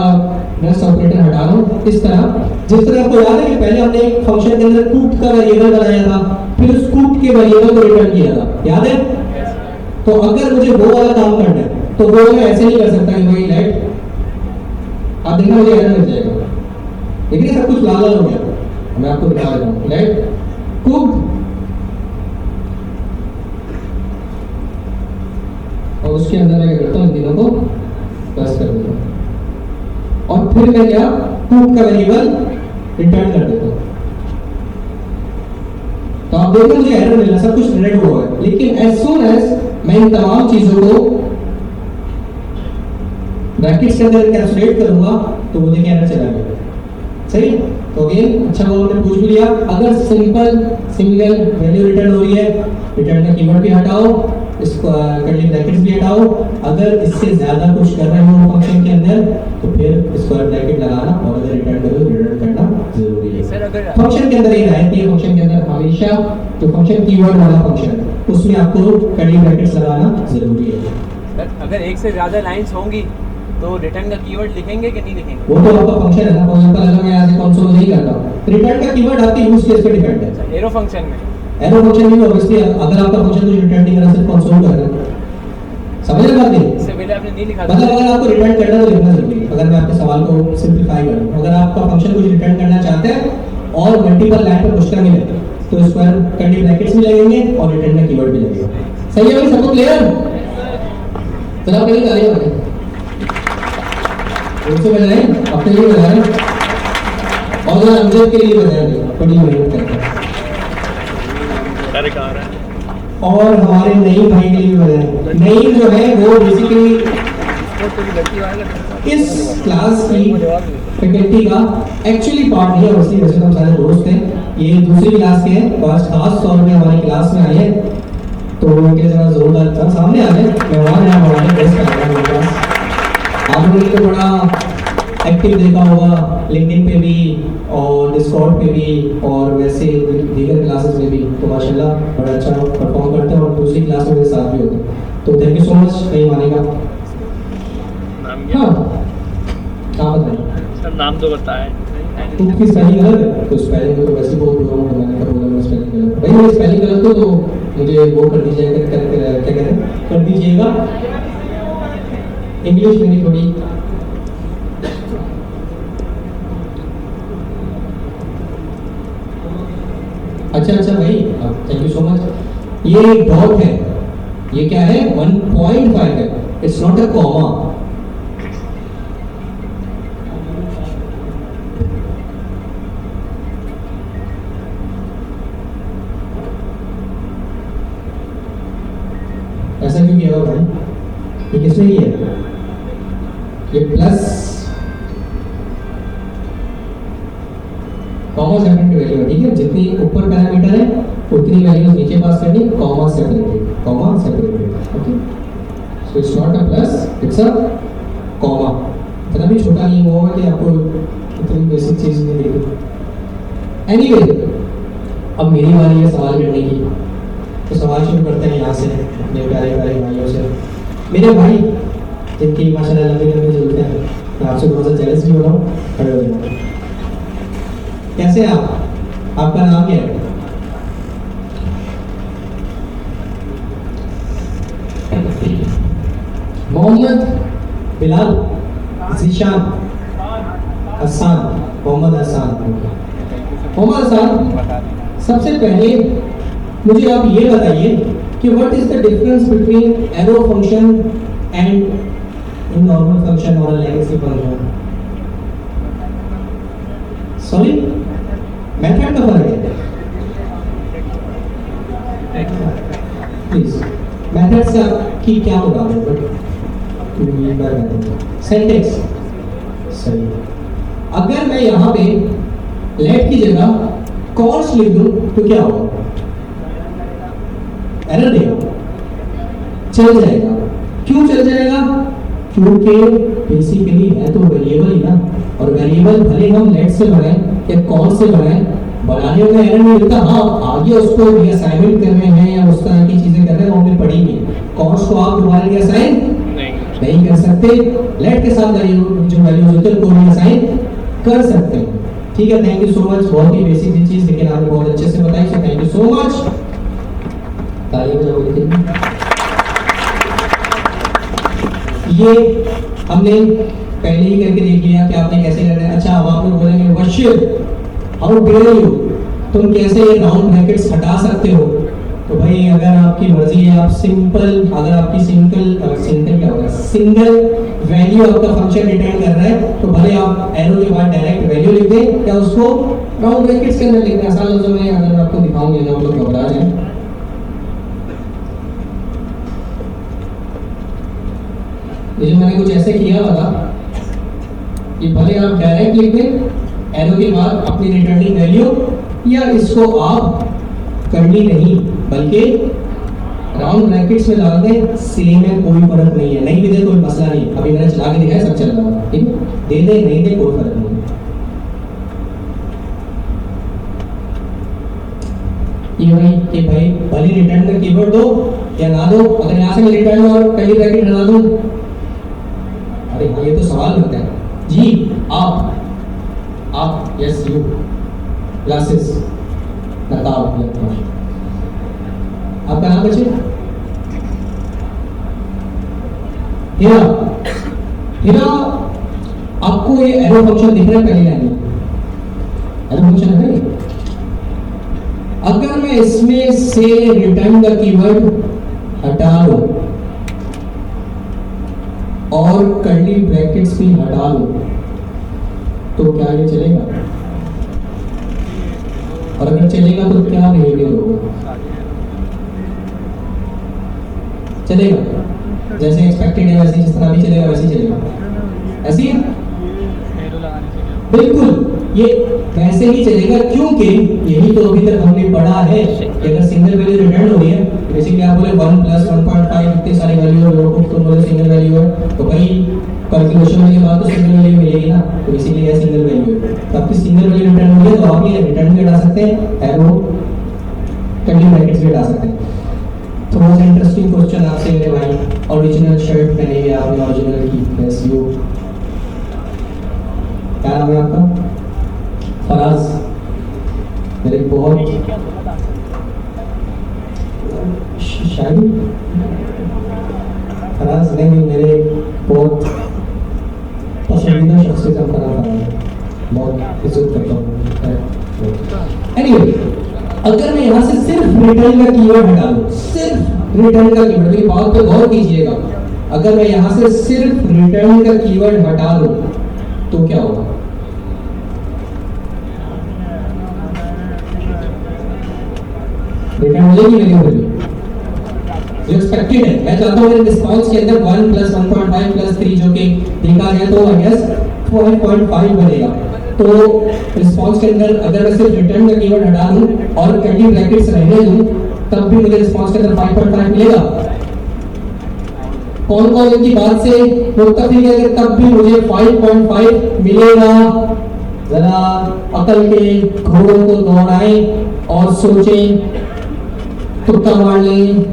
नेक्स्ट ऑपरेटर हटा रहा हूँ इस तरह, जिस तरह आपको याद है कि पहले हमने एक फंक्शन के अंदर कूट का वेरिएबल बनाया था, फिर उस कूट के वेरिएबल को रिटर्न किया था, याद है। तो अगर मुझे वो वाला काम करना है तो वो मैं ऐसे नहीं कर सकता कि भाई लेट, आप देखना मुझे एरर मिल जाएगा, देखिए सब कुछ लाल लाल हो गया, मैं आपको दिखा देता हूँ, लेट कुक और उसके अंदर मैं क्या करता हूँ, इन तीनों को प्लस कर देता हूँ और फिर मैं क्या कुक का वेरिएबल रिटर्न कर देता हूँ। तो आप देखो मुझे एरर मिला, सब कुछ रेड हुआ है, लेकिन एज सून एज मैं इन तमाम चीजों को ब्रैकेट्स के अंदर कैलकुलेट करूंगा तो मुझे क्या एरर चला गया, सही। तो अगेन अच्छा वो हमने पूछ भी लिया, अगर सिंपल सिंगल वैल्यू रिटर्न हो रही है, रिटर्न का कीवर्ड भी हटाओ, इसको कर्ली ब्रैकेट्स भी हटाओ, अगर इससे ज्यादा कुछ कर रहे हो फंक्शन के अंदर तो फिर स्क्वायर ब्रैकेट लगाना, और अगर रिटर्न करो तो रिटर्न करना जरूरी है। सर अगर फंक्शन के अंदर ये रहती है, फंक्शन के अंदर हमेशा जो फंक्शन कीवर्ड वाला फंक्शन है उसमें आपको कर्ली ब्रैकेट्स लगाना जरूरी है। सर अगर एक से ज्यादा लाइंस होंगी तो रिटर्न का कीवर्ड लिखेंगे कि नहीं लिखेंगे? वो तो आपका फंक्शन है ना, फॉर एग्जांपल अगर मैं यहाँ से कंसोल नहीं करता हूँ, रिटर्न का कीवर्ड आपके यूज केस पे डिपेंड है। एरो फंक्शन में, एरो फंक्शन में ऑब्वियसली अगर आपका फंक्शन कुछ रिटर्न नहीं कर रहा, सिर्फ कंसोल कर रहा है, समझ रहे बात नहीं? इससे पहले आपने नहीं लिखा था। मतलब अगर आपको रिटर्न करना तो लिखना जरूरी है। अगर मैं आपके सवाल को सिंपलीफाई करूं, अगर आपका फंक्शन कुछ रिटर्न करना चाहते हैं और मल्टीपल लाइन पर पुश करनी है तो स्क्वायर कर्ली ब्रैकेट्स भी लगेंगे और रिटर्न का कीवर्ड भी लगेगा। सही है भाई, सबको क्लियर? चलो आप कहीं तालियां बजाएं, उनसे बजाएं, अपने लिए बजाएं और जरा अमजद के लिए बजाएं, बड़ी मेहनत करते हैं। और हमारे नई भाई के लिए बजाएं। नई जो है वो बेसिकली इस क्लास की फैकल्टी का एक्चुअली पार्ट नहीं है, वैसे वैसे तो हम सारे दोस्त हैं, ये दूसरी क्लास के हैं, बस खास तौर पे हमारी क्लास में आए हैं तो उनके जरा जोरदार था सामने आ जाए, मेहमान है हमारे बेस्ट कर रहे हैं। आप लोगों ने तो बड़ा एक्टिव देखा होगा लिंक्डइन पे भी और डिस्कॉर्ड पे भी और वैसे दीगर क्लासेस में भी, तो माशाल्लाह बड़ा अच्छा परफॉर्म करते हैं और दूसरी क्लास में मेरे साथ भी होते हैं, तो थैंक यू सो मच। नहीं मानेगा हाँ कहाँ बताइए सर, नाम तो बताएं। तुम की स्पेलिंग गलत है तो स्पेलिंग को तो वैसे बहुत बुरा हूँ, मैंने कहा बोला मैं स्पेलिंग गलत भाई, मेरी स्पेलिंग गलत हो तो मुझे वो कर दीजिएगा, क्या कहते हैं कर दीजिएगा। इंग्लिश मेरी थोड़ी अच्छा भाई, थैंक यू सो मच। ये डॉट है, ये क्या है 1.5 है, इट्स नॉट अ कॉमा। ऐसा क्यों किया भाई, ये किसने किया? ये प्लस कॉमा सेपरेट वैल्यू है, ठीक है, जितनी ऊपर पैरामीटर है उतनी वैल्यूज नीचे पास करनी, comma separated, comma separated, okay. So it's not a plus, it's a comma. इतना भी छोटा नहीं हुआ कि आपको इतनी बेसिक चीज नहीं दिखी। एनीवे, अब मेरी बारी है सवाल करने की, तो सवाल शुरू करते हैं यहाँ से अपने प्यारे प्यारे भाइयों से। मेरे भाई जिनकी माशाल्लाह लंबी लंबी जुलते हैं, मैं आपसे थोड़ा सा जेलस भी हो रहा हूँ, खड़े हो जाओ। कैसे हैं आप? आपका नाम क्या है? मोहम्मद बिलाल, जीशान, हसन, मोहम्मद हसन। मोहम्मद हसन, सबसे पहले मुझे आप ये बताइए कि what is the difference between arrow function and in normal function और लेगेसी फंक्शन? सॉरी मेथड का फर्क है प्लीज मेथड से आपकी क्या मुराद है सेंटेक्स सही अगर मैं यहाँ पे लेट की जगह कॉल्स लिख दूं तो क्या होगा एरर देगा चल जाएगा क्यों चल जाएगा क्योंकि बेसिकली है तो वेरिएबल ही ना और वेरिएबल भले हम लेट से बनाए या कॉल से बनाए बनाने में एरर नहीं मिलता हाँ आगे उसको रीअसाइनमेंट कर रहे हैं या उस तरह की चीजें कर रहे हैं वो हमने पढ़ी नहीं कॉल्स को आप दोबारा रीअसाइन नहीं कर सकते लेट के साथ जो वैल्यूज होते हैं उनको रीअसाइन कर सकते हैं ठीक है थैंक यू सो मच बहुत ही बेसिक सी चीज लेकिन आपने बहुत अच्छे से बताई so thank you so much तालियां बजाओ ये हमने पहले ही करके देख लिया कि आपने कैसे करना है अच्छा अब आप लोग बोलेंगे वर्शिप हाउ डेयर यू तुम कैसे ये राउंड ब्रैकेट्स हटा सकते हो तो भाई अगर आपकी मर्जी है आप सिंपल अगर आपकी सिंगल क्या होगा सिंगल वैल्यू आपका फंक्शन रिटर्न कर रहा है तो भले आप एरो के बाद डायरेक्ट वैल्यू लिख दें या उसको राउंड ब्रैकेट्स के अंदर लिख दें आसान लफ्जों में अगर मैं आपको दिखाऊंगी ना आप लोग घबरा जाएं ये जो मैंने कुछ ऐसे किया हुआ था कि भले आप डायरेक्ट लिख दें एरो के बाद अपनी रिटर्निंग वैल्यू या इसको आप करनी नहीं बल्कि राउंड ब्रैकेट्स में डाल दें सेम है कोई फर्क नहीं है नहीं भी दे कोई मसला नहीं अभी मैंने चला के दिखाया सब चल रहा है ठीक है दे दे नहीं दे कोई फर्क नहीं ये भाई कि भाई भले रिटर्न का कीवर्ड दो या ना दो अगर यहाँ से मैं रिटर्न और कर्ली ब्रैकेट हटा दूं अरे हाँ ये तो सवाल करता है जी आप यस यू ग्लासेस नकाब आपका नाम बच्चे हीरा हीरा आपको ये एरो फंक्शन दिख रहा है पहली लाइन में एरो फंक्शन है अगर मैं इसमें से रिटर्न का कीवर्ड हटा लूं और कर्ली ब्रैकेट्स भी हटा लूं तो क्या ये चलेगा और अगर चलेगा तो क्या बिहेवियर होगा चलेगा जैसे एक्सपेक्टेड है वैसे जिस तरह भी चलेगा वैसे ही चलेगा ऐसे ही बिल्कुल ये वैसे ही चलेगा क्योंकि यही तो अभी तक हमने पढ़ा है कि अगर सिंगल वैल्यू रिटर्न हो रही है बेसिकली आप बोले 1 + 1.5 इतनी सारी वैल्यू है लोगों को बोले सिंगल वैल्यू है तो भाई कैलकुलेशन होने के बाद तो सिंगल वैल्यू मिलेगी ना तो इसीलिए ये सिंगल वैल्यू है तो आपकी सिंगल वैल्यू रिटर्न हो रही है तो आप ये रिटर्न भी हटा सकते हैं एरो कर्ली ब्रैकेट्स भी हटा सकते हैं थोड़ा सा इंटरेस्टिंग क्वेश्चन आपसे मेरे भाई ओरिजिनल शर्ट पहने हुए आपने ओरिजिनल की यस यू क्या नाम है आपका फराज मेरे बहुत शायद फराज नहीं मेरे बहुत पसंदीदा शख्सियत का फराज है बहुत इज्जत करता हूँ एनीवे अगर मैं यहाँ से सिर्फ रिटर्न का कीवर्ड हटा दूँ सिर्फ रिटर्न का कीवर्ड मेरी बात पे गौर कीजिएगा अगर मैं यहाँ से सिर्फ रिटर्न का कीवर्ड हटा दूँ तो क्या होगा रिटर्न हो जाएगी वैल्यू वैल्यू जो एक्सपेक्टेड है मैं चाहता हूँ मेरे रिस्पांस के अंदर 1 + 1.5 + 3 जो कि देखा जाए तो आई गेस 4.5 बनेगा तो रिस्पांस के अंदर अगर मैं सिर्फ रिटर्न का कीवर्ड हटा दूं और कर्ली ब्रैकेट्स रहने दूं तब भी मुझे रिस्पांस के अंदर 5.5 मिलेगा कौन कौन इनकी बात से मुत्तफिक है कि तब भी मुझे 5.5 मिलेगा जरा अकल के घोड़ों को दौड़ाएं और सोचें तुक्का मार लें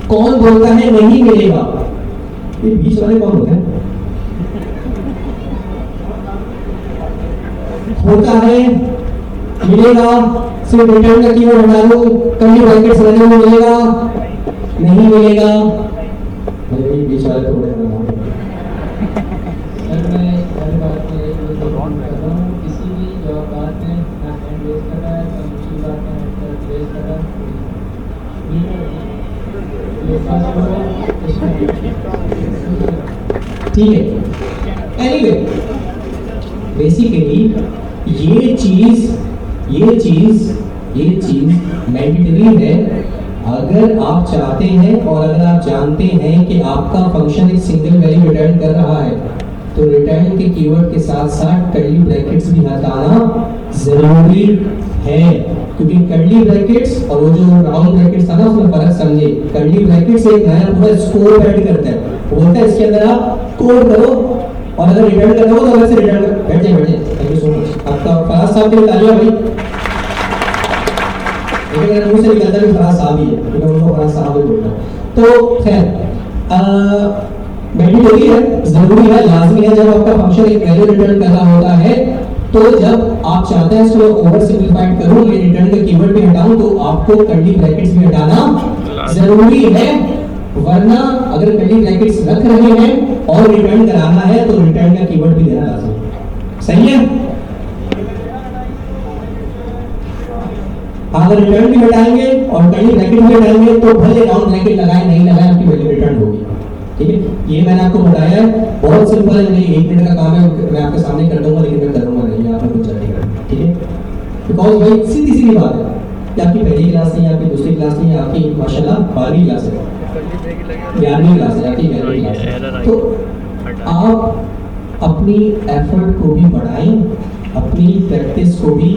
कौन बोलता है नहीं मिलेगा ये बीच वाले कौन होते हैं होता है मिलेगा सिर्फ रिटर्न का कीवर्ड हटा दो कर्ली ब्रैकेट्स रहने में मिलेगा नहीं मिलेगा मेरे बीच वाले थोड़े किसी भी बात में ना हैंड रेज कर रहा है ना दूसरी बात में हैंड रेज कर रहा है ठीक है एनीवे बेसिकली ये चीज मैंडेटरी है अगर आप चाहते हैं और अगर आप जानते हैं कि आपका फंक्शन एक सिंगल वैल्यू रिटर्न कर रहा है तो रिटर्न के कीवर्ड के साथ साथ कर्ली ब्रैकेट्स भी हटाना जरूरी है, क्योंकि कर्ली ब्रैकेट्स और वो जो राउंड ब्रैकेट्स था ना उसमें फर्क समझे। कर्ली ब्रैकेट्स एक नया पूरा स्कोर ऐड करता है, वो बोलता है इसके अंदर आप कोड करो और अगर रिटर्न करना हो तो अलग से रिटर्न करो। बैठ जाइए। Thank you so much. आपका फराज साहब के लिए तालियां भाई। लेकिन मेरे मुंह से निकलता भी फराज साहब ही है, क्योंकि उनको फराज साहब ही बोलता है। तो खैर मैंडेटरी है, जरूरी है, लाजमी है जब आपका फंक्शन एक वैल्यू रिटर्न कर रहा होता है। तो जब आप चाहते हैं इसको ओवर सिंपलीफाइड करूं, ये रिटर्न का कीवर्ड भी हटाऊं, तो आपको कर्ली ब्रैकेट्स भी हटाना जरूरी है, वरना अगर कर्ली ब्रैकेट्स रख रहे हैं और रिटर्न कराना है तो रिटर्न का कीवर्ड भी देना लाजमी है। सही है? अगर रिटर्न भी हटाएंगे और कर्ली ब्रैकेट भी हटाएंगे तो भले राउंड ब्रैकेट लगाए नहीं लगाए आपकी वैल्यू रिटर्न होगी। ठीक है, ये मैंने आपको बताया है, बहुत सिंपल है, नहीं 1 मिनट का काम है, मैं आपके सामने कर दूंगा लेकिन मैं करूंगा नहीं, आपने कुछ जल्दी करना। ठीक है, बिकॉज भाई सीधी सीधी बात है कि आपकी पहली क्लास नहीं है, आपकी दूसरी क्लास नहीं है, आपकी माशाल्लाह 12वीं क्लास है, 11वीं क्लास है, आपकी 11वीं क्लास है। तो आप अपनी एफर्ट को भी बढ़ाएं, अपनी प्रैक्टिस को भी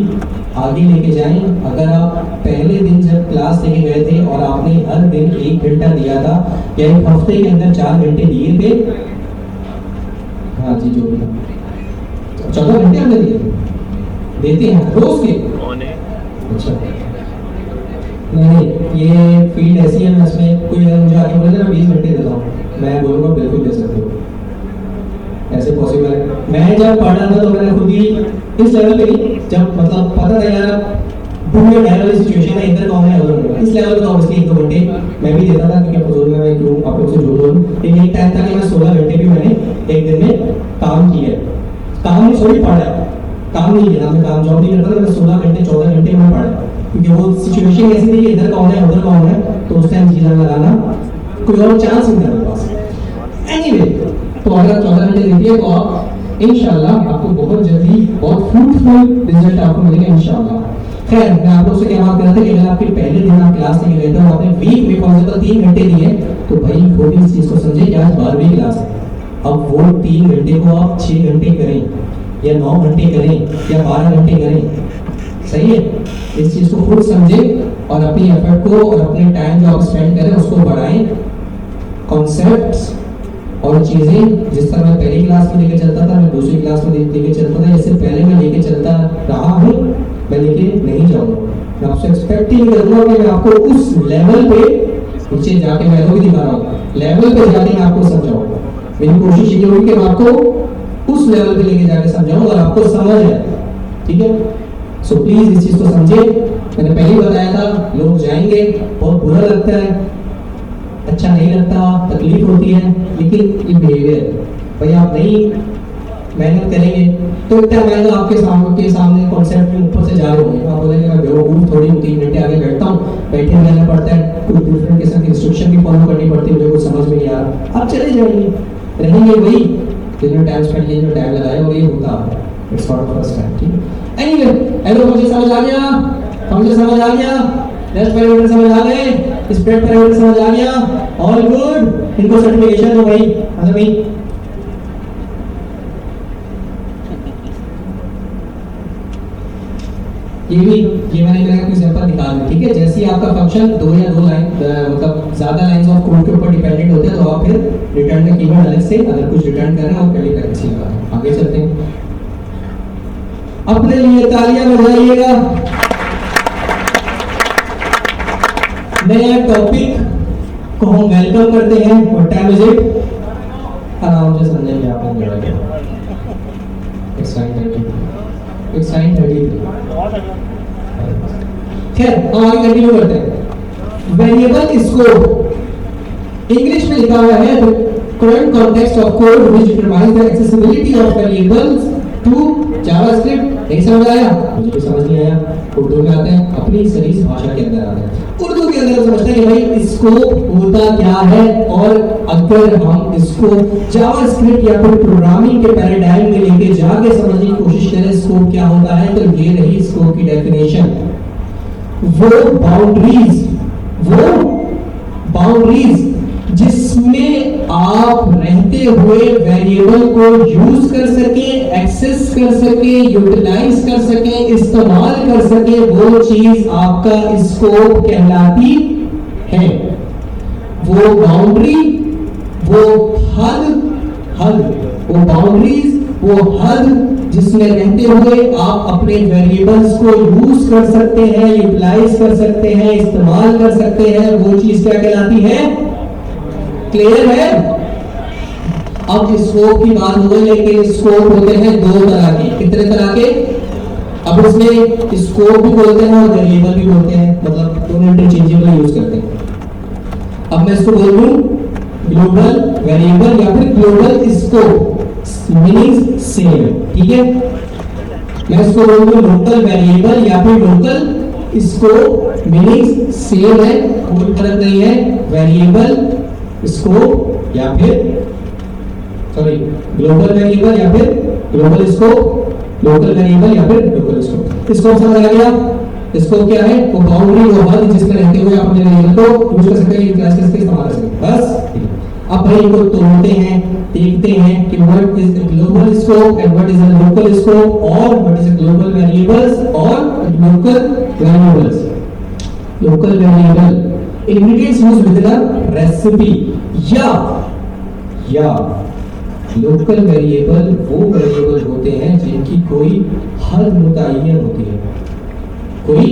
आगे लेके जाएं। अगर आप पहले दिन जब क्लास लेके गए थे और आपने हर दिन 1 घंटा दिया था या एक हफ्ते के अंदर 4 घंटे दिए थे, हाँ जी जो भी 14 घंटे हमने दिए थे, देते हैं रोज के। अच्छा नहीं, ये फील्ड ऐसी है, मैं इसमें कोई अगर मुझे आगे बोले ना 20 घंटे देता हूँ, मैं बोलूँगा बिल्कुल दे सकते हो, ऐसे पॉसिबल है। मैं जब पढ़ रहा था तो मैंने खुद ही इस लेवल पे नहीं, जब मतलब पता था यार पूरे डर वाली सिचुएशन है, इधर कौन है उधर कौन है, इस लेवल पे तो ऑब्वियसली 1-2 घंटे मैं भी देता था, क्योंकि फजूल में मैं क्यों आप लोगों से झूठ बोलूं। लेकिन एक टाइम था कि मैं 16 घंटे भी मैंने एक दिन में काम किया है, काम नहीं सॉरी पढ़ा है, काम नहीं किया, मैं काम जॉब नहीं करता था, मैं 16 घंटे 14 घंटे में पढ़ा, क्योंकि वो सिचुएशन ऐसी थी कि इधर कौन है उधर कौन है, तो उस टाइम चीज़ें लगाना कोई और चांस नहीं था मेरे पास। एनीवे, तो अगर 14 घंटे देती है तो आप इंशाल्लाह आपको बहुत जल्दी बहुत फ्रूटफुल रिजल्ट आपको मिलेगा इंशाल्लाह। खैर, मैं आप लोगों से क्या बात कर रहा था कि अगर आपके पहले दिन आप क्लास लेके गए थे और आपने वीक में पॉसिबल 3 घंटे दिए, तो भाई वो भी इस चीज़ को समझे कि आज 12वीं क्लास है। अब वो 3 घंटे को आप 6 घंटे करें या 9 घंटे करें या 12 घंटे करें, सही है? इस चीज़ को खुद समझे और अपनी एफर्ट को और अपने टाइम जो आप स्पेंड करें उसको बढ़ाएं। कॉन्सेप्ट्स और चीज़ें जिस तरह मैं पहली क्लास में लेके चलता था, मैं दूसरी क्लास में लेके चलता था, इससे पहले मैं लेके चलता रहा हूँ, मैं लेके नहीं जाऊँगा। मैं आपसे एक्सपेक्ट ही नहीं करूँगा कि मैं आपको उस लेवल पे नीचे जाके मैं भी दिखा रहा हूँ, लेवल पे जाके मैं आपको समझाऊँगा। मेरी कोशिश ये होगी कि मैं आपको उस लेवल पे लेके जाके समझाऊँ और आपको समझ आए। ठीक है, सो प्लीज़ इस चीज़ को समझे। मैंने पहले ही बताया था, लोग जाएंगे, बहुत बुरा लगता है, अच्छा नहीं लगता, तकलीफ होती है, लेकिन ये बिहेवियर भाई आप नहीं मेहनत करेंगे तो इतना महंगा आपके सामने कॉन्सेप्ट में ऊपर से जा रहे होंगे, आप बोलेंगे मैं बेवकूफ़ थोड़ी हूँ, 3 घंटे आगे बैठता हूँ, बैठे रहना पड़ता है, कुछ डिफरेंट किस्म की इंस्ट्रक्शन भी फॉलो करनी पड़ती है, मुझे कुछ समझ में नहीं आ रहा। आप चले जाएंगे, रहेंगे वही जितना टाइम स्पेंड किया, जो टाइम लगाया वही होता है। It's not first time. ठीक है, एनीवे, हेलो मुझे समझ आ गया, मुझे समझ आ गया, नेक्स्ट पैरामीटर समझ आ गए, स्प्रेड पैरामीटर समझ आ गया, ऑल गुड। इनको सर्टिफिकेशन दो भाई, अच्छा भाई। ये मैंने कोई एग्जांपल निकाल दी। ठीक है, जैसे ही आपका फंक्शन 2 या 2 लाइन मतलब ज्यादा लाइंस ऑफ कोड के ऊपर डिपेंडेंट होते हैं, तो आप फिर रिटर्न का कीवर्ड अलग से अगर कुछ रिटर्न कर रहे हैं और कर्ली ब्रैकेट्स लगा दें। आगे चलते हैं, अपने लिए तालियां बजाइएगा। नया टॉपिक को हम वेलकम करते हैं। What time is it? आराम से समझेंगे आप लोग। It's 9:30। खैर, हम आगे कंटिन्यू करते हैं। वेरिएबल स्कोप इंग्लिश में लिखा हुआ है, the current context of code which determines the accessibility of variables to JavaScript. नहीं समझ आया? मुझे भी समझ नहीं आया। उर्दू में आते हैं, अपनी सलीस भाषा के अंदर आते हैं। उर्दू के अंदर समझते हैं कि भाई स्कोप होता क्या है, और अगर हम इसको जावास्क्रिप्ट या फिर प्रोग्रामिंग के पैराडाइम में लेके जाके समझने की कोशिश करें स्कोप क्या होता है, तो ये रही स्कोप की डेफिनेशन। वो बाउंड्रीज जिसमें आप रहते हुए वेरिएबल को यूज कर सके, एक्सेस कर सके, यूटिलाइज कर सके, इस्तेमाल कर सके, वो चीज आपका स्कोप कहलाती है। वो बाउंड्री, वो बाउंड्रीज, वो हद जिसमें रहते हुए आप अपने वेरिएबल्स को यूज कर सकते हैं, यूटिलाइज कर सकते हैं, इस्तेमाल कर सकते हैं, वो चीज क्या कहलाती है? क्लियर है? अब स्कोप की बात हो गई, लेकिन स्कोप होते हैं दो तरह के। कितने तरह के? अब इसमें स्कोप भी बोलते हैं और वेरिएबल भी बोलते हैं, मतलब दोनों इंटरचेंजेबल यूज करते हैं। अब मैं इसको बोल दूं ग्लोबल वेरिएबल या फिर ग्लोबल स्कोप, मीनिंग सेम है, ठीक है। मैं इसको बोल दूं लोकल वेरिएबल या फिर लोकल स्कोप, मीनिंग सेम है, कोई फर्क नहीं है। वेरिएबल स्कोप या फिर ग्लोबल वेरिएबल या फिर ग्लोबल स्कोप, लोकल वेरिएबल या फिर लोकल स्कोप। स्कोप समझ आ गया? स्कोप क्या है? वो बाउंड्री, वो हद जिसमें रहते हुए आप अपने वेरिएबल को यूज कर सकते हैं, यूटिलाइज कर सकते हैं, इस्तेमाल कर सकते हैं, बस। अब भाई इनको तोड़ते हैं, देखते हैं कि what is the global scope and what is the local scope, और what is the global variables और local variables. Local variable ingredients used within a recipe, या लोकल वेरिएबल वो वेरिएबल होते हैं जिनकी कोई हद मुतय्यन होती है, कोई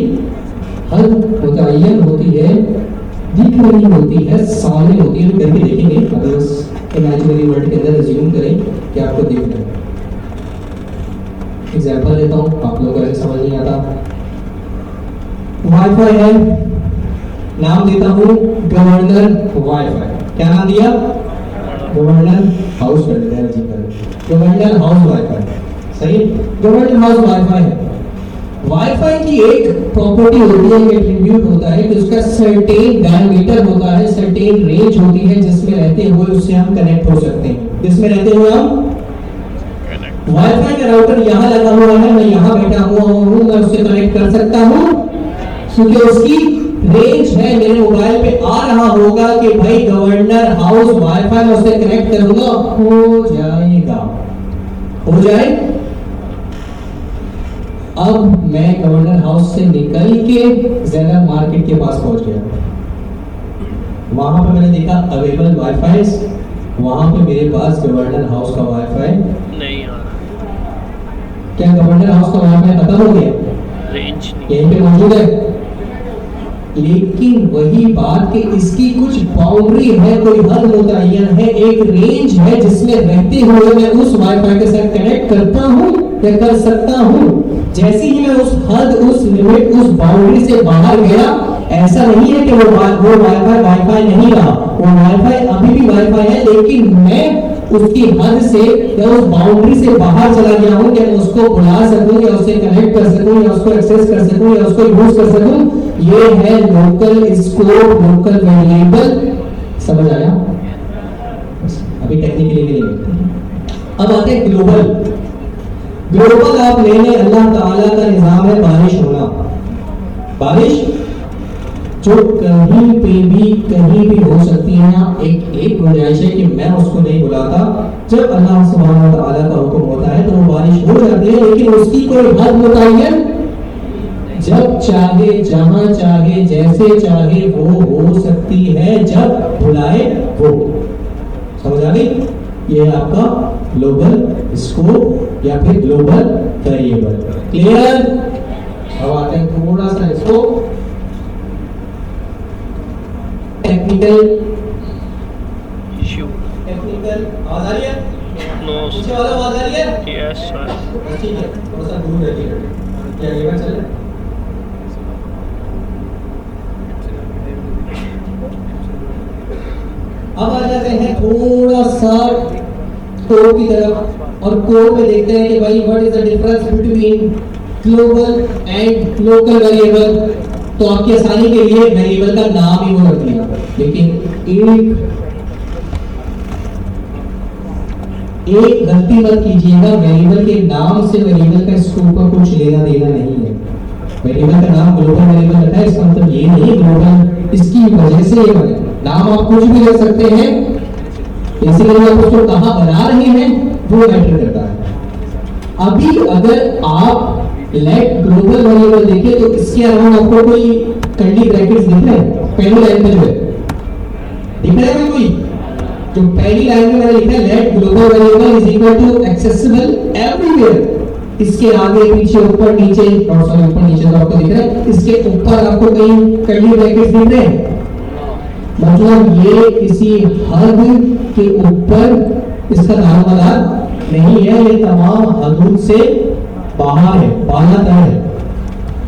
हद मुतय्यन होती है, दिख रही होती है, सामने होती है। करके देखेंगे, अगर उस इमेजिनरी वर्ल्ड के अंदर अज्यूम करें कि आपको दिख रहा है। एग्जांपल देता हूं, आप लोगों को समझ नहीं आता। वाईफाई है, नाम देता हूं गवर्नर वाईफाई। क्या नाम दिया? गवर्नर हाउस कर देते हैं, जी कर गवर्नर हाउस वाईफाई, सही। गवर्नर हाउस वाईफाई है। वाईफाई की एक प्रॉपर्टी होती है, एक एट्रीब्यूट होता है कि उसका सर्टेन डायमीटर होता है, सर्टेन रेंज होती है, जिसमें रहते हुए उससे हम कनेक्ट हो सकते हैं। जिसमें रहते हुए हम वाईफाई का राउटर यहाँ लगा हुआ है, मैं यहाँ बैठा हुआ हूँ, मैं उससे कनेक्ट कर सकता हूँ क्योंकि उसकी रेंज है। मेरे मोबाइल पे आ रहा होगा कि भाई गवर्नर हाउस वाईफाई में उससे कनेक्ट करूंगा, हो जाएगा, हो जाए। अब मैं गवर्नर हाउस से निकल के ज़ैनब मार्केट के पास पहुंच गया, वहां पे मैंने देखा अवेलेबल वाईफाई, वहां पे मेरे पास गवर्नर हाउस का वाईफाई नहीं आ रहा। क्या गवर्नर हाउस का वाईफाई खत्म हो गया? रेंज यहीं पे मौजूद है, लेकिन वही बात कि इसकी कुछ बाउंड्री है, कोई हद मुतय्यन है, एक रेंज है जिसमें रहते हुए मैं उस वाईफाई के साथ कनेक्ट करता हूं या कर सकता हूं। जैसे ही मैं उस हद, उस लिमिट, उस बाउंड्री से बाहर गया, ऐसा नहीं है कि वो वाईफाई नहीं रहा, वो वाईफाई अभी भी वाईफाई है, लेकिन मैं उसकी हद से या उस बाउंड्री से बाहर चला गया हूं कि मैं उसको बुला सकूं या उससे कनेक्ट कर सकूं या उसको एक्सेस कर सकूं या उसको यूज कर सकूं। ये है लोकल स्कोप, लोकल वेरिएबल। समझ आया? अभी टेक्निकली नहीं है। अब आते हैं ग्लोबल। ग्लोबल आप लेने, अल्लाह ताला का निजाम है बारिश होना। बारिश जो कहीं भी हो सकती है। एक गुंजाइश है कि मैं उसको नहीं बुलाता, जब अल्लाह सुब्हानहू व तआला का हुक्म होता है तो वो बारिश हो जाती है, लेकिन उसकी कोई हद मुतय्यन, जब चाहे, जहां चाहे, जैसे चाहे वो हो सकती है, जब बुलाए वो। समझ आ गई? ये है आपका ग्लोबल स्कोप या फिर ग्लोबल वेरिएबल। क्लियर? अब आते हैं थोड़ा सा इसको टेक्निकल इशू। टेक्निकल आवाज आ रही है? नो पीछे वाला आवाज आ रही है? Yes sir. ठीक है, थोड़ा सा दूर रहिए। क्या ये बात चले? अब आ जाते हैं थोड़ा सा कोड की तरफ और कोड में देखते हैं कि भाई what is the difference between global and local variable, तो आपकी आसानी के लिए वेरिएबल का नाम ही वो रख दिया। लेकिन एक गलती मत कीजिएगा, वेरिएबल के नाम से वेरिएबल का स्कोप का कुछ लेना देना नहीं है। वेरिएबल का नाम ग्लोबल वेरिएबल रखा है, इसका मतलब ये नहीं ग्लोबल इसकी वजह से ये बने। नाम आप कुछ भी ले सकते हैं, बेसिकली आप उसको कहां बना रहे हैं वो मैटर करता है। अभी अगर आप लेट ग्लोबल वेरिएबल देखें तो इसके अलावा आपको कोई कर्ली ब्रैकेट्स दिख रहे हैं पहली लाइन में? जो है दिख रहा है कोई? जो पहली लाइन में मैंने लिखा है let global variable is equal to accessible everywhere, इसके आगे पीछे ऊपर नीचे, सॉरी ऊपर नीचे तो आपको दिख रहा है, इसके ऊपर आपको कहीं कर्ली ब्रैकेट्स दिख रहे हैं, मतलब ये किसी हद के ऊपर इसका दारोमदार नहीं है, ये तमाम हदूद से बाहर है, बाहर है।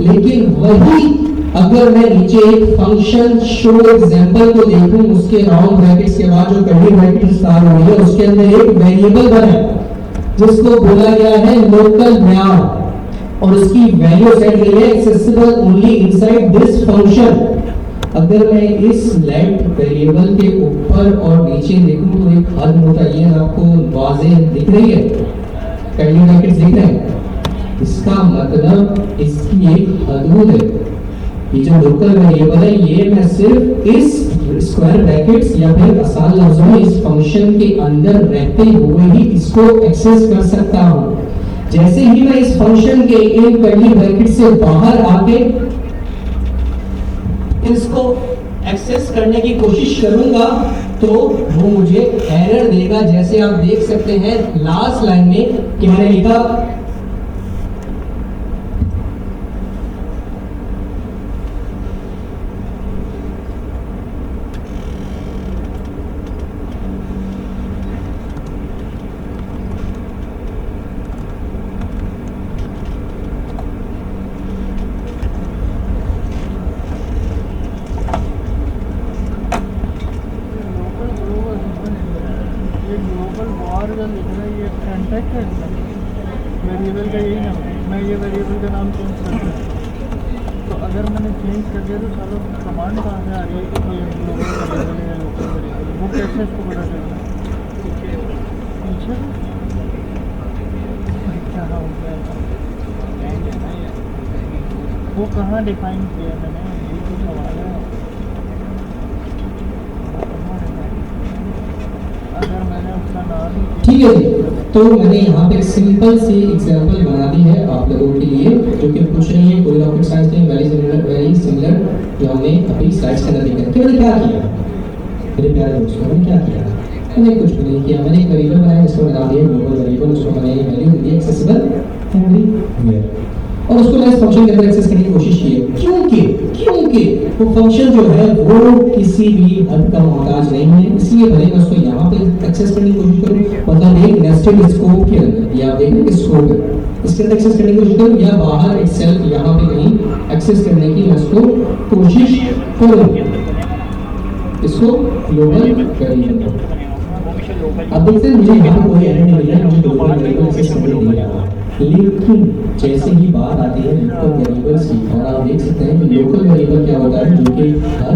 लेकिन वही अगर मैं नीचे एक फंक्शन शो एग्जांपल को देखूं, उसके राउंड ब्रैकेट्स के बाद जो कर्ली ब्रैकेट स्टार्ट हो रही है उसके अंदर एक वेरिएबल बना है जिसको बोला गया है लोकल म्यार, और उसकी वैल्यू सेट गई है accessible only inside this function. अगर मैं इस लेट वेरिएबल के ऊपर और नीचे देखूं तो एक हद मुतय्यन आपको वाज़ेह दिख रही है, कर्ली ब्रैकेट्स दिख रहे हैं, इसका मतलब इसकी एक हदूद है। ये जो लोकल वेरिएबल है ये मैं सिर्फ इस स्क्वायर ब्रैकेट्स या फिर आसान लफ्जों में इस फंक्शन के अंदर रहते हुए ही इसको एक्सेस कर सकता हूं। जैसे ही मैं इस फंक्शन के इन कर्ली ब्रैकेट से बाहर आके इसको एक्सेस करने की कोशिश करूंगा तो वो मुझे एरर देगा। जैसे आप देख सकते हैं लास्ट लाइन में कि मैंने लिखा वेरिएबल का यही नाम है, मैं ये वेरिएबल का नाम चेंज कर दूँ तो अगर मैंने चेंज कर दिया तो सालों कमांड कहाँ से आ रही है कि ये ग्लोबल वेरिएबल है लोकल वेरिएबल, वो कैसे इसको पता चलना पीछे क्या हो गया, वो कहाँ डिफाइन किया मैंने, ये तो सवाल है। अगर मैंने उसका नाम ठीक है जी, तो मैंने यहाँ पे सिंपल सी एग्जांपल बना दी है आप लोगों के लिए जो कि कुछ नहीं है, कोई रॉकेट साइंस नहीं, वेरी सिमिलर जो हमने अभी स्लाइड्स के अंदर देखा। कि मैंने क्या किया मेरे प्यारे दोस्तों, मैंने क्या किया? मैंने कुछ भी नहीं किया। मैंने एक वेरिएबल बनाया जिसको मैं नाम दिया ग्लोबल वेरिएबल, उसको मैंने वैल्यू दी एक्सेसिबल एवरीवेयर और उसको मैं इस फंक्शन के अंदर एक्सेस करने की कोशिश की है। क्योंकि वो फंक्शन जो है वो किसी भी हद का मोहताज नहीं है, इसलिए भले मैं उसको यहाँ पे एक्सेस करने की कोशिश करूँ, मतलब एक नेस्टेड स्कोप के अंदर, ये आप देख रहे हैं कि स्कोप है, इसके अंदर एक्सेस करने की कोशिश करूँ या बाहर इटसेल्फ यहाँ पे कहीं एक्सेस करने की मैं उसको कोशिश करूँ, इसको ग्लोबल वेरिएबल। अब देखते हैं मुझे यहाँ पे कोई एरर नहीं मिल रहा है, मुझे ग्लोबल वेरिएबल एक्सेस करने नहीं मिल रहा, लेकिन जैसे ही बात आती है लोकल वेरिएबल्स की, और आप देख सकते हैं कि लोकल वेरिएबल क्या होता है जो कि हर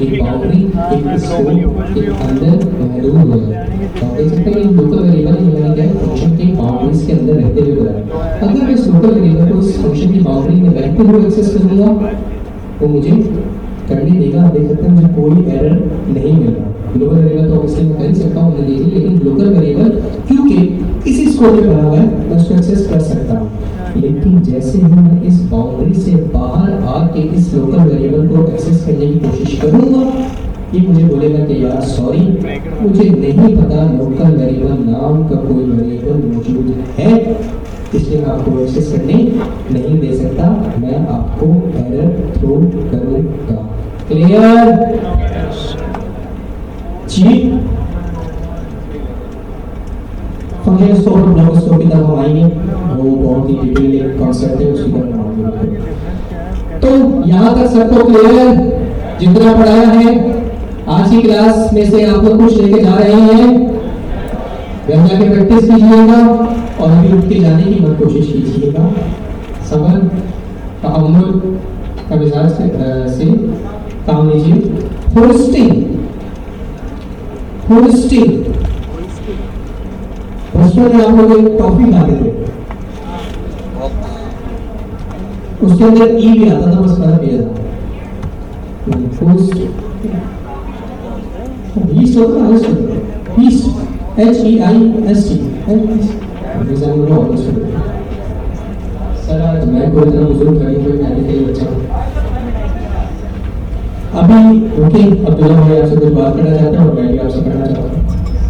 एक बाउंड्री एक स्कोप के अंदर महदूद हो जाए। आप देख सकते हैं कि लोकल वेरिएबल मैंने क्या है फंक्शन के बाउंड्रीज के अंदर रहते हुए बनाया। अगर मैं इस लोकल वेरिएबल को इस फंक्शन की बाउंड्री में रहते हुए एक्सेस करूंगा तो मुझे करने देगा। आप देख सकते हैं मुझे कोई एरर नहीं मिल रहा। ग्लोबल वेरिएबल तो ऑब्वियसली मैं कर ही सकता हूँ, मैंने देखी, लेकिन लोकल वेरिएबल क्योंकि इसी स्कोप में बना हुआ है मैं उसको एक्सेस कर सकता हूँ। लेकिन जैसे ही मैं इस बाउंड्री से बाहर आके इस लोकल वेरिएबल को एक्सेस करने की कोशिश करूँगा, ये मुझे बोलेगा कि यार सॉरी मुझे नहीं पता लोकल वेरिएबल नाम का कोई वेरिएबल मौजूद है, इसलिए मैं आपको एक्सेस करने नहीं दे सकता, मैं आपको एरर थ्रो करूँगा। क्लियर जी? फंक्शन स्कोप और ब्लॉक स्कोप की तरफ हम आएंगे, वो बहुत ही डिटेल एक कॉन्सेप्ट है, उसकी तरफ हम आएंगे। तो यहाँ तक सबको क्लियर जितना पढ़ाया है आज की क्लास में से आप लोग कुछ लेके जा रहे हैं? घर जाके प्रैक्टिस कीजिएगा और अभी उठ के जाने की मत कोशिश कीजिएगा। सबर तअम्मुल का मिजाज से काम लीजिए। होस्टिंग बचपन में आप लोग एक टॉफी खाते थे, उसके अंदर ई भी आता था, बस फर्क ये था। ईस्ट होता है, ईस्ट HEIST। सर आज मैं कोई इतना बुजुर्ग कहीं कोई कहने के लिए बच्चा अभी ओके। अब्दुल्ला भाई आपसे कुछ बात करना चाहते हैं और मैं भी आपसे करना चाहता हूँ।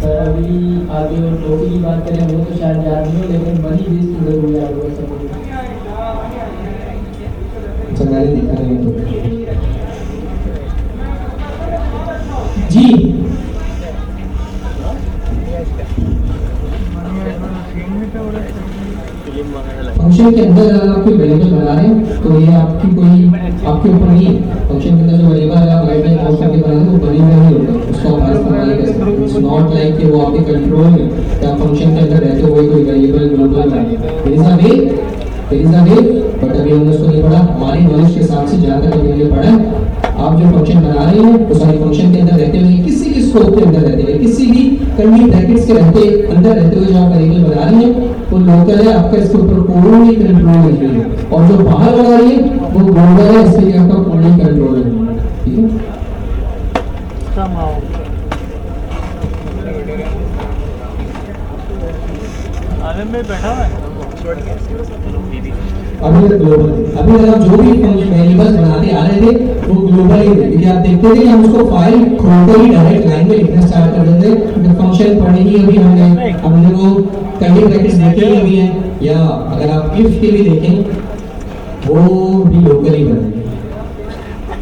सर अभी आगे और टॉपिक की बात करें वो तो शायद याद नहीं हो, लेकिन मनी लिस्ट जरूर याद होगा सबको। अच्छा मैंने देखा नहीं तो जी। फंक्शन के अंदर अगर आप कोई वेरिएबल बना रहे हैं तो ये आपकी कोई आपके ऊपर नहीं है। फंक्शन के अंदर जो वेरिएबल है आप राइट हैंड माउस करके बना रहे हैं वो बनी हुई नहीं होता, उसको आप इस्तेमाल कर सकते हैं। इट्स नॉट लाइक कि वो आपके कंट्रोल में कि आप फंक्शन के अंदर रहते हुए कोई वेरिएबल ग्लोबल बनाइए। There is a way but अभी हमने उसको नहीं पढ़ा। हमारी नॉलेज के हिसाब से जहाँ तक अभी हमने पढ़ा है, आप जो फंक्शन बना रहे हैं वो सारे फंक्शन के अंदर रहते हुए, किसी भी स्कोप के अंदर रहते हुए, किसी भी कर्ली ब्रैकेट्स के अंदर रहते हुए जो आप वेरिएबल बना रही हैं वो लोकल है, आपका इसके ऊपर कोई कंट्रोल नहीं है। और जो बाहर बना रही है वो ग्लोबल है, इसके लिए आपका कोई कंट्रोल नहीं है। ठीक है, आनंद में बैठा है। अभी तक ग्लोबल है। अभी तक आप जो भी वेरिएबल्स बनाते आ रहे थे वो ग्लोबल ही थे, क्योंकि आप देखते थे कि हम उसको फाइल खोलकर ही डायरेक्ट लाइन में लिखना स्टार्ट कर देते थे, क्योंकि फंक्शन पढ़े ही अभी हमने वो कर्ली ब्रैकेट्स देखे ही अभी हैं, या अगर आप इफ के भी देखें वो भी लोकल ही बनेंगे।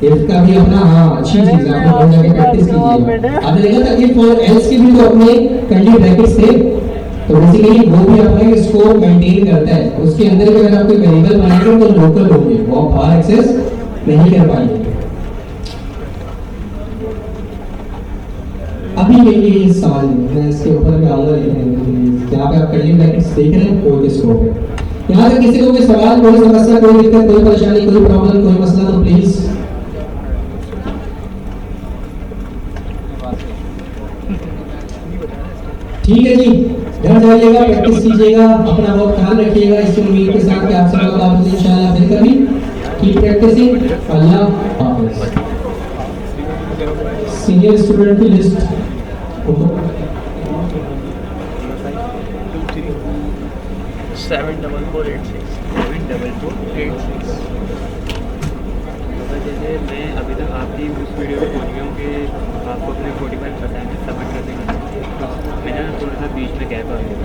इफ का भी अपना अच्छी चीज है, आप लोग जाके प्रैक्टिस कीजिएगा। आपने देखा था इफ और एल्स के भी तो अपने कर्ली ब्रैकेट्स थे, तो बेसिकली वो भी अपना एक स्कोप मेंटेन करता है। उसके अंदर भी अगर आप कोई वेरिएबल बनाएंगे तो लोकल होंगे, वो आप बाहर एक्सेस नहीं कर पाएंगे। अभी ये सवाल मैं इसके ऊपर भी आऊंगा, लेकिन यहाँ पे आप कर्ली ब्रैकेट्स देख रहे हैं, कोई स्कोप है। यहाँ तक किसी को कोई सवाल, कोई समस्या, कोई दिक्कत, कोई परेशानी, कोई प्रॉब्लम, कोई मसला, तो प्लीज ठीक है जी। घर जाइएगा, प्रैक्टिस कीजिएगा, अपना बहुत ख्याल रखिएगा। इस उम्मीद के साथ कि आपसे मुलाकात होगी इंशाल्लाह फिर कभी। Keep practising. अल्लाह हाफिज़। सीनियर स्टूडेंट की list seven double four eight six. जैसे मैं अभी तक आपकी उस वीडियो में पहुँच गया हूँ कि आपको अपने 45% सबमिट कर देंगे। मैंने थोड़ा सा बीच में गैप आ गया,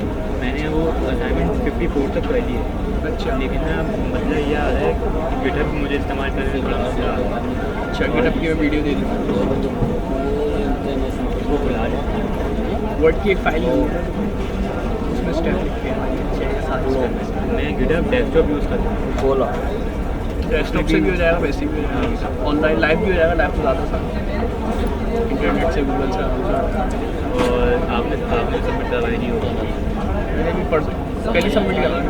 मैंने वो असाइनमेंट 54 तक कर ली है। अच्छा, लेकिन ना मतलब ये आ रहा है कि गिटहब मुझे इस्तेमाल करने में थोड़ा मसला आ रहा है। अच्छा, गिटहब की मैं वीडियो दे दूँ, उसको खुला लें, वर्ड की एक फाइल उसमें स्टेप लिखते हैं। मैं गिटहब डेस्कटॉप यूज़ करता हूँ। बोला डेस्कटॉप से भी हो जाएगा, वैसे भी हो जाएगा, ऑनलाइन लाइव भी हो जाएगा, लाइव तो ज़्यादा सा इंटरनेट से गूगल से और आपने सबमिट करवाई नहीं होगा। मैंने भी पढ़ कल ही सबमिट करवाया।